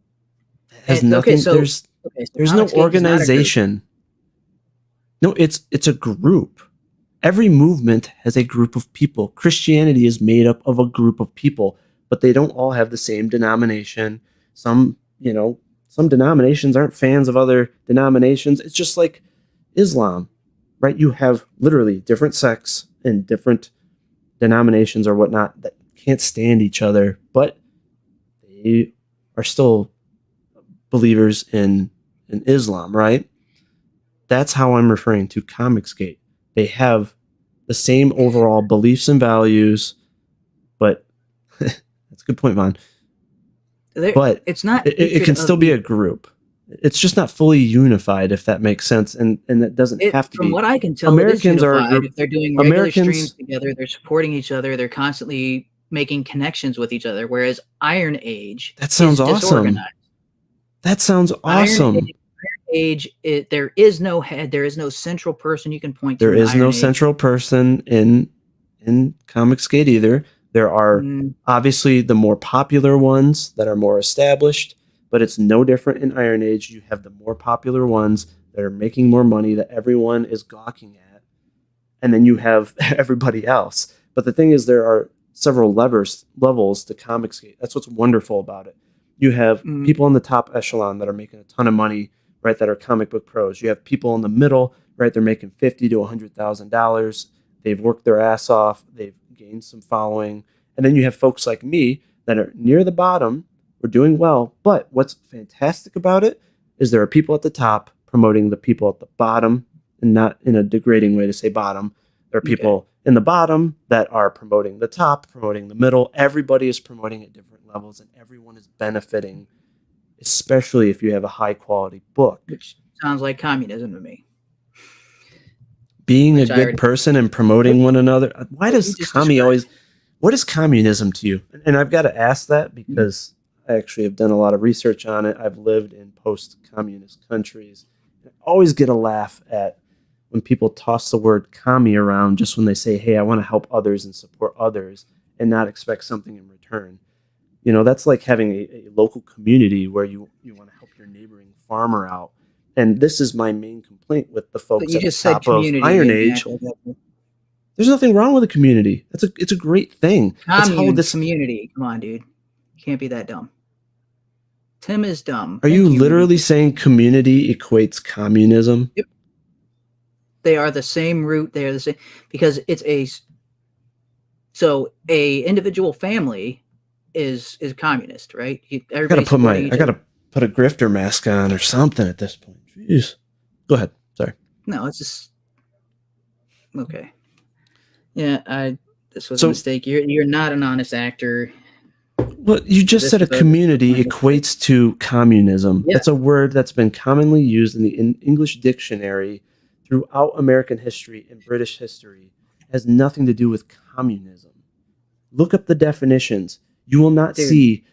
It has nothing. There's no organization. No, it's a group. Every movement has a group of people. Christianity is made up of a group of people, but they don't all have the same denomination. Some denominations aren't fans of other denominations. It's just like Islam, right? You have literally different sects and different denominations or whatnot that can't stand each other, but they are still believers in Islam, right? That's how I'm referring to Comicsgate. They have the same overall beliefs and values, but that's a good point, Vaughn. But it's not. It can still be a group. It's just not fully unified, if that makes sense, and that doesn't have to be. From what I can tell, Americans are a group. If they're doing regular streams together, they're supporting each other. They're constantly making connections with each other. Whereas Iron Age, that sounds awesome. That sounds awesome. Iron Age, there is no head. There is no central person you can point to. There is no central person in Comicsgate either. There are obviously the more popular ones that are more established, but it's no different in Iron Age. You have the more popular ones that are making more money that everyone is gawking at, and then you have everybody else. But the thing is, there are several levels to Comicsgate. That's what's wonderful about it. You have people on the top echelon that are making a ton of money, right, that are comic book pros. You have people in the middle, right, they're making $50,000 to $100,000. They've worked their ass off. They've gained some following. And then you have folks like me that are near the bottom. We're doing well. But what's fantastic about it is there are people at the top promoting the people at the bottom, and not in a degrading way to say bottom. There are people in the bottom that are promoting the top, promoting the middle. Everybody is promoting at different levels, and everyone is benefiting, especially if you have a high quality book. Which sounds like communism to me. Being a good person and promoting one another. What is communism to you? And I've got to ask that because I actually have done a lot of research on it. I've lived in post-communist countries. I always get a laugh at when people toss the word commie around just when they say, hey, I want to help others and support others and not expect something in return. You know, that's like having a local community where you want to help your neighboring farmer out. And this is my main complaint with the folks at the top of Iron Age. There's nothing wrong with a community. It's a great thing. Community. Come on, dude. You can't be that dumb. Tim is dumb. Are you literally saying community equates communism? Yep. They are the same root. They are the same because it's a individual family is communist, right? I gotta put a grifter mask on or something at this point. Jeez. Go ahead. Sorry. No, it's just okay. Yeah, this was a mistake. You're not an honest actor. Well, you just said a community equates to communism. Yeah. That's a word that's been commonly used in the English dictionary throughout American history and British history. It has nothing to do with communism. Look up the definitions. You will not see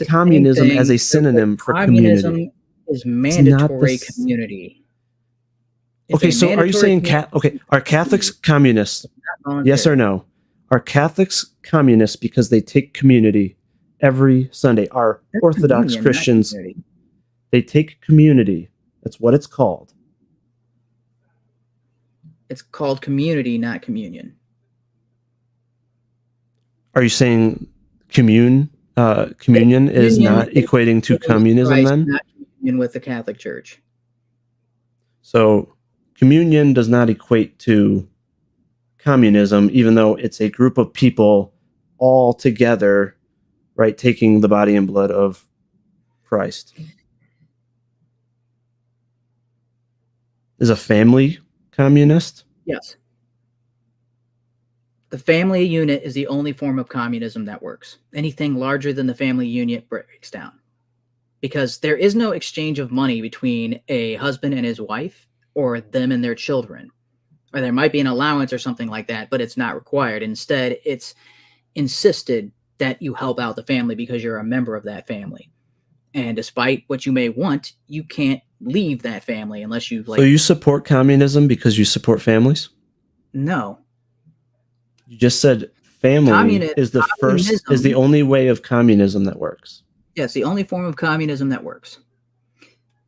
communism as a synonym for community. Communism is mandatory community. Okay, so are you saying are Catholics communists? Yes or no? Are Catholics communists because they take community every Sunday? Are Orthodox Christians, they take community. That's what it's called. It's called community, not communion. Are you saying communion is not equating to communism Christ, then? Not communion with the Catholic Church. So communion does not equate to communism, even though it's a group of people all together, right, taking the body and blood of Christ. Is a family communist? Yes. The family unit is the only form of communism that works. Anything larger than the family unit breaks down. Because there is no exchange of money between a husband and his wife or them and their children. Or there might be an allowance or something like that, but it's not required. Instead, it's insisted that you help out the family because you're a member of that family. And despite what you may want, you can't leave that family unless you like. So you support communism because you support families? No. You just said family is the only way of communism that works. Yes, the only form of communism that works.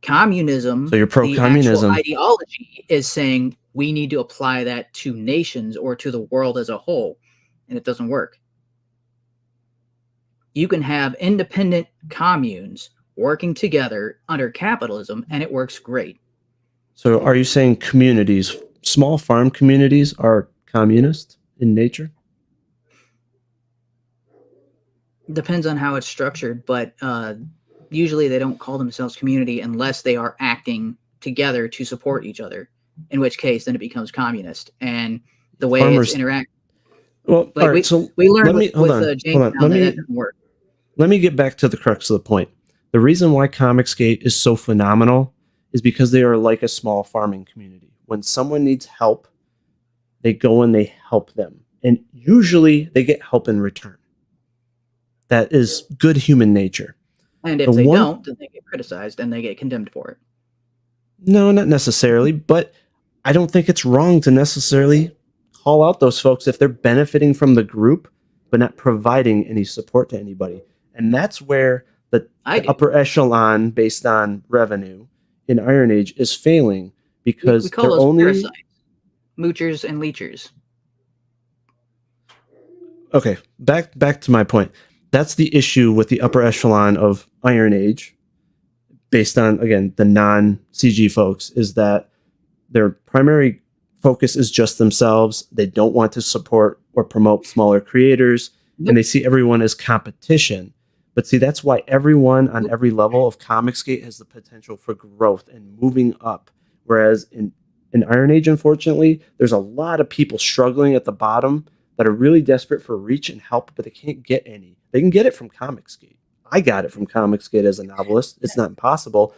Communism, so you're pro-communism. The actual ideology is saying we need to apply that to nations or to the world as a whole, and it doesn't work. You can have independent communes working together under capitalism, and it works great. So are you saying communities, small farm communities, are communist in nature? Depends on how it's structured, but usually they don't call themselves community unless they are acting together to support each other, in which case then it becomes communist. And the way it's interact. Well, like all right, so we learned with Jamestown that doesn't work. Let me get back to the crux of the point. The reason why Comicsgate is so phenomenal is because they are like a small farming community. When someone needs help, they go and they help them. And usually they get help in return. That is good human nature. And if they don't, then they get criticized and they get condemned for it. No, not necessarily. But I don't think it's wrong to necessarily call out those folks if they're benefiting from the group, but not providing any support to anybody. And that's where the upper echelon based on revenue in Iron Age is failing, because we call those parasites, moochers and leechers. Okay, back to my point. That's the issue with the upper echelon of Iron Age, based on, again, the non-CG folks, is that their primary focus is just themselves. They don't want to support or promote smaller creators, and they see everyone as competition. But see, that's why everyone on every level of Comicsgate has the potential for growth and moving up. Whereas in Iron Age, unfortunately, there's a lot of people struggling at the bottom that are really desperate for reach and help, but they can't get any. They can get it from Comicsgate. I got it from Comicsgate as a novelist. It's not impossible.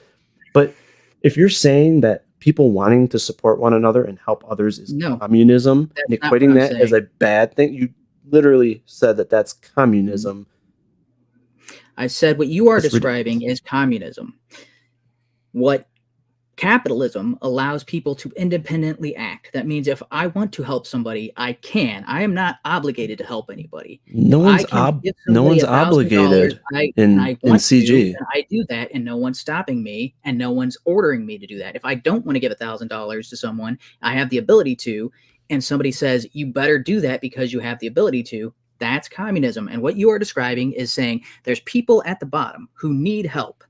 But if you're saying that people wanting to support one another and help others is communism, and equating that as a bad thing, you literally said that that's communism. I said what you are describing is communism. What capitalism allows people to independently act. That means if I want to help somebody, I can. I am not obligated to help anybody. No one's obligated in CG. I do that, and no one's stopping me, and no one's ordering me to do that. If I don't want to give $1,000 to someone, I have the ability to, and somebody says, you better do that because you have the ability to. That's communism. And what you are describing is saying there's people at the bottom who need help,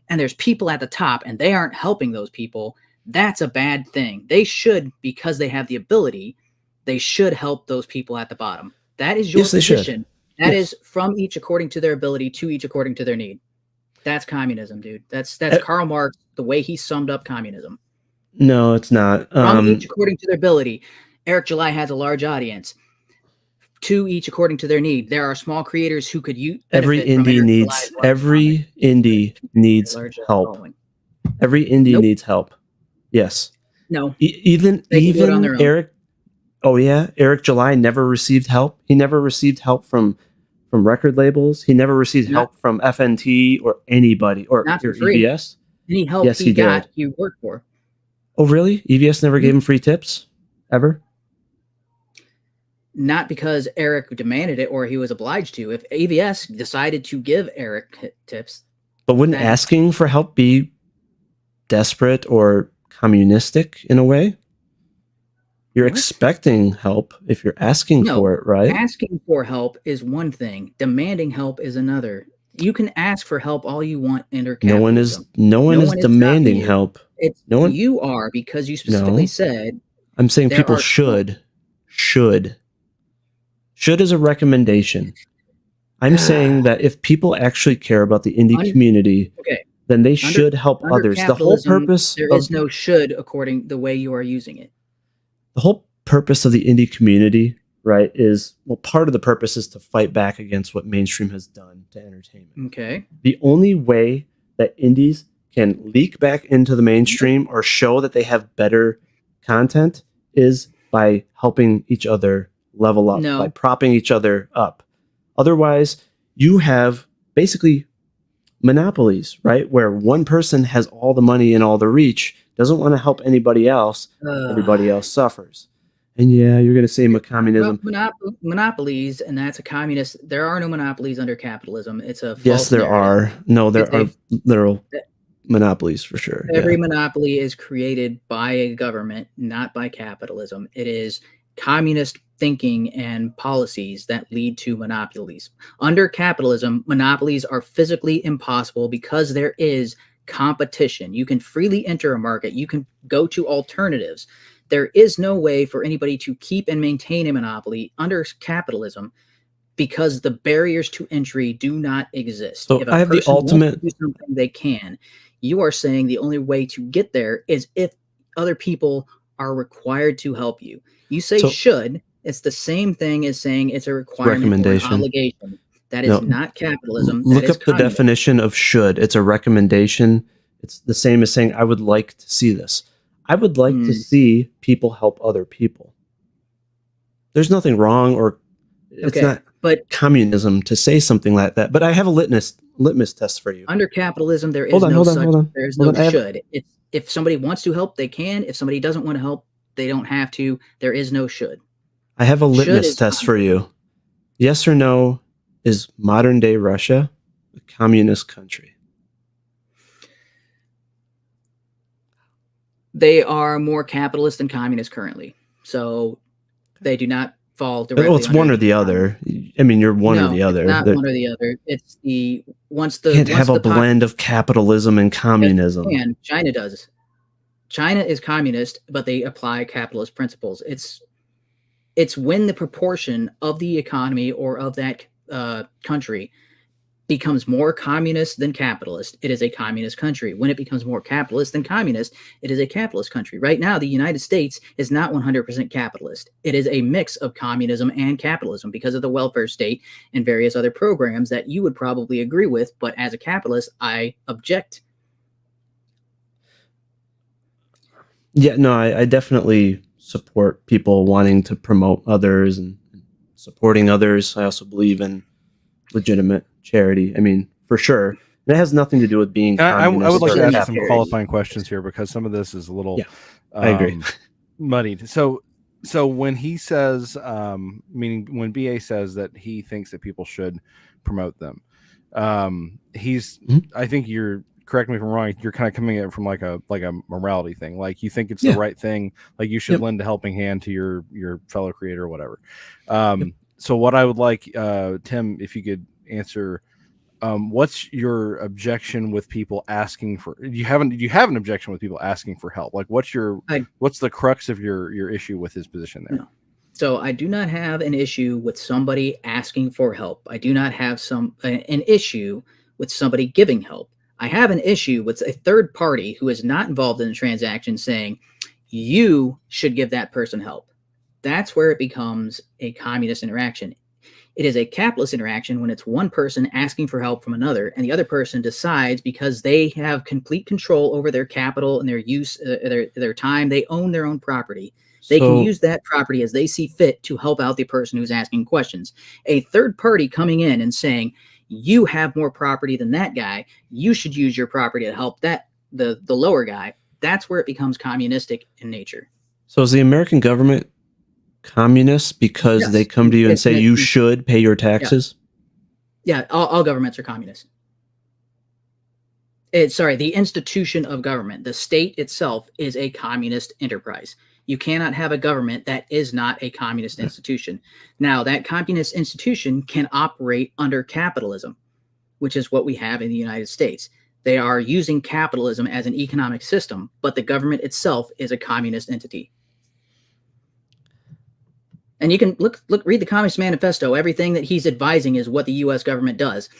and there's people at the top and they aren't helping those people. That's a bad thing. They should, because they have the ability, they should help those people at the bottom. That is your position. That is from each according to their ability, to each according to their need. That's communism, dude. That's Karl Marx, the way he summed up communism. No, it's not. From each according to their ability. Eric July has a large audience. To each according to their need. There are small creators who could use every indie needs help. Every indie needs help. Yes. No. Even Eric. Oh yeah, Eric July never received help. He never received help from record labels. He never received help from FNT or anybody or EBS. Any help he got, he worked for. Oh really? EBS never gave him free tips ever? Not because Eric demanded it or he was obliged to. If AVS decided to give Eric tips. But wouldn't asking for help be desperate or communistic in a way? You're expecting help if you're asking for it, right? Asking for help is one thing. Demanding help is another. You can ask for help all you want under capitalism. No one is demanding help. You are, because you specifically said. I'm saying people should should. Should is a recommendation. I'm saying that if people actually care about the indie community, then they should help others. The whole purpose there is no should according the way you are using it. The whole purpose of the indie community, right, is, well, part of the purpose is to fight back against what mainstream has done to entertainment. Okay. The only way that indies can leak back into the mainstream or show that they have better content is by helping each other level up, by propping each other up. Otherwise, you have basically monopolies, right? Where one person has all the money and all the reach, doesn't want to help anybody else, everybody else suffers. And yeah, you're going to say communism. Monopolies, and that's a communist. There are no monopolies under capitalism. It's a false yes, there narrative. are. No, there are literal monopolies for sure. Every monopoly is created by a government, not by capitalism. It is communist thinking and policies that lead to monopolies. Under capitalism, monopolies are physically impossible because there is competition. You can freely enter a market. You can go to alternatives. There is no way for anybody to keep and maintain a monopoly under capitalism because the barriers to entry do not exist. So if I have the ultimate. Do something they can. You are saying the only way to get there is if other people are required to help you. You say should. It's the same thing as saying it's a requirement or an obligation. That is not capitalism. Look up the definition of should. It's a recommendation. It's the same as saying I would like to see this. I would like to see people help other people. There's nothing wrong, or it's not communism to say something like that. But I have a litmus test for you. Under capitalism, there is no such. There's no should. It's if somebody wants to help, they can. If somebody doesn't want to help, they don't have to. There is no should. I have a litmus test for you. Yes or no, is modern day Russia a communist country? They are more capitalist than communist currently. So they do not fall directly. Well, it's one or the other. I mean, you're one or the other. It's not one or the other. It's the can't have a blend of capitalism and communism. And China does. China is communist, but they apply capitalist principles. It's when the proportion of the economy or of that country becomes more communist than capitalist, it is a communist country. When it becomes more capitalist than communist, it is a capitalist country. Right now, the United States is not 100% capitalist. It is a mix of communism and capitalism because of the welfare state and various other programs that you would probably agree with. But as a capitalist, I object. Yeah, no, I definitely support people wanting to promote others and supporting others. I also believe in legitimate charity. I mean, for sure. And it has nothing to do with being communist. I would like to ask some qualifying questions here because some of this is a little I agree. muddied. So when he says, meaning when BA says that he thinks that people should promote them, I think you're, correct me if I'm wrong, you're kind of coming at it from like a morality thing. Like you think it's the right thing, like you should lend a helping hand to your fellow creator or whatever. So what I would like, Tim, if you could answer, what's your objection with people asking for? Do you have an objection with people asking for help? Like what's the crux of your issue with his position there? No. So I do not have an issue with somebody asking for help. I do not have an issue with somebody giving help. I have an issue with a third party who is not involved in the transaction saying, you should give that person help. That's where it becomes a communist interaction. It is a capitalist interaction when it's one person asking for help from another, and the other person decides because they have complete control over their capital and their use, their time. They own their own property. They can use that property as they see fit to help out the person who's asking questions. A third party coming in and saying, you have more property than that guy, you should use your property to help the lower guy. That's where it becomes communistic in nature. So is the American government communist because they come to you and say you should pay your taxes? Yeah, all governments are communist. The institution of government, the state itself, is a communist enterprise. You cannot have a government that is not a communist institution. Now, that communist institution can operate under capitalism, which is what we have in the United States. They are using capitalism as an economic system, but the government itself is a communist entity. And you can read the Communist Manifesto. Everything that he's advising is what the U.S. government does.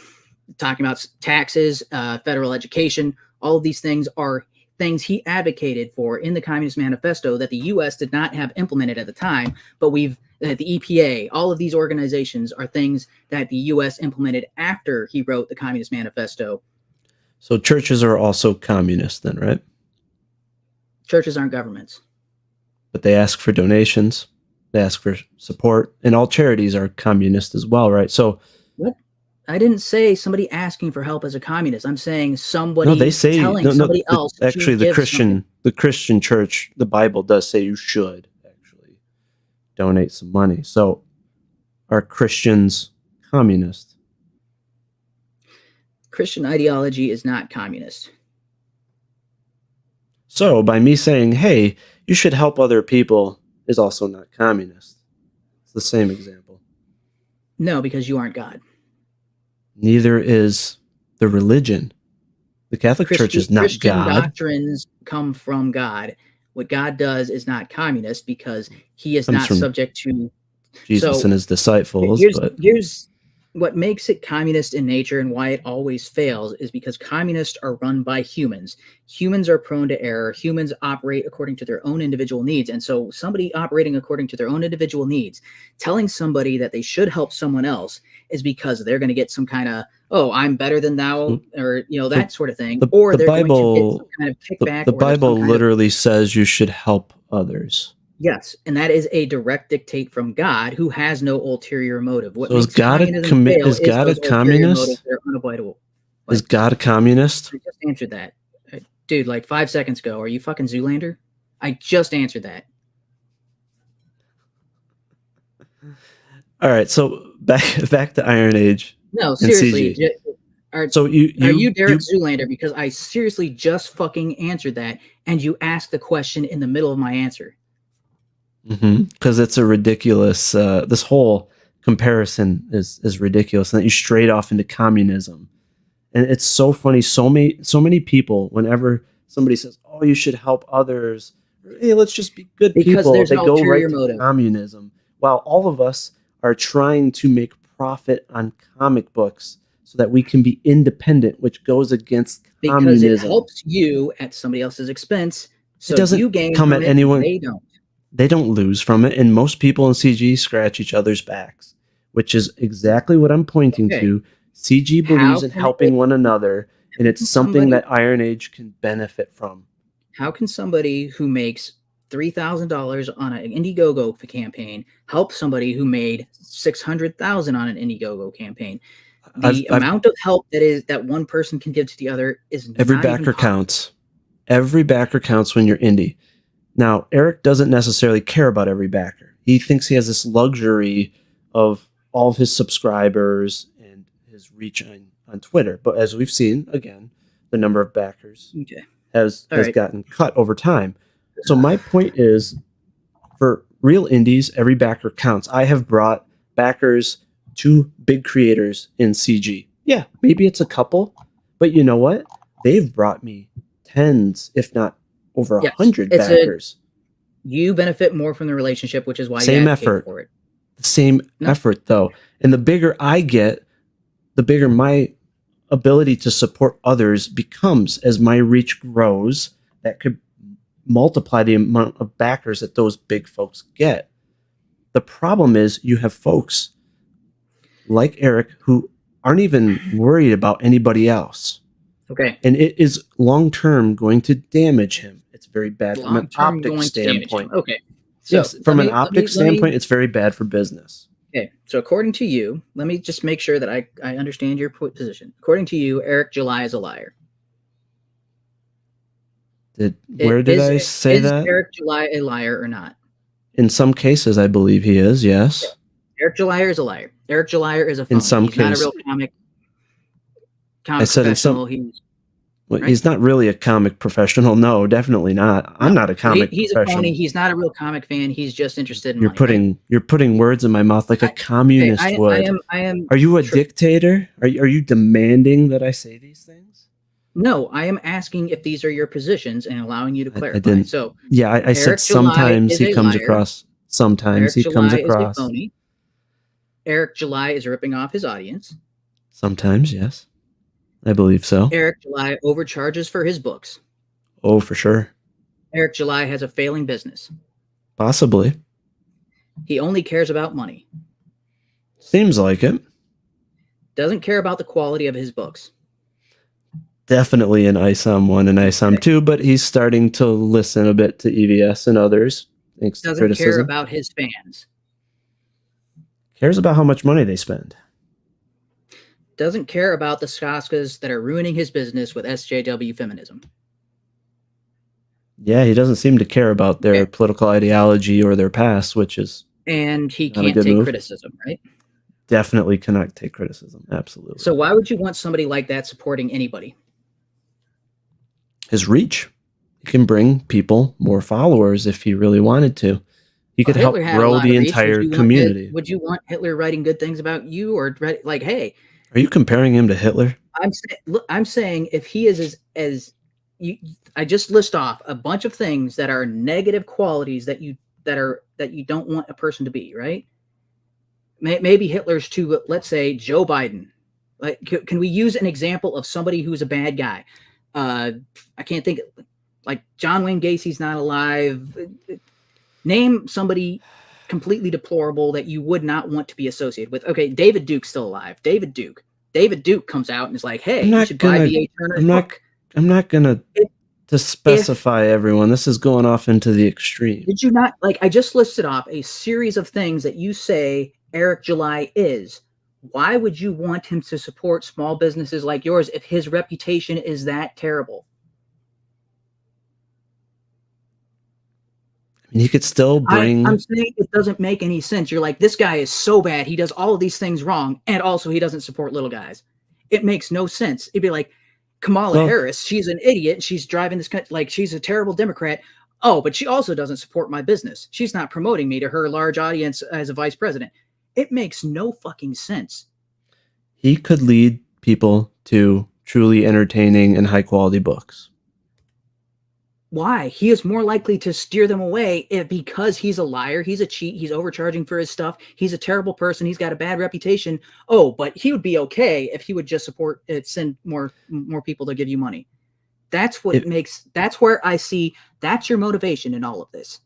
Talking about taxes, federal education, all of these things are things he advocated for in the Communist Manifesto that the U.S. did not have implemented at the time, but the EPA, all of these organizations are things that the U.S. implemented after he wrote the Communist Manifesto. So churches are also communist then, right? Churches aren't governments. But they ask for donations. They ask for support, and all charities are communist as well, right? So, what? I didn't say somebody asking for help as a communist. I'm saying somebody no, they say telling somebody else. Actually, the Christian church, the Bible does say you should actually donate some money. So, are Christians communist? Christian ideology is not communist. So, by me saying, "Hey, you should help other people," is also not communist. It's the same example. No, because you aren't God. Neither is the religion. The Catholic Church is not Christian God. Doctrines come from God. What God does is not communist because he is not subject to Jesus and his disciples. Here's what makes it communist in nature and why it always fails is because communists are run by humans. Humans are prone to error. Humans operate according to their own individual needs. And so somebody operating according to their own individual needs, telling somebody that they should help someone else is because they're going to get some kind of, oh, I'm better than thou, or, that sort of thing. Or they're going to get some kind of kickback. The Bible literally says you should help others. Yes, and that is a direct dictate from God, who has no ulterior motive. What so is God a communist? Unavoidable. Is God a communist? I just answered that, dude. Like 5 seconds ago. Are you fucking Zoolander? I just answered that. All right, so back to Iron Age. No, seriously. Are you Derek Zoolander? Because I seriously just fucking answered that, and you asked the question in the middle of my answer. Because it's a ridiculous. This whole comparison is ridiculous, and that you straight off into communism, and it's so funny. So many people, whenever somebody says, "Oh, you should help others," hey, let's just be good people, they go right to communism. While all of us are trying to make profit on comic books so that we can be independent, which goes against communism. Because it helps you at somebody else's expense. So it doesn't you gain come at anyone. They don't. They don't lose from it, and most people in CG scratch each other's backs, which is exactly what I'm pointing to. CG believes in helping one another, and it's something that Iron Age can benefit from. How can somebody who makes $3,000 on an Indiegogo campaign help somebody who made $600,000 on an Indiegogo campaign? The amount of help that one person can give to the other is every backer counts. Every backer counts when you're indie. Now, Eric doesn't necessarily care about every backer. He thinks he has this luxury of all of his subscribers and his reach on Twitter. But as we've seen, again, the number of backers has gotten cut over time. So my point is, for real indies, every backer counts. I have brought backers to big creators in CG. Yeah, maybe it's a couple, but you know what? They've brought me tens, if not over 100 backers. You benefit more from the relationship, which is why you advocate for it. Same effort, though. And the bigger I get, the bigger my ability to support others becomes as my reach grows. That could multiply the amount of backers that those big folks get. The problem is you have folks like Eric who aren't even worried about anybody else. Okay. And it is long-term going to damage him. It's very bad from an optic standpoint. Okay. So yes, from an optic standpoint, it's very bad for business. Okay. So according to you, let me just make sure that I understand your position. According to you, Eric July is a liar. Where did I say that? Is Eric July a liar or not? In some cases, I believe he is, yes. Okay. Eric July is a liar. Eric July is a phony. In some cases. Not a real comic I said professional. He's not really a comic professional. No, definitely not. I'm not a comic he's professional. A phony. He's not a real comic fan. He's just interested in money. You're putting words in my mouth like a communist would. I am. Are you a dictator? Are you demanding that I say these things? No, I am asking if these are your positions and allowing you to clarify. I didn't. So yeah, I said sometimes he comes across sometimes Eric he comes July is a across. phony. Eric July is ripping off his audience. Sometimes, yes. I believe so. Eric July overcharges for his books. Oh, for sure. Eric July has a failing business. Possibly. He only cares about money. Seems like it. Doesn't care about the quality of his books. Definitely an ISOM 1 and ISOM 2, but he's starting to listen a bit to EVS and others. Thanks to Doesn't care criticism. about his fans. Cares about how much money they spend. Doesn't care about the Skoskas that are ruining his business with SJW feminism. Yeah, he doesn't seem to care about their political ideology or their past, which is And he not a can't good take move. criticism, right? Definitely cannot take criticism. Absolutely. So why would you want somebody like that supporting anybody? His reach. He can bring people more followers if he really wanted to. He could help Hitler had a grow lot the of reach. entire Would you want community. Would you want Hitler writing good things about you, or like, hey, Are you comparing him to Hitler? I'm saying if he is as you, I just list off a bunch of things that are negative qualities that you don't want a person to be, right? Maybe Hitler's too, but let's say Joe Biden. Like, can we use an example of somebody who's a bad guy? I can't think. Like John Wayne Gacy's not alive. Name somebody completely deplorable that you would not want to be associated with. Okay, David Duke's still alive. David Duke comes out and is like, "Hey, you should buy B.A. Turner's book." I'm not gonna to specify everyone. This is going off into the extreme. Did you not like? I just listed off a series of things that you say Eric July is. Why would you want him to support small businesses like yours if his reputation is that terrible? I mean, he could still bring. I'm saying it doesn't make any sense. You're like, this guy is so bad. He does all of these things wrong, and also he doesn't support little guys. It makes no sense. It'd be like Kamala Harris. She's an idiot. She's driving this country like she's a terrible Democrat. Oh, but she also doesn't support my business. She's not promoting me to her large audience as a vice president. It makes no fucking sense. He could lead people to truly entertaining and high quality books. Why? He is more likely to steer them away because he's a liar. He's a cheat. He's overcharging for his stuff. He's a terrible person. He's got a bad reputation. Oh, but he would be okay if he would just support it, send more people to give you money. That's what that's where I see that's your motivation in all of this.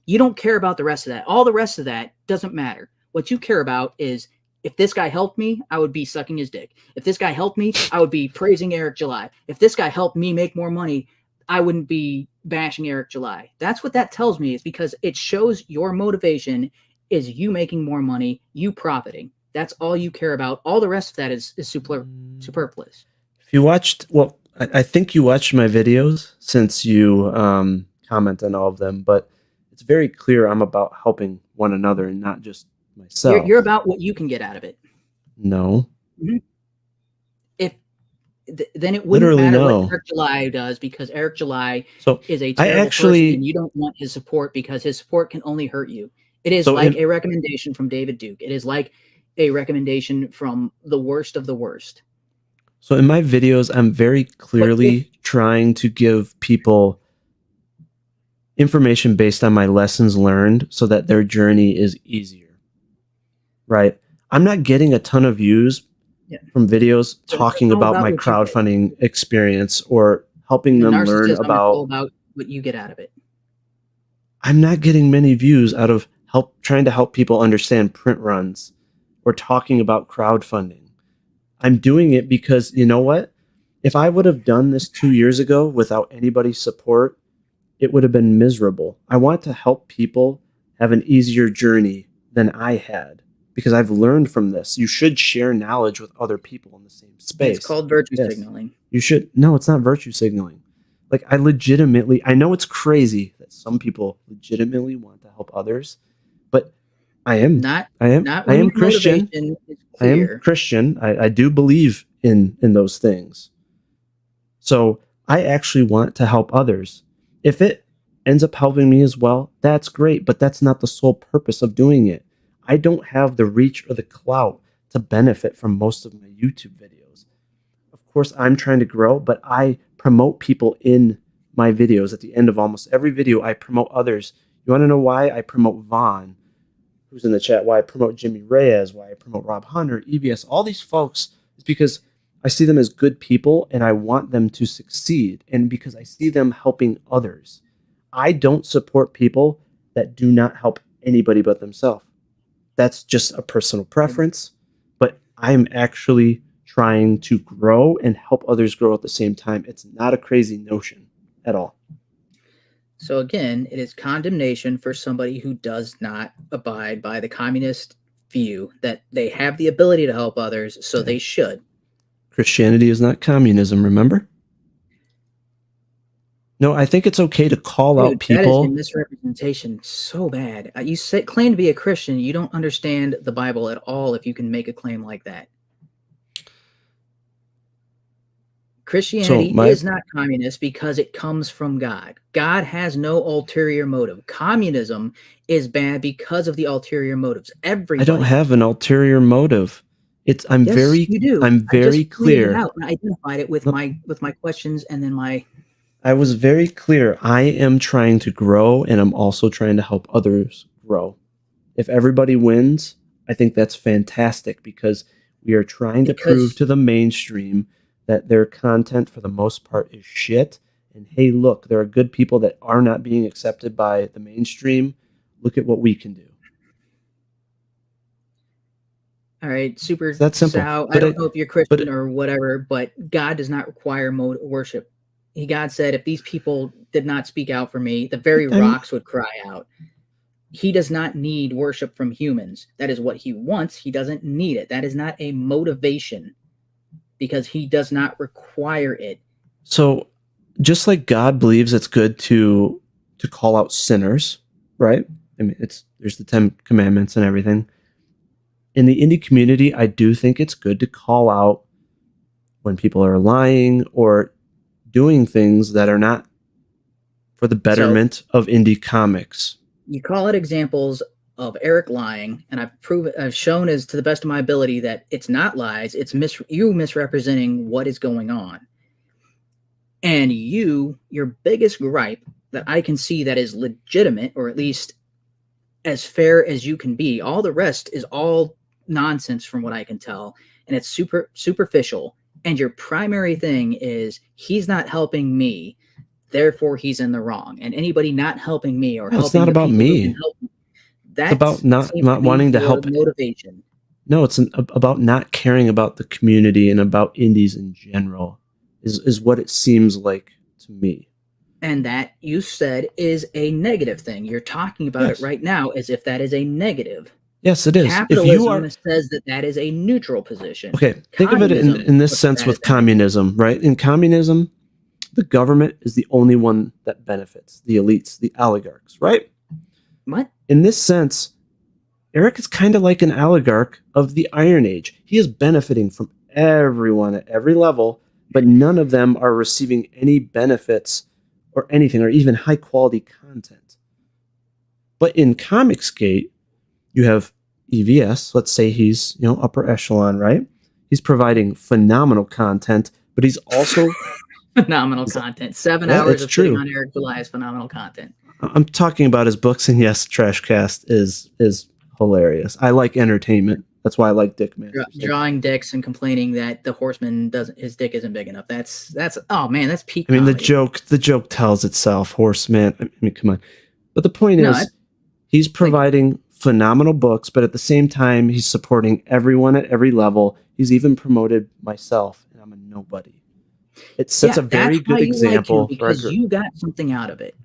You don't care about the rest of that. All the rest of that doesn't matter. What you care about is if this guy helped me, I would be sucking his dick. If this guy helped me, I would be praising Eric July. If this guy helped me make more money, I wouldn't be bashing Eric July. That's what that tells me, is because it shows your motivation is you making more money, you profiting. That's all you care about. All the rest of that is superfluous. If you watched, well, I think you watched my videos since you comment on all of them, but it's very clear I'm about helping one another and not just myself. You're about what you can get out of it. No. Mm-hmm. Then it wouldn't matter what Eric July does, because Eric July is a terrible person and you don't want his support because his support can only hurt you. It is like a recommendation from David Duke. It is like a recommendation from the worst of the worst. So in my videos, I'm very clearly trying to give people information based on my lessons learned so that their journey is easier. Right? I'm not getting a ton of views from videos talking about my crowdfunding experience or helping them learn about what you get out of it. I'm not getting many views out of trying to help people understand print runs or talking about crowdfunding. I'm doing it because, you know what? If I would have done this 2 years ago without anybody's support, it would have been miserable. I want to help people have an easier journey than I had, because I've learned from this. You should share knowledge with other people in the same space. It's called virtue signaling. You should. No, it's not virtue signaling. Like, I know it's crazy that some people legitimately want to help others, but I am Christian. I am Christian. I do believe in those things. So I actually want to help others. If it ends up helping me as well, that's great, but that's not the sole purpose of doing it. I don't have the reach or the clout to benefit from most of my YouTube videos. Of course, I'm trying to grow, but I promote people in my videos. At the end of almost every video, I promote others You want to know why I promote Vaughn, who's in the chat, why I promote Jimmy Reyes, why I promote Rob Hunter, EVS, all these folks, is because I see them as good people and I want them to succeed, and because I see them helping others. I don't support people that do not help anybody but themselves. That's just a personal preference, but I'm actually trying to grow and help others grow at the same time. It's not a crazy notion at all. So again, it is condemnation for somebody who does not abide by the communist view that they have the ability to help others, so they should. Christianity is not communism, remember? No, I think it's okay to call out people. That is a misrepresentation so bad. You claim to be a Christian. You don't understand the Bible at all if you can make a claim like that. Christianity is not communist because it comes from God. God has no ulterior motive. Communism is bad because of the ulterior motives. Everybody. I don't have an ulterior motive. I'm yes, very you do. I'm very clear. It out and I identified it with my questions and then my. I was very clear. I am trying to grow and I'm also trying to help others grow. If everybody wins, I think that's fantastic because we are trying to prove to the mainstream that their content for the most part is shit. And hey, look, there are good people that are not being accepted by the mainstream. Look at what we can do. All right, super. That's simple. Sal, I don't know if you're Christian or whatever, but God does not require worship. God said, if these people did not speak out for me, the very rocks would cry out. He does not need worship from humans. That is what he wants. He doesn't need it. That is not a motivation because he does not require it. So just like God believes it's good to call out sinners, right? I mean, there's the 10 commandments and everything. In the indie community, I do think it's good to call out when people are lying or doing things that are not for the betterment of indie comics. You call it examples of Eric lying, and I've shown as to the best of my ability that it's not lies, it's you misrepresenting what is going on. And your biggest gripe that I can see that is legitimate, or at least as fair as you can be, all the rest is all nonsense from what I can tell, and it's superficial. And your primary thing is he's not helping me, therefore he's in the wrong. And anybody not helping me or helping, it's not about me. It's about not wanting to help. Motivation. No, it's about not caring about the community and about indies in general. Is what it seems like to me. And that you said is a negative thing. You're talking about it right now as if that is a negative. Yes, it is. Capitalism says that is a neutral position. Okay, think of it in this sense with communism, right? In communism, the government is the only one that benefits, the elites, the oligarchs, right? What? In this sense, Eric is kind of like an oligarch of the Iron Age. He is benefiting from everyone at every level, but none of them are receiving any benefits or anything, or even high quality content. But in Comicsgate, you have EVS, let's say he's, upper echelon, right? He's providing phenomenal content, but he's also phenomenal content. 7 hours of sitting on Eric July's phenomenal content. I'm talking about his books, and yes, Trashcast is hilarious. I like entertainment. That's why I like Dick Masters. Drawing dicks and complaining that the Horseman his dick isn't big enough. That's oh man, that's peak. I mean, comedy. the joke tells itself. Horseman. I mean, come on. But the point is, he's providing phenomenal books, but at the same time, he's supporting everyone at every level. He's even promoted myself, and I'm a nobody. It sets a very good example because you got something out of it.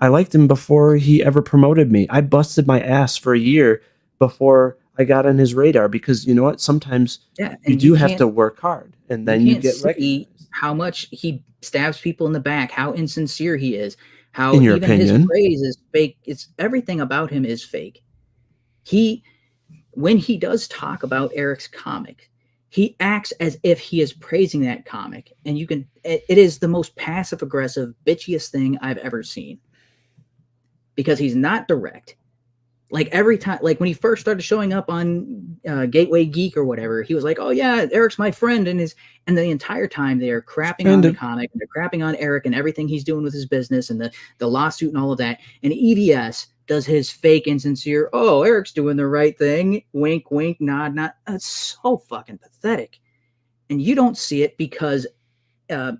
I liked him before he ever promoted me. I busted my ass for a year before I got on his radar because you know what? Sometimes you do have to work hard, and then you get recognized. How much he stabs people in the back, how insincere he is, how in your even opinion, his praise is fake. It's everything about him is fake. When he does talk about Eric's comic, he acts as if he is praising that comic, and it is the most passive aggressive, bitchiest thing I've ever seen. Because he's not direct. Like every time, like when he first started showing up on Gateway Geek or whatever, he was like, "Oh yeah, Eric's my friend," and the entire time they are crapping on the comic and they're crapping on Eric and everything he's doing with his business and the lawsuit and all of that. And EVS does his fake insincere, oh, Eric's doing the right thing, wink, wink, nod, nod. That's so fucking pathetic. And you don't see it because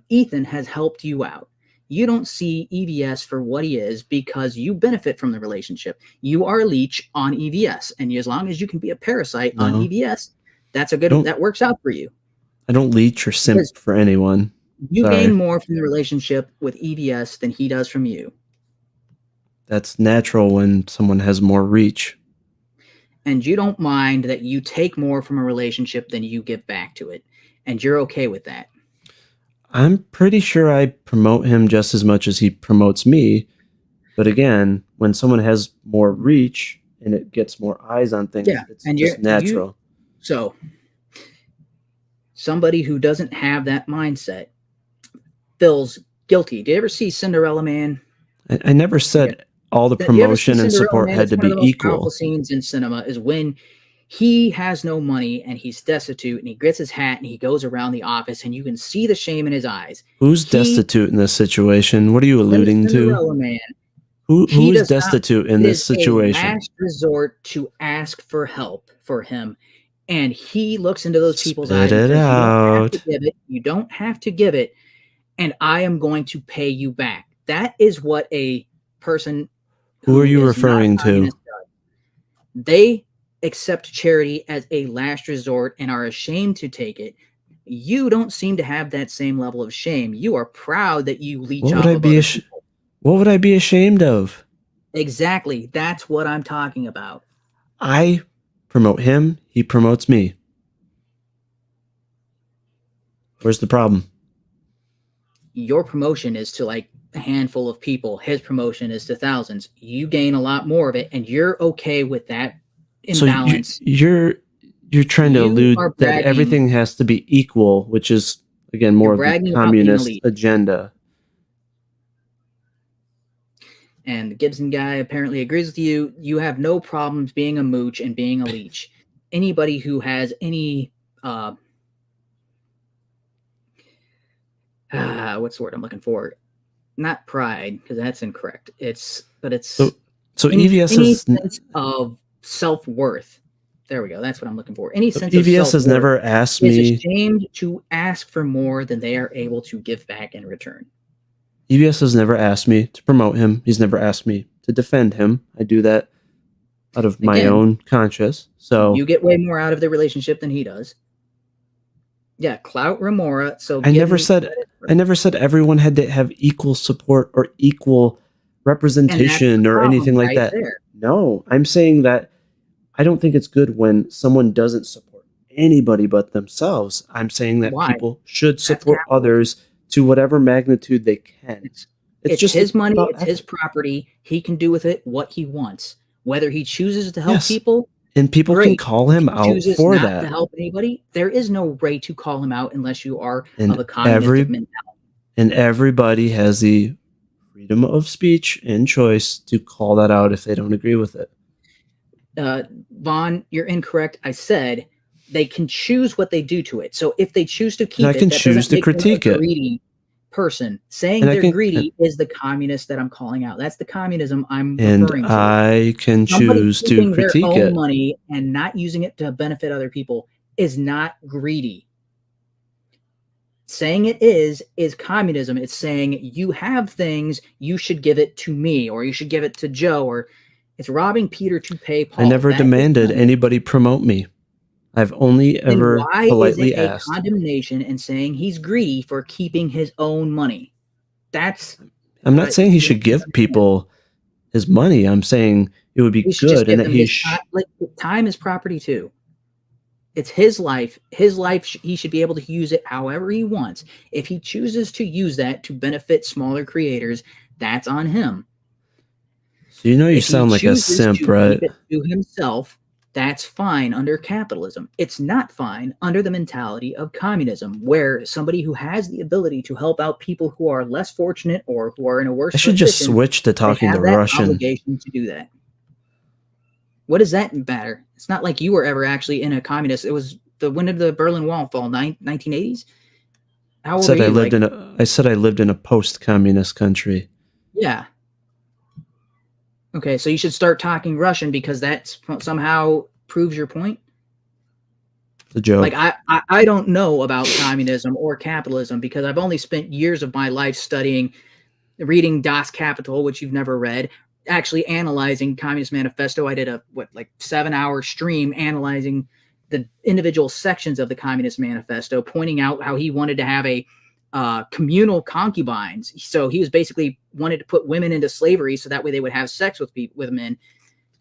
Ethan has helped you out. You don't see EVS for what he is because you benefit from the relationship. You are a leech on EVS, and as long as you can be a parasite on EVS, that works out for you. I don't leech or simp for anyone. You gain more from the relationship with EVS than he does from you. That's natural when someone has more reach. And you don't mind that you take more from a relationship than you give back to it. And you're okay with that. I'm pretty sure I promote him just as much as he promotes me. But again, when someone has more reach and it gets more eyes on things, it's just natural. So somebody who doesn't have that mindset feels guilty. Did you ever see Cinderella Man? I never said all the promotion and support had to be equal. Powerful scenes in cinema is when he has no money and he's destitute and he gets his hat and he goes around the office and you can see the shame in his eyes. Who's destitute in this situation? What are you alluding to? Cinderella Man. Who is destitute in this situation? A last resort to ask for help for him. And he looks into those people's eyes and says, you don't have to give it, and I am going to pay you back. That is what a person who are you referring to? They accept charity as a last resort and are ashamed to take it. You don't seem to have that same level of shame. You are proud that you leech off of other people. What would I be ashamed of? Exactly. That's what I'm talking about. I promote him. He promotes me. Where's the problem? Your promotion is to like a handful of people. His promotion is to thousands. You gain a lot more of it, and you're okay with that imbalance. So you're trying to allude that everything has to be equal, which is, again, more of the communist agenda. And the Gibson guy apparently agrees with you. You have no problems being a mooch and being a leech. Anybody who has any what's the word I'm looking for? Not pride, because that's incorrect. So EVS any is sense of self-worth. There we go. That's what I'm looking for. Any sense EVS of self-worth has never asked me. Is ashamed to ask for more than they are able to give back in return. EVS has never asked me to promote him. He's never asked me to defend him. I do that out of my own conscience. So you get way more out of the relationship than he does. Yeah, clout remora. So I never said everyone had to have equal support or equal representation or anything like that. No, I'm saying that I don't think it's good when someone doesn't support anybody but themselves. I'm saying that people should support others to whatever magnitude they can. It's just his money, it's his property. He can do with it what he wants. Whether he chooses to help people, and people can call him out for that. To help anybody, there is no right to call him out unless you are of a communistic mentality. And everybody has the freedom of speech and choice to call that out if they don't agree with it. Vaughn, you're incorrect. I said they can choose what they do to it. So if they choose to keep I can choose to critique it. Greedy person saying they're greedy is the communist that I'm calling out. That's the communism I'm referring to. I can choose to critique their own it. Money and not using it to benefit other people is not greedy. Saying it is communism. It's saying you have things, you should give it to me, or you should give it to Joe, or it's robbing Peter to pay Paul. I never demanded anybody promote me. I've only ever politely asked. Why is it a condemnation and saying he's greedy for keeping his own money? I'm not saying he should give people his money. I'm saying it would be good and that time is property too. It's his life. His life, he should be able to use it however he wants. If he chooses to use that to benefit smaller creators, that's on him. So you sound like a simp, right? To himself, that's fine under capitalism. It's not fine under the mentality of communism, where somebody who has the ability to help out people who are less fortunate or who are in a worse position, I should just switch to talking to Russian. Obligation to do that. What does that matter? It's not like you were ever actually in a communist. It was when did the Berlin Wall fall? 1980s? How old are you? I said I lived in a post-communist country. Yeah. Okay, so you should start talking Russian because that somehow proves your point. The joke. Like I don't know about communism or capitalism because I've only spent years of my life reading Das Kapital, which you've never read, actually analyzing Communist Manifesto. I did a 7-hour stream analyzing the individual sections of the Communist Manifesto, pointing out how he wanted to have a communal concubines. So he was basically wanted to put women into slavery so that way they would have sex with men,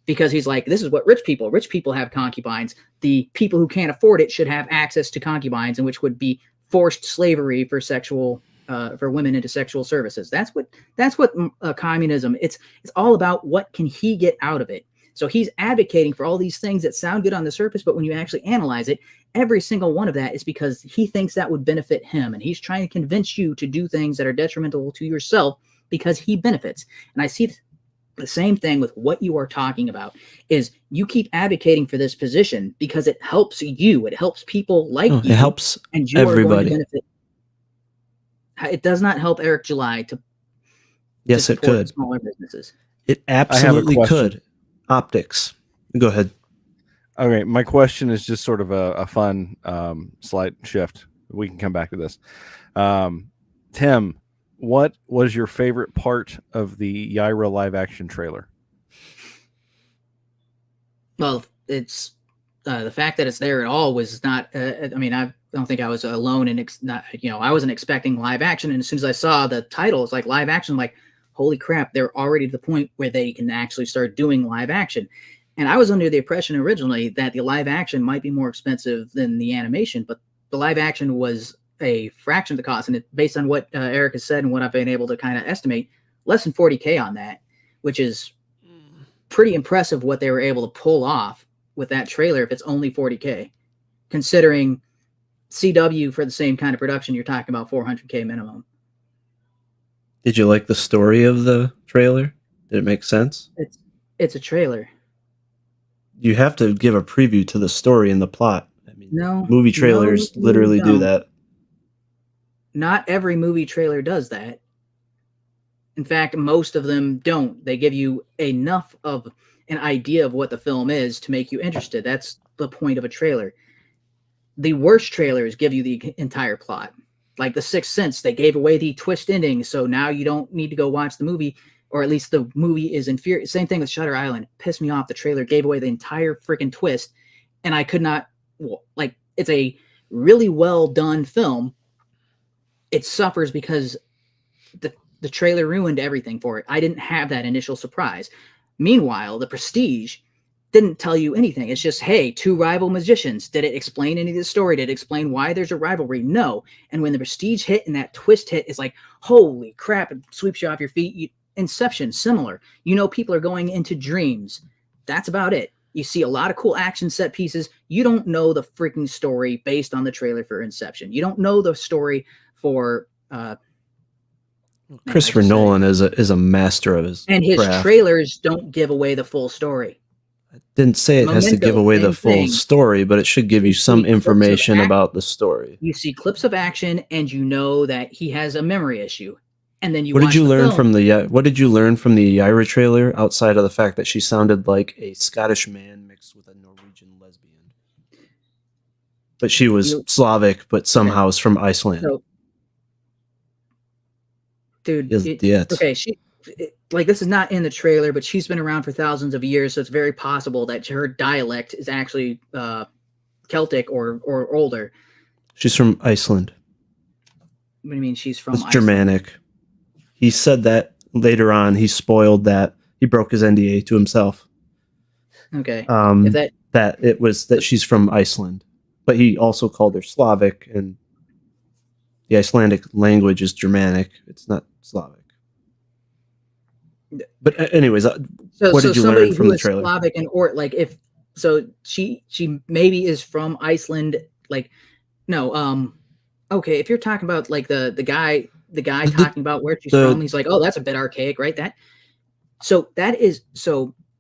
because he's like, this is what rich people have concubines. The people who can't afford it should have access to concubines, and which would be forced slavery for women into sexual services. That's what communism. It's all about what can he get out of it. So he's advocating for all these things that sound good on the surface, but when you actually analyze it, every single one of that is because he thinks that would benefit him, and he's trying to convince you to do things that are detrimental to yourself because he benefits. And I see the same thing with what you are talking about is you keep advocating for this position because it helps you. It helps people like you. It helps and you everybody. Are going to benefit. It does not help Eric July to yes, it could. Smaller businesses. It absolutely could. Optics. Go ahead. Okay, my question is just sort of a fun slight shift. We can come back to this. Tim, what was your favorite part of the Yaira live action trailer? Well, it's the fact that it's there at all was not. I mean, I don't think I was alone in. I wasn't expecting live action, and as soon as I saw the title, it's like live action. I'm like, holy crap! They're already to the point where they can actually start doing live action. And I was under the impression originally that the live action might be more expensive than the animation, but the live action was a fraction of the cost. And it, based on what Eric has said and what I've been able to kind of estimate, less than 40K on that, which is pretty impressive what they were able to pull off with that trailer if it's only 40K. Considering CW for the same kind of production, you're talking about 400K minimum. Did you like the story of the trailer? Did it make sense? It's a trailer. You have to give a preview to the story and the plot. I mean, movie trailers literally do that. Not every movie trailer does that. In fact, most of them don't. They give you enough of an idea of what the film is to make you interested. That's the point of a trailer. The worst trailers give you the entire plot. Like The Sixth Sense, they gave away the twist ending, so now you don't need to go watch the movie, or at least the movie is inferior. Same thing with Shutter Island. Pissed me off. The trailer gave away the entire freaking twist, and I could not, it's a really well done film. It suffers because the trailer ruined everything for it. I didn't have that initial surprise. Meanwhile, The Prestige didn't tell you anything. It's just, hey, two rival magicians. Did it explain any of the story? Did it explain why there's a rivalry? No. And when The Prestige hit and that twist hit, it's like, holy crap, it sweeps you off your feet. Inception, similar. People are going into dreams. That's about it. You see a lot of cool action set pieces. You don't know the freaking story based on the trailer for Inception. You don't know the story for Christopher Nolan is a master of his craft. Trailers don't give away the full story. I didn't say it has to give away the full story, but it should give you some information about the story. You see clips of action, and you know that he has a memory issue. And then what did you learn from the Yaira trailer outside of the fact that she sounded like a Scottish man mixed with a Norwegian lesbian? But she was Slavic, but somehow is from Iceland. So, dude, okay, this is not in the trailer, but she's been around for thousands of years, so it's very possible that her dialect is actually Celtic or older. She's from Iceland. What do you mean she's from Iceland? Germanic. He said that later on. He spoiled that. He broke his NDA to himself. Okay. That she's from Iceland, but he also called her Slavic, and the Icelandic language is Germanic. It's not Slavic. But anyways, what did you learn from the trailer? Slavic she maybe is from Iceland. Okay, if you're talking about the guy talking about where she's from, he's like, oh, that's a bit archaic, right?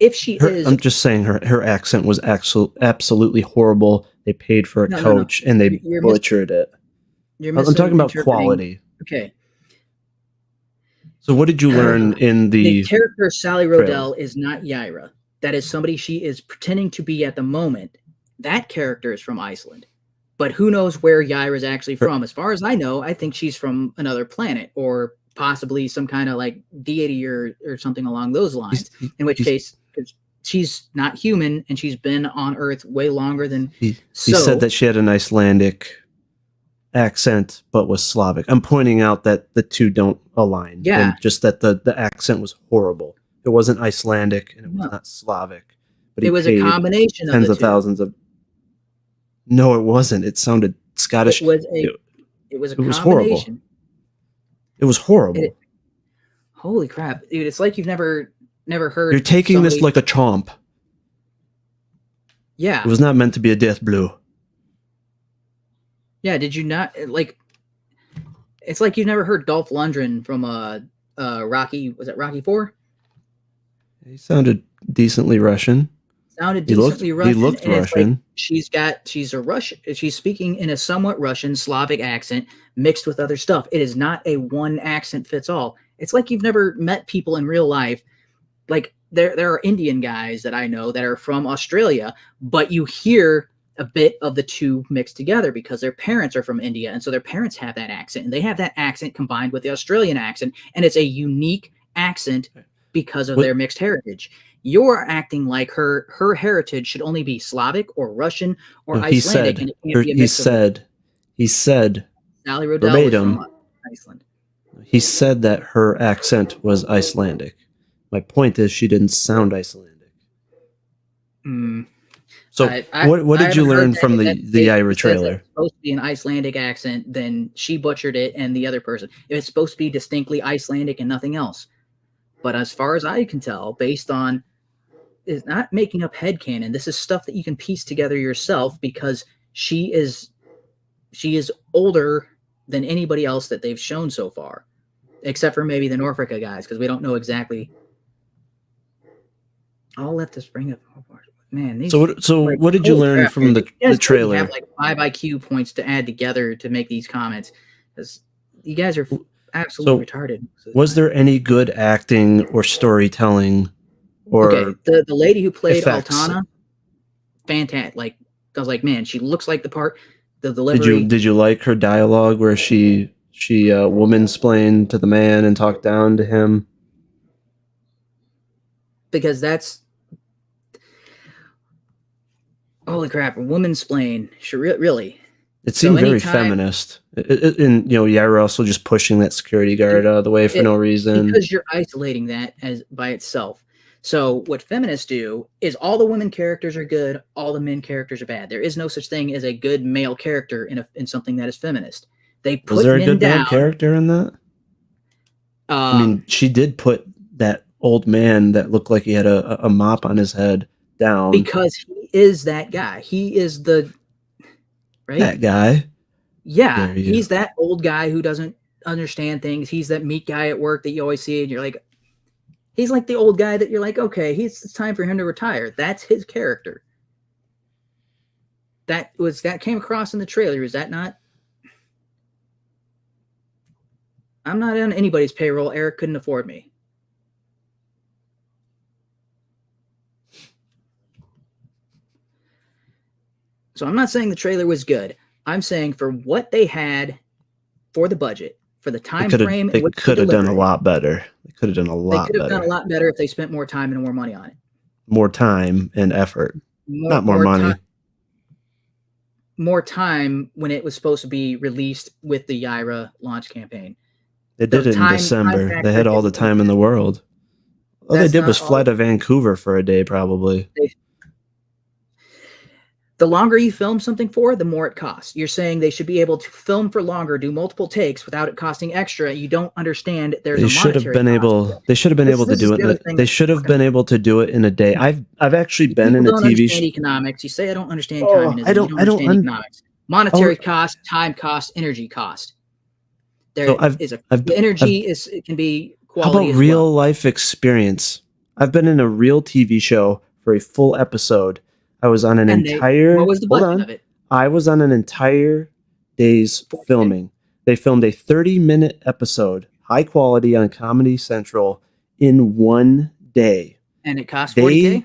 If she is, I'm just saying her accent was absolutely horrible. They paid for a coach and they butchered it. I'm talking about quality. Okay. So what did you learn in The the character Sally trailer? Rodell is not Yaira. That is somebody she is pretending to be at the moment. That character is from Iceland. But who knows where Yaira is actually from? As far as I know, I think she's from another planet or possibly some kind of like deity or something along those lines. In which case, because she's not human and she's been on Earth way longer than. He said that she had an Icelandic accent but was Slavic. I'm pointing out that the two don't align. Yeah. And just that the accent was horrible. It wasn't Icelandic and it was not Slavic. But it was a combination of tens the of two. Thousands of. No, it wasn't. It sounded Scottish. It was a combination. It was horrible. Holy crap, dude! It's like you've never heard. You're taking this like a chomp. Yeah. It was not meant to be a death blow. Yeah, did you not like? It's like you've never heard Dolph Lundgren from Rocky. Was it Rocky 4? He sounded decently Russian. Russian. He looked Russian. Like she's a Russian. She's speaking in a somewhat Russian Slavic accent mixed with other stuff. It is not a one accent fits all. It's like you've never met people in real life. Like there are Indian guys that I know that are from Australia, but you hear a bit of the two mixed together because their parents are from India, and so their parents have that accent, and they have that accent combined with the Australian accent, and it's a unique accent because of their mixed heritage. You're acting like her heritage should only be Slavic or Russian or Icelandic, and it can't be a mix he said Sally Rodell was from Iceland. He said that her accent was Icelandic. My point is she didn't sound Icelandic. So what did you learn from the Yaira trailer? It's supposed to be an Icelandic accent, then she butchered it, and the other person. It's supposed to be distinctly Icelandic and nothing else. But as far as I can tell, based on is not making up headcanon, this is stuff that you can piece together yourself because she is older than anybody else that they've shown so far, except for maybe the Norfolka guys, because we don't know exactly. I'll let this bring up. Man, what did you learn from the trailer? You have like 5 IQ points to add together to make these comments, because you guys are absolutely retarded. Was there any good acting or storytelling? Or the lady who played Altana, fantastic. Like I was like, man, she looks like the part. The delivery. Did you like her dialogue where she woman-splained to the man and talked down to him? Because that's holy crap, a woman-splain. Really. It seemed very feminist. And Yaira also just pushing that security guard out of the way for no reason. Because you're isolating that as by itself. So what feminists do is all the women characters are good, all the men characters are bad. There is no such thing as a good male character in something that is feminist. They put Was there a men good down. male character in that? I mean, she did put that old man that looked like he had a mop on his head down. Because he is that guy. He is the right? That guy. Yeah, he's that old guy who doesn't understand things. He's that meat guy at work that you always see and you're like, he's like the old guy that you're like, okay, it's time for him to retire. That's his character. That came across in the trailer. Is that not? I'm not on anybody's payroll. Eric couldn't afford me. So I'm not saying the trailer was good. I'm saying for what they had for the budget, for the time frame, they could have done a lot better. They could have done a lot better. They could have done a lot better if they spent more time and more money on it. More time and effort. Not more money. More time when it was supposed to be released with the Yaira launch campaign. They did it in December. They had all the time in the world. All they did was fly to Vancouver for a day, probably. The longer you film something for, the more it costs. You're saying they should be able to film for longer, do multiple takes without it costing extra. You don't understand there's a monetary cost. They should have been able to do it. They should have been able to do it in a day. I've actually been in a TV show. Economics. You say I don't understand communism. I don't understand economics. Monetary cost, time cost, energy cost. Energy it can be quality. How about real life experience? I've been in a real TV show for a full episode. I was on an entire. What was the budget of it? I was on an entire day's filming. They filmed a 30-minute episode. high quality on Comedy Central in one day. And it costs $40K?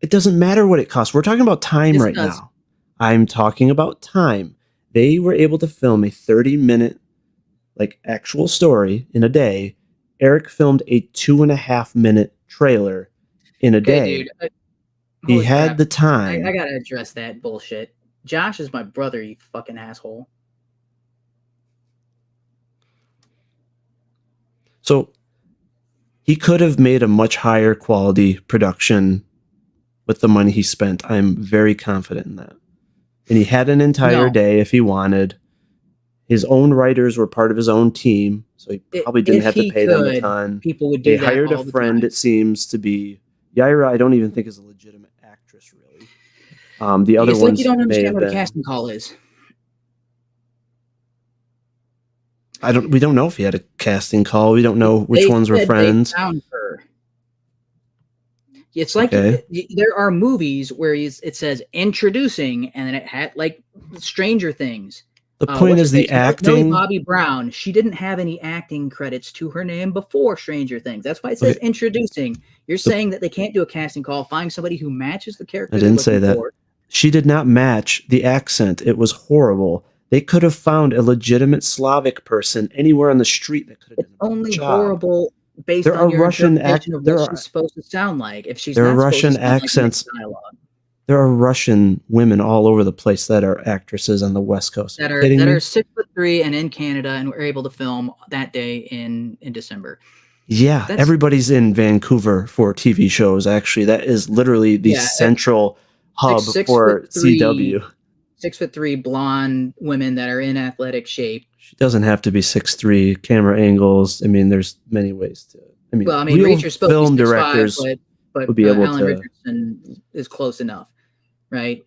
It doesn't matter what it costs. We're talking about time Yes, it right does. now. I'm talking about time. They were able to film a 30-minute like actual story in a day. Eric filmed a 2.5-minute trailer in a day. Dude. He Holy had crap. the time. I gotta address that bullshit. Josh is my brother, you fucking asshole. So he could have made a much higher quality production with the money he spent. I'm very confident in that. And he had an entire day if he wanted. His own writers were part of his own team, so he probably didn't have to pay them a ton. People would do that. They hired a friend, it seems to be. Yaira, I don't even think is a legitimate actress, really. The other ones you don't may understand have what a been. casting call is. We don't know if he had a casting call. We don't know which ones were friends. They found her. It's like there are movies where it says introducing, and then it had like Stranger Things. The point is the acting. Millie Bobby Brown, she didn't have any acting credits to her name before Stranger Things. That's why it says introducing. You're saying that they can't do a casting call, find somebody who matches the character. I didn't say that. She did not match the accent. It was horrible. They could have found a legitimate Slavic person anywhere on the street that could have done only horrible based on your interpretation of what she's supposed to sound like. If she's not Russian accents. Dialogue. There are Russian women all over the place that are actresses on the West Coast. That are 6'3" and in Canada and were able to film that day in December. Yeah, everybody's in Vancouver for TV shows. Actually, that is literally the central hub for CW. 6'3" blonde women that are in athletic shape. She doesn't have to be 6'3". Camera angles. I mean, there's many ways to. Rachel's film directors but would be able Alan to. Richardson is close enough, right?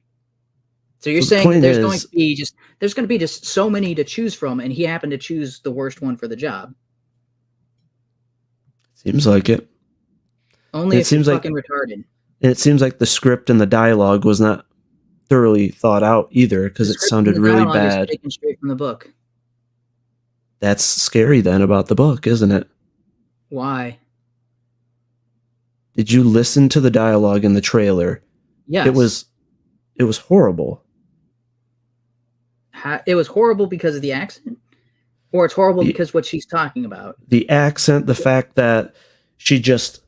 So you're saying that there's going to be just so many to choose from, and he happened to choose the worst one for the job. Seems like it. Only if you're fucking retarded. And it seems like the script and the dialogue was not thoroughly thought out either, because it sounded really bad. Taken straight from the book. That's scary then about the book, isn't it? Why? Did you listen to the dialogue in the trailer? Yes. It was horrible. It was horrible because of the accent? Or it's horrible because what she's talking about? The accent, the fact that she just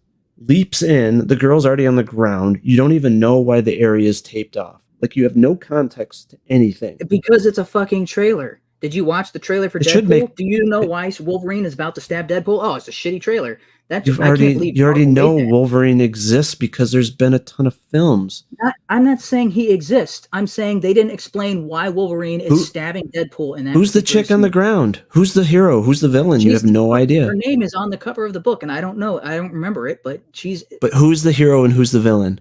leaps in, the girl's already on the ground, you don't even know why the area is taped off. Like, you have no context to anything. Because it's a fucking trailer. Did you watch the trailer for Deadpool? Do you know why Wolverine is about to stab Deadpool? Oh, it's a shitty trailer. You already know Wolverine exists because there's been a ton of films. I'm not saying he exists. I'm saying they didn't explain why Wolverine is stabbing Deadpool in that. Who's the chick on the ground? Who's the hero? Who's the villain? You have no idea. Her name is on the cover of the book, and I don't know. I don't remember it, but she's. But who's the hero and who's the villain?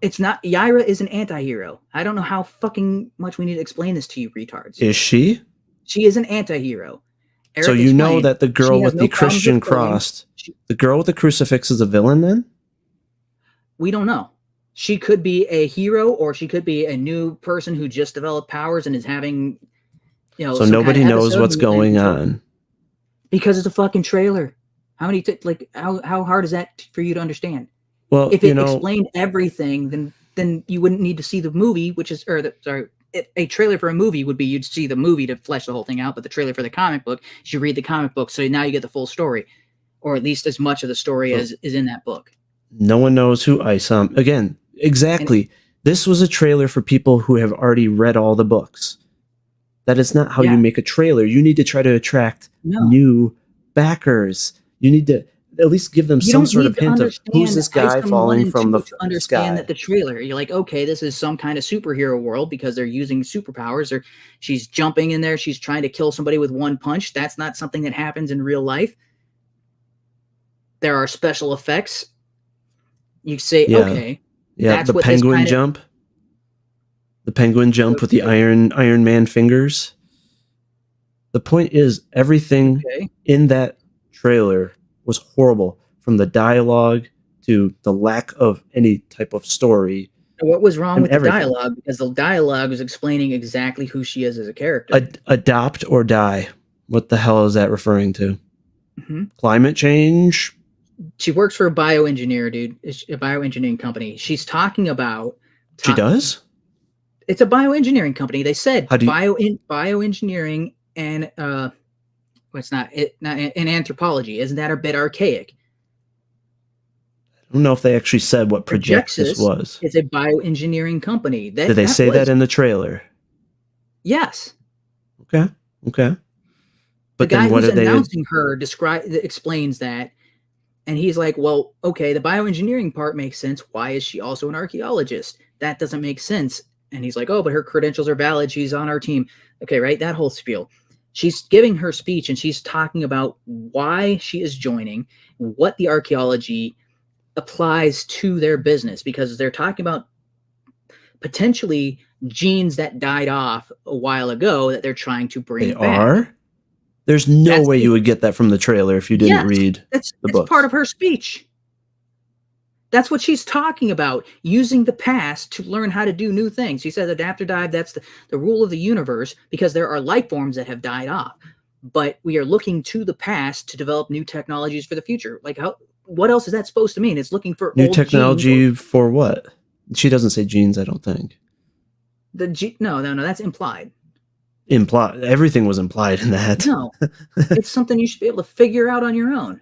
It's not. Yaira is an anti-hero. I don't know how fucking much we need to explain this to you, retards. Is she? She is an anti-hero. Eric, so you know that the girl with the Christian cross, the girl with the crucifix is a villain then? We don't know. She could be a hero, or she could be a new person who just developed powers and is having, So nobody knows what's going on. Because it's a fucking trailer. How many, how hard is that for you to understand? Well, if it explained everything, then you wouldn't need to see the movie, a trailer for a movie would be you'd see the movie to flesh the whole thing out, but the trailer for the comic book, you read the comic book, so now you get the full story, or at least as much of the story as is in that book. No one knows who Isom. Again, exactly. This was a trailer for people who have already read all the books. That is not how you make a trailer. You need to try to attract new backers. You need to at least give them some sort of hint of who's this guy falling from the sky. Understand that the trailer, you're like, okay, this is some kind of superhero world because they're using superpowers, or she's jumping in there, she's trying to kill somebody with one punch. That's not something that happens in real life. There are special effects. You say, okay, that's the penguin jump. The penguin jump with the Iron Man fingers. The point is, everything in that trailer was horrible, from the dialogue to the lack of any type of story. What was wrong with the dialogue? Because the dialogue was explaining exactly who she is as a character. Adopt or die. What the hell is that referring to? Mhm. Climate change? She works for a bioengineer, dude. It's a bioengineering company. She's talking about. She does? It's a bioengineering company. They said How do you- bioengineering and it's not in anthropology. Isn't that a bit archaic? I don't know if they actually said what Projexis was. It's a bioengineering company. Did they say that in the trailer? Yes. Okay. But the guy who's announcing her explains that, and he's like, well, okay, the bioengineering part makes sense. Why is she also an archaeologist? That doesn't make sense. And he's like, oh, but her credentials are valid. She's on our team. Okay, right? That whole spiel. She's giving her speech, and she's talking about why she is joining, what the archaeology applies to their business, because they're talking about potentially genes that died off a while ago that they're trying to bring back. Are? There's no way you would get that from the trailer if you didn't read the book. It's part of her speech. That's what she's talking about, using the past to learn how to do new things. She says adapt or die, that's the rule of the universe, because there are life forms that have died off. But we are looking to the past to develop new technologies for the future. Like, what else is that supposed to mean? It's looking for new technology for what? She doesn't say genes, I don't think. No, that's implied. Everything was implied in that. No, it's something you should be able to figure out on your own.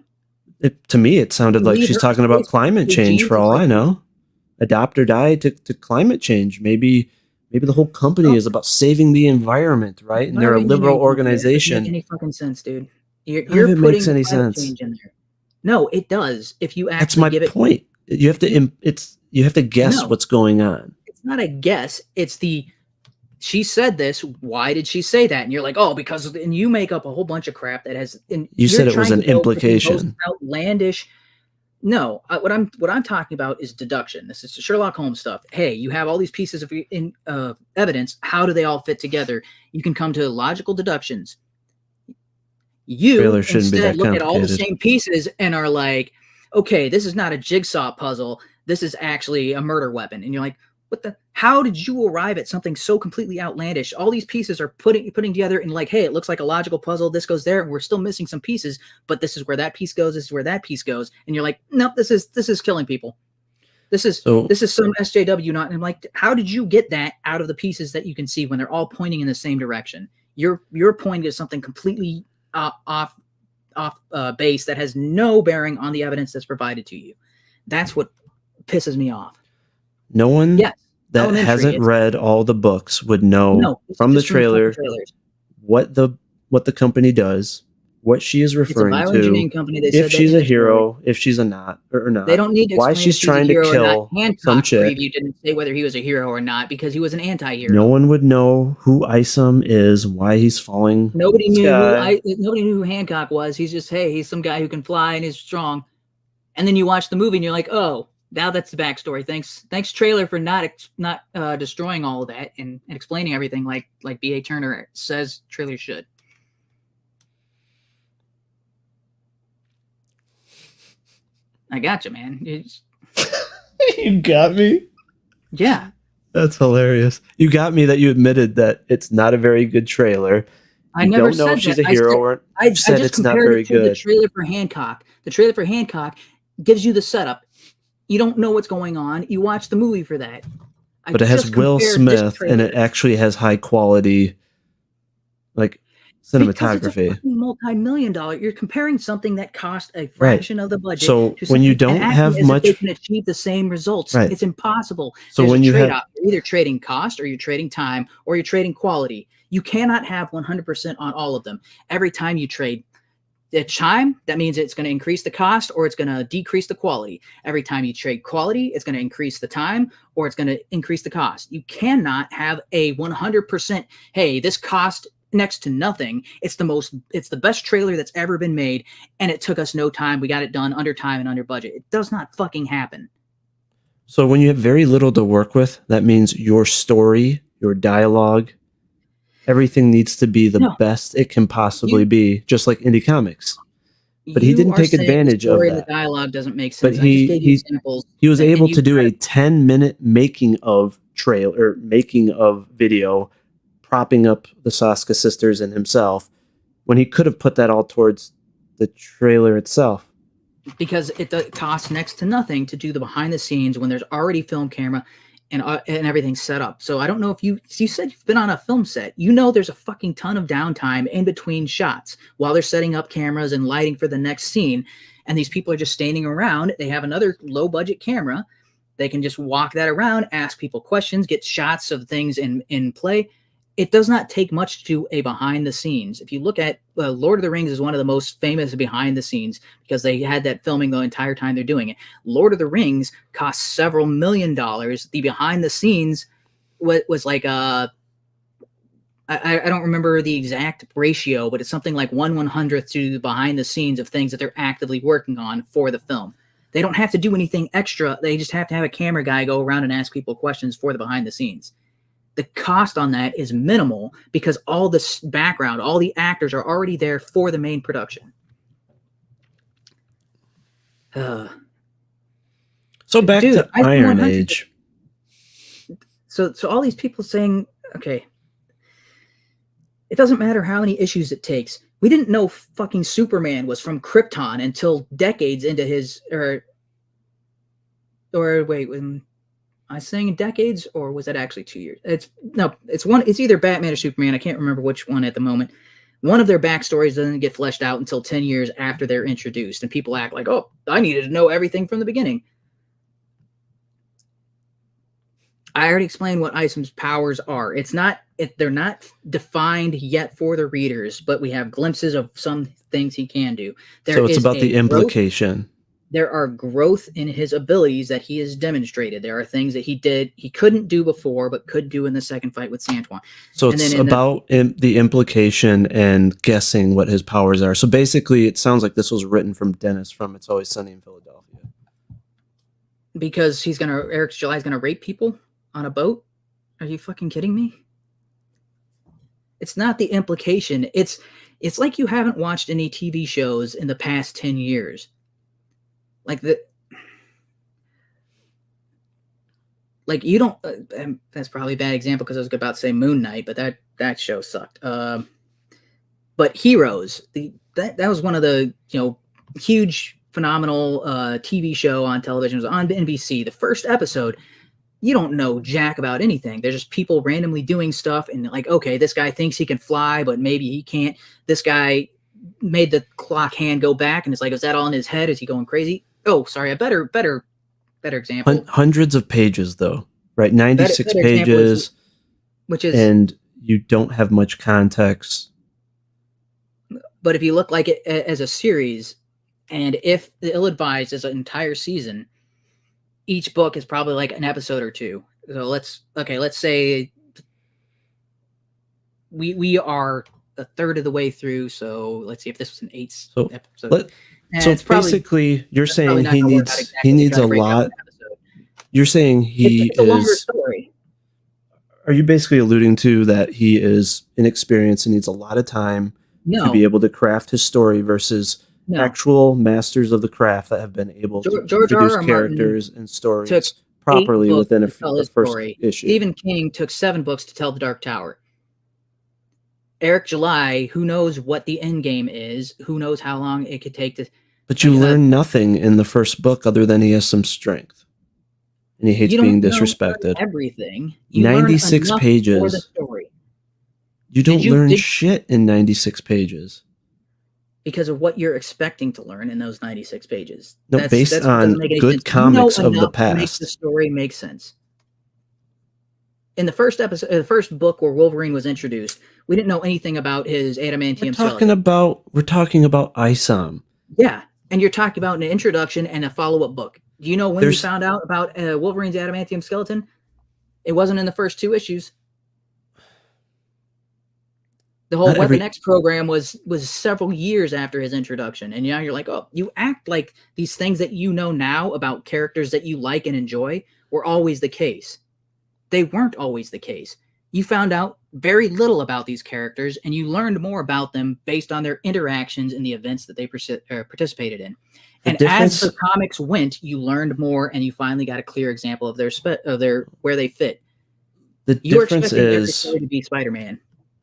To me, it sounded like she's talking about climate change, for all I know. Adopt or die to climate change. Maybe the whole company is about saving the environment, right? And they're a liberal organization. Doesn't make any fucking sense, dude. You're putting makes any climate sense. change in there. No, it does. If you actually That's my point. You have to guess what's going on. It's not a guess. It's she said this. Why did she say that? And you're like, oh, because, and you make up a whole bunch of crap that has. You said it was an implication. Outlandish. No, what I'm talking about is deduction. This is Sherlock Holmes stuff. Hey, you have all these pieces of evidence. How do they all fit together? You can come to logical deductions. You instead look at all the same pieces and are like, okay, this is not a jigsaw puzzle. This is actually a murder weapon. And you're like, how did you arrive at something so completely outlandish? All these pieces are putting together and like, hey, it looks like a logical puzzle. This goes there, and we're still missing some pieces, but this is where that piece goes. This is where that piece goes. And you're like, nope, this is killing people. This is some SJW not. And I'm like, how did you get that out of the pieces that you can see when they're all pointing in the same direction? You're pointing to something completely off base that has no bearing on the evidence that's provided to you. That's what pisses me off. No one that hasn't read all the books would know from the trailer what the company does, what she is referring to, company, if she's a hero, if she's a not or not. They don't need to why she's trying to kill some chick. Preview didn't say whether he was a hero or not because he was an anti-hero. No one would know who Isom is, why he's falling. Nobody knew who Hancock was. He's just, hey, he's some guy who can fly and is strong. And then you watch the movie and you're like, oh, now that's the backstory. Thanks, trailer, for not destroying all of that and explaining everything like B.A. Turner says trailer should. I got you, man. You got me? Yeah. That's hilarious. You got me that you admitted that it's not a very good trailer. I never said don't know if she's a hero or I said just it's not very good. The trailer for Hancock. The trailer for Hancock gives you the setup. You don't know what's going on. You watch the movie for that. But it has Will Smith, and it actually has high quality, like, cinematography. It's a multi-million-dollar. You're comparing something that cost a fraction of the budget. So when you don't have much, they can achieve the same results. Right. It's impossible. So when you you're either trading cost, or you're trading time, or you're trading quality. You cannot have 100% on all of them. Every time you trade the time, that means it's going to increase the cost or it's going to decrease the quality. Every time you trade quality, it's going to increase the time or it's going to increase the cost. You cannot have a 100%, hey, this cost next to nothing. It's the best trailer that's ever been made, and it took us no time. We got it done under time and under budget. It does not fucking happen. So when you have very little to work with, that means your story, your dialogue, everything needs to be the best it can possibly be, just like indie comics. But he didn't take advantage of that. The dialogue doesn't make sense. But he was able to do a 10-minute making of video, propping up the Saska sisters and himself when he could have put that all towards the trailer itself. Because it costs next to nothing to do the behind the scenes when there's already film camera and everything set up. So I don't know if you said you've been on a film set. You know there's a fucking ton of downtime in between shots while they're setting up cameras and lighting for the next scene. And these people are just standing around. They have another low budget camera. They can just walk that around, ask people questions, get shots of things in play. It does not take much to do a behind the scenes. If you look at Lord of the Rings is one of the most famous behind the scenes because they had that filming the entire time they're doing it. Lord of the Rings cost several $1 million. The behind the scenes was like I don't remember the exact ratio, but it's something like 1/100th to the behind the scenes of things that they're actively working on for the film. They don't have to do anything extra. They just have to have a camera guy go around and ask people questions for the behind the scenes. The cost on that is minimal because all this background, all the actors are already there for the main production. So back to Iron Age. So all these people saying, okay, it doesn't matter how many issues it takes. We didn't know fucking Superman was from Krypton until decades into his, or wait, when I was saying decades, or was that actually 2 years? It's either Batman or Superman. I can't remember which one at the moment. One of their backstories doesn't get fleshed out until 10 years after they're introduced, and people act like, oh, I needed to know everything from the beginning. I already explained what Isom's powers are. They're not defined yet for the readers, but we have glimpses of some things he can do. So it's about the implication. There are growth in his abilities that he has demonstrated. There are things that he couldn't do before, but could do in the second fight with Santuan. So it's about the implication and guessing what his powers are. So basically, it sounds like this was written from Dennis from It's Always Sunny in Philadelphia. Because Eric July's gonna rape people on a boat? Are you fucking kidding me? It's not the implication. It's like you haven't watched any TV shows in the past 10 years. You don't. That's probably a bad example because I was about to say Moon Knight, but that show sucked. But Heroes, that was one of the huge, phenomenal TV show on television. It was on NBC. The first episode, you don't know jack about anything. There's just people randomly doing stuff, and like, okay, this guy thinks he can fly, but maybe he can't. This guy made the clock hand go back, and it's like, is that all in his head? Is he going crazy? Oh, sorry, a better example. Hundreds of pages, though, right? 96 pages, which is, and you don't have much context. But if you look like it as a series, and if the Ill-Advised is an entire season, each book is probably like an episode or two. So let's say we are a third of the way through. So let's see if this was an 8th episode. So basically, you're saying he needs a lot. You're saying it's a longer story. Are you basically alluding to that he is inexperienced and needs a lot of time to be able to craft his story versus actual masters of the craft that have been able to introduce characters and stories properly within a first issue? Stephen King took 7 books to tell The Dark Tower. Eric July, who knows what the end game is? Who knows how long it could take to... But you learn nothing in the first book other than he has some strength. And he hates being disrespected. Everything. 96 pages. For the story. You don't learn shit in 96 pages. Because of what you're expecting to learn in those 96 pages. No, based on good comics of the past. Makes the story make sense. In the first episode, the first book where Wolverine was introduced, we didn't know anything about his adamantium skeleton. We're talking about Isom. Yeah, and you're talking about an introduction and a follow-up book. Do you know when we found out about Wolverine's adamantium skeleton? It wasn't in the first 2 issues. The whole Weapon X program was several years after his introduction. And now you're like, oh, you act like these things that you know now about characters that you like and enjoy were always the case. They weren't always the case. You found out very little about these characters, and you learned more about them based on their interactions in the events that they participated in. And as the comics went, you learned more, and you finally got a clear example of their where they fit. The difference is every story to be Spider-Man.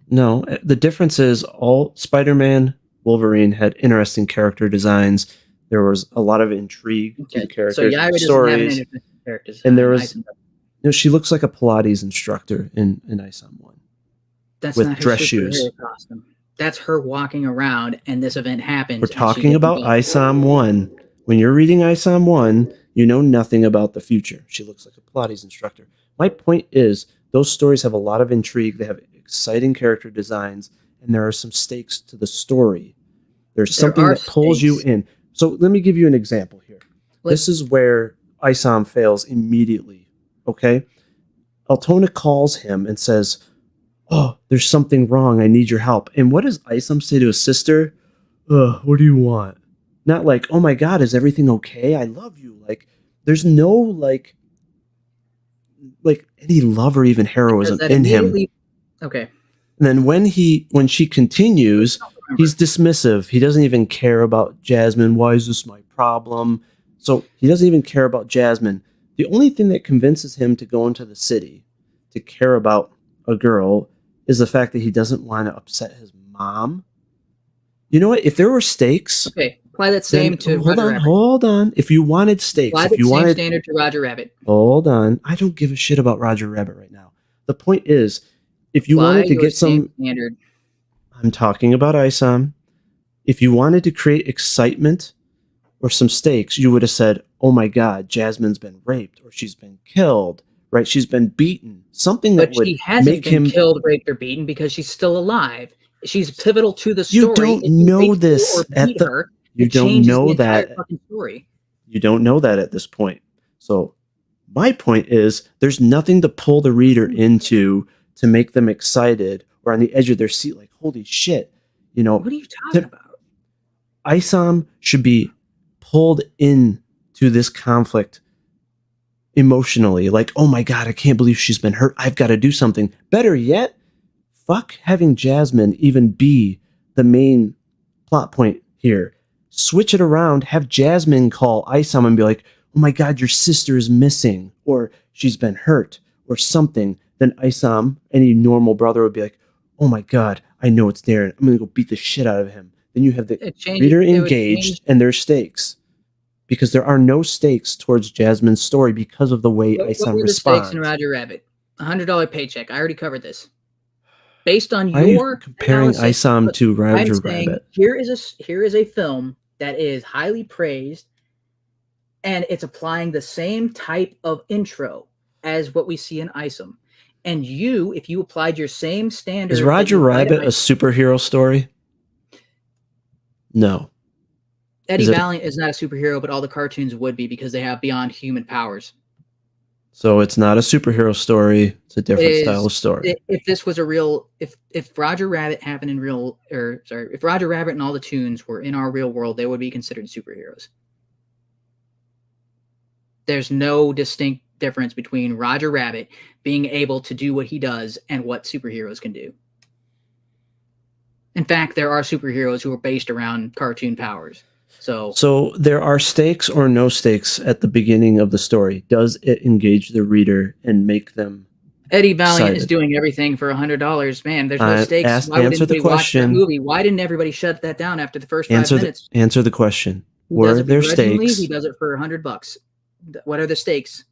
No, the difference is all Spider-Man, Wolverine had interesting character designs. There was a lot of intrigue to Okay. the characters, So Yaira and doesn't have an stories, interesting character design. and there was, Isom does. she looks like a Pilates instructor in ISOM 1 That's with not her dress superhero shoes. costume. That's her walking around, and this event happens. We're and she talking gets about involved. ISOM 1. When you're reading ISOM 1, you know nothing about the future. She looks like a Pilates instructor. My point is, those stories have a lot of intrigue. They have exciting character designs, and there are some stakes to the story. There's something that pulls you in. So let me give you an example here. This is where ISOM fails immediately. Okay? Altona calls him and says, "Oh, there's something wrong. I need your help." And what does Isom say to his sister? What do you want? Not like, "Oh my God, is everything okay? I love you." Like, there's no like any love or even heroism in him. Okay. And then when she continues, he's dismissive. He doesn't even care about Jasmine. Why is this my problem? So he doesn't even care about Jasmine. The only thing that convinces him to go into the city to care about a girl is the fact that he doesn't want to upset his mom. You know what? If there were stakes, okay, apply that same to Roger Rabbit. Hold on. If you wanted stakes, apply the same standard to Roger Rabbit. Hold on. I don't give a shit about Roger Rabbit right now. The point is, if you wanted to get some standard, I'm talking about ISOM. If you wanted to create excitement or some stakes, you would have said, "Oh my God, Jasmine's been raped or she's been killed." Right? She's been beaten. Something that would she hasn't make been him killed, raped, or beaten because she's still alive. She's pivotal to the story. You don't know this at the. You don't know that. Fucking story. You don't know that at this point. So my point is, there's nothing to pull the reader into to make them excited or on the edge of their seat, like, holy shit, you know. What are you talking about? ISOM should be pulled in to this conflict emotionally, like, oh my God, I can't believe she's been hurt. I've got to do something. Better yet, fuck having Jasmine even be the main plot point here. Switch it around. Have Jasmine call ISOM and be like, "Oh my God, your sister is missing," or "she's been hurt," or something. Then ISOM, any normal brother, would be like, "Oh my God, I know it's Darren. I'm going to go beat the shit out of him." Then you have the reader engaged and there's stakes. Because there are no stakes towards Jasmine's story because of the way ISOM responds. What were the stakes in Roger Rabbit? $100 paycheck. I already covered this. Based on Why your comparing analysis, ISOM to Roger Rabbit. Here is a film that is highly praised, and it's applying the same type of intro as what we see in ISOM. And if you applied your same standard, is Roger Rabbit a superhero story? No. Eddie Valiant is not a superhero, but all the cartoons would be because they have beyond human powers. So it's not a superhero story. It's a different style of story. If this was a real, if Roger Rabbit happened in real, if Roger Rabbit and all the tunes were in our real world, they would be considered superheroes. There's no distinct difference between Roger Rabbit being able to do what he does and what superheroes can do. In fact, there are superheroes who are based around cartoon powers. So there are stakes or no stakes at the beginning of the story. Does it engage the reader and make them Eddie Valiant excited? Is doing everything for $100. Man, there's no stakes. Why answer the question. Watch that movie? Why didn't everybody shut that down after the first 5 minutes? Answer the question. Were there stakes? He does it for $100. What are the stakes?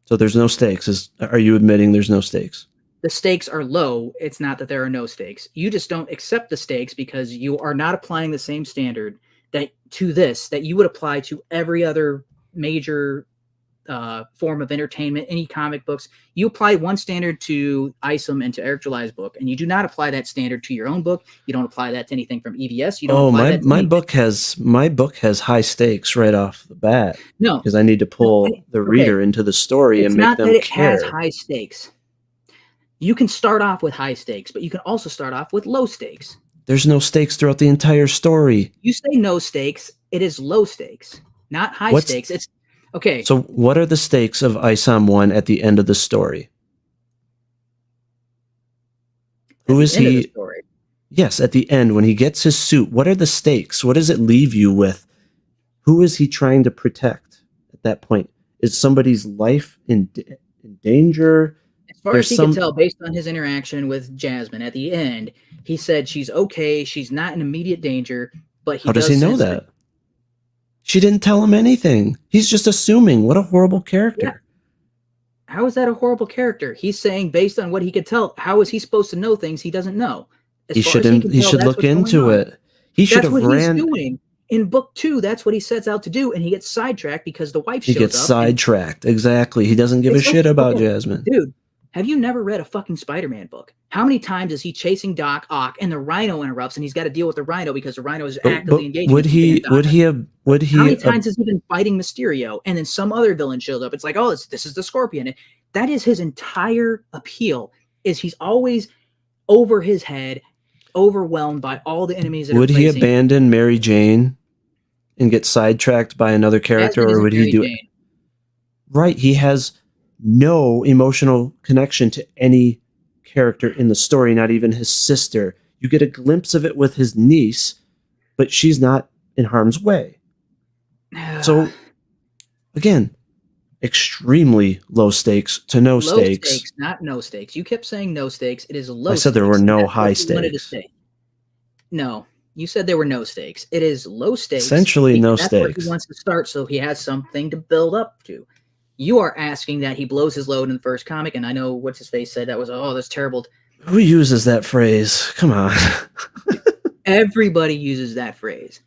So there's no stakes. Are you admitting there's no stakes? The stakes are low. It's not that there are no stakes. You just don't accept the stakes because you are not applying the same standard that you would apply to every other major form of entertainment, any comic books. You apply one standard to ISOM and to Eric July's book, and you do not apply that standard to your own book. You don't apply that to anything from EVS. You don't apply that to my book has high stakes right off the bat. No, because I need to pull the reader into the story and make them care. It's not that it has high stakes. You can start off with high stakes, but you can also start off with low stakes. There's no stakes throughout the entire story. You say no stakes. It is low stakes, not high stakes. It's okay. So what are the stakes of ISOM 1 at the end of the story? Who is he? Yes, at the end, when he gets his suit, what are the stakes? What does it leave you with? Who is he trying to protect at that point? Is somebody's life in danger? As far as he could tell, based on his interaction with Jasmine at the end, he said she's okay, she's not in immediate danger, but how does he know that? She didn't tell him anything. He's just assuming. What a horrible character. Yeah. How is that a horrible character? He's saying based on what he could tell, how is he supposed to know things he doesn't know? He should look into it. He should have ran. He's doing. In book 2, that's what he sets out to do, and he gets sidetracked because the wife shows up. He gets sidetracked. Exactly. He doesn't give a shit about Jasmine. Dude, have you never read a fucking Spider-Man book? How many times is he chasing Doc Ock and the Rhino interrupts and he's got to deal with the Rhino because the Rhino is actively engaged? Would he how many times has he been fighting Mysterio and then some other villain shows up? It's like, oh, this is the Scorpion. That is his entire appeal, is he's always over his head, overwhelmed by all the enemies that would he abandon Mary Jane and get sidetracked by another character, or would he do it? Right. He has no emotional connection to any character in the story, not even his sister. You get a glimpse of it with his niece, but she's not in harm's way. So, again, extremely low stakes to no stakes. Low stakes, not no stakes. You kept saying no stakes. It is low stakes. I said there were no high stakes. No, you said there were no stakes. It is low stakes. Essentially no stakes. That's where he wants to start, so he has something to build up to. You are asking that he blows his load in the first comic, and I know what's his face said that was, oh, that's terrible. Who uses that phrase? Come on. Everybody uses that phrase.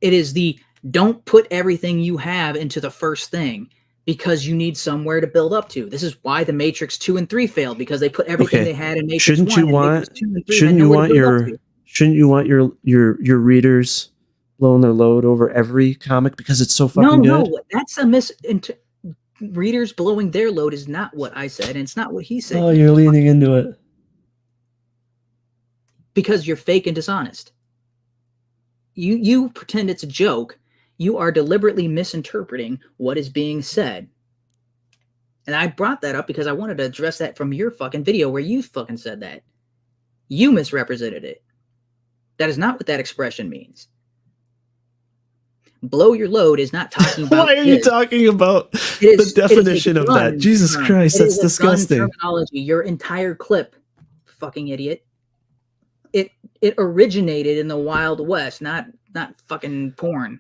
It is the don't put everything you have into the first thing because you need somewhere to build up to. This is why the Matrix 2 and 3 failed, because they put everything they had in Matrix 1. Shouldn't you want your readers blowing their load over every comic because it's so fucking good? No, that's readers blowing their load is not what I said, and it's not what he said. Oh, you're leaning into it. Because you're fake and dishonest. You pretend it's a joke. You are deliberately misinterpreting what is being said. And I brought that up because I wanted to address that from your fucking video where you fucking said that. You misrepresented it. That is not what that expression means. Blow your load is not talking about. Why are you talking about the definition of that? Jesus Christ, that's disgusting. Terminology. Your entire clip, fucking idiot. It originated in the Wild West, not fucking porn.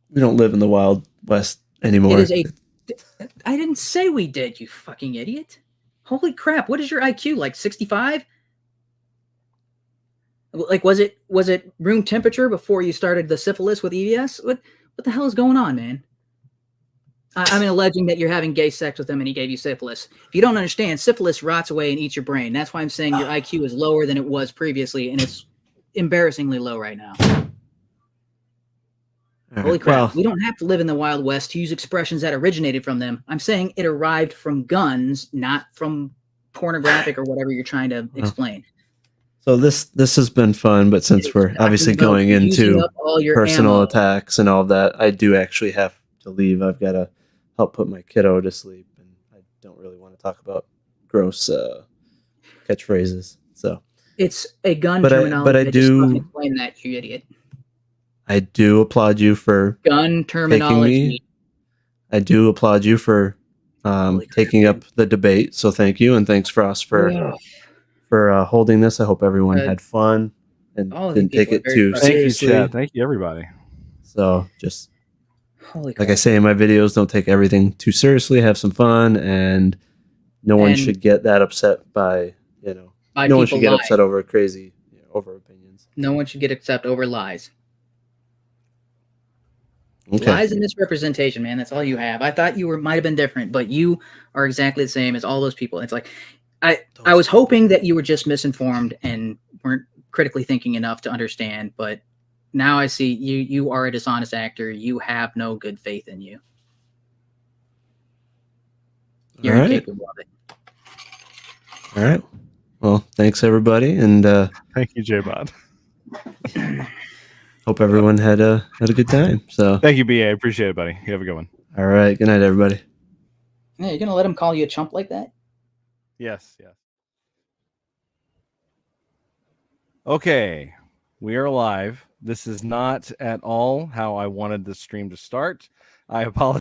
We don't live in the Wild West anymore. I didn't say we did, you fucking idiot. Holy crap, what is your IQ, like 65? Like, was it room temperature before you started the syphilis with EVS? What the hell is going on, man? I'm alleging that you're having gay sex with him and he gave you syphilis. If you don't understand, syphilis rots away and eats your brain. That's why I'm saying your IQ is lower than it was previously, and it's embarrassingly low right now. Holy crap. Well, we don't have to live in the Wild West to use expressions that originated from them. I'm saying it arrived from guns, not from pornographic or whatever you're trying to explain. So this has been fun, but since we're obviously going into personal attacks and all of that, I do actually have to leave. I've got to help put my kiddo to sleep, and I don't really want to talk about gross catchphrases. So it's a gun terminology. But I do explain that, you idiot. I do applaud you for gun terminology. I do applaud you for taking up the debate. So thank you, and thanks Frost for holding this. I hope everyone had fun and didn't take it too seriously. Thank you, everybody. So just like I say in my videos, don't take everything too seriously. Have some fun, and no one should get that upset by no one should get upset over crazy over opinions. No one should get upset over lies. Okay. Lies and misrepresentation, man. That's all you have. I thought you might have been different, but you are exactly the same as all those people. It's like I was hoping that you were just misinformed and weren't critically thinking enough to understand, but now I see you are a dishonest actor. You have no good faith in you. You're incapable of it. All right. Well, thanks everybody, and thank you, J-Bod. Hope everyone had a good time. So thank you, BA. Appreciate it, buddy. You have a good one. All right. Good night, everybody. Yeah, you're gonna let him call you a chump like that? Yes. Okay, we are live. This is not at all how I wanted the stream to start. I apologize.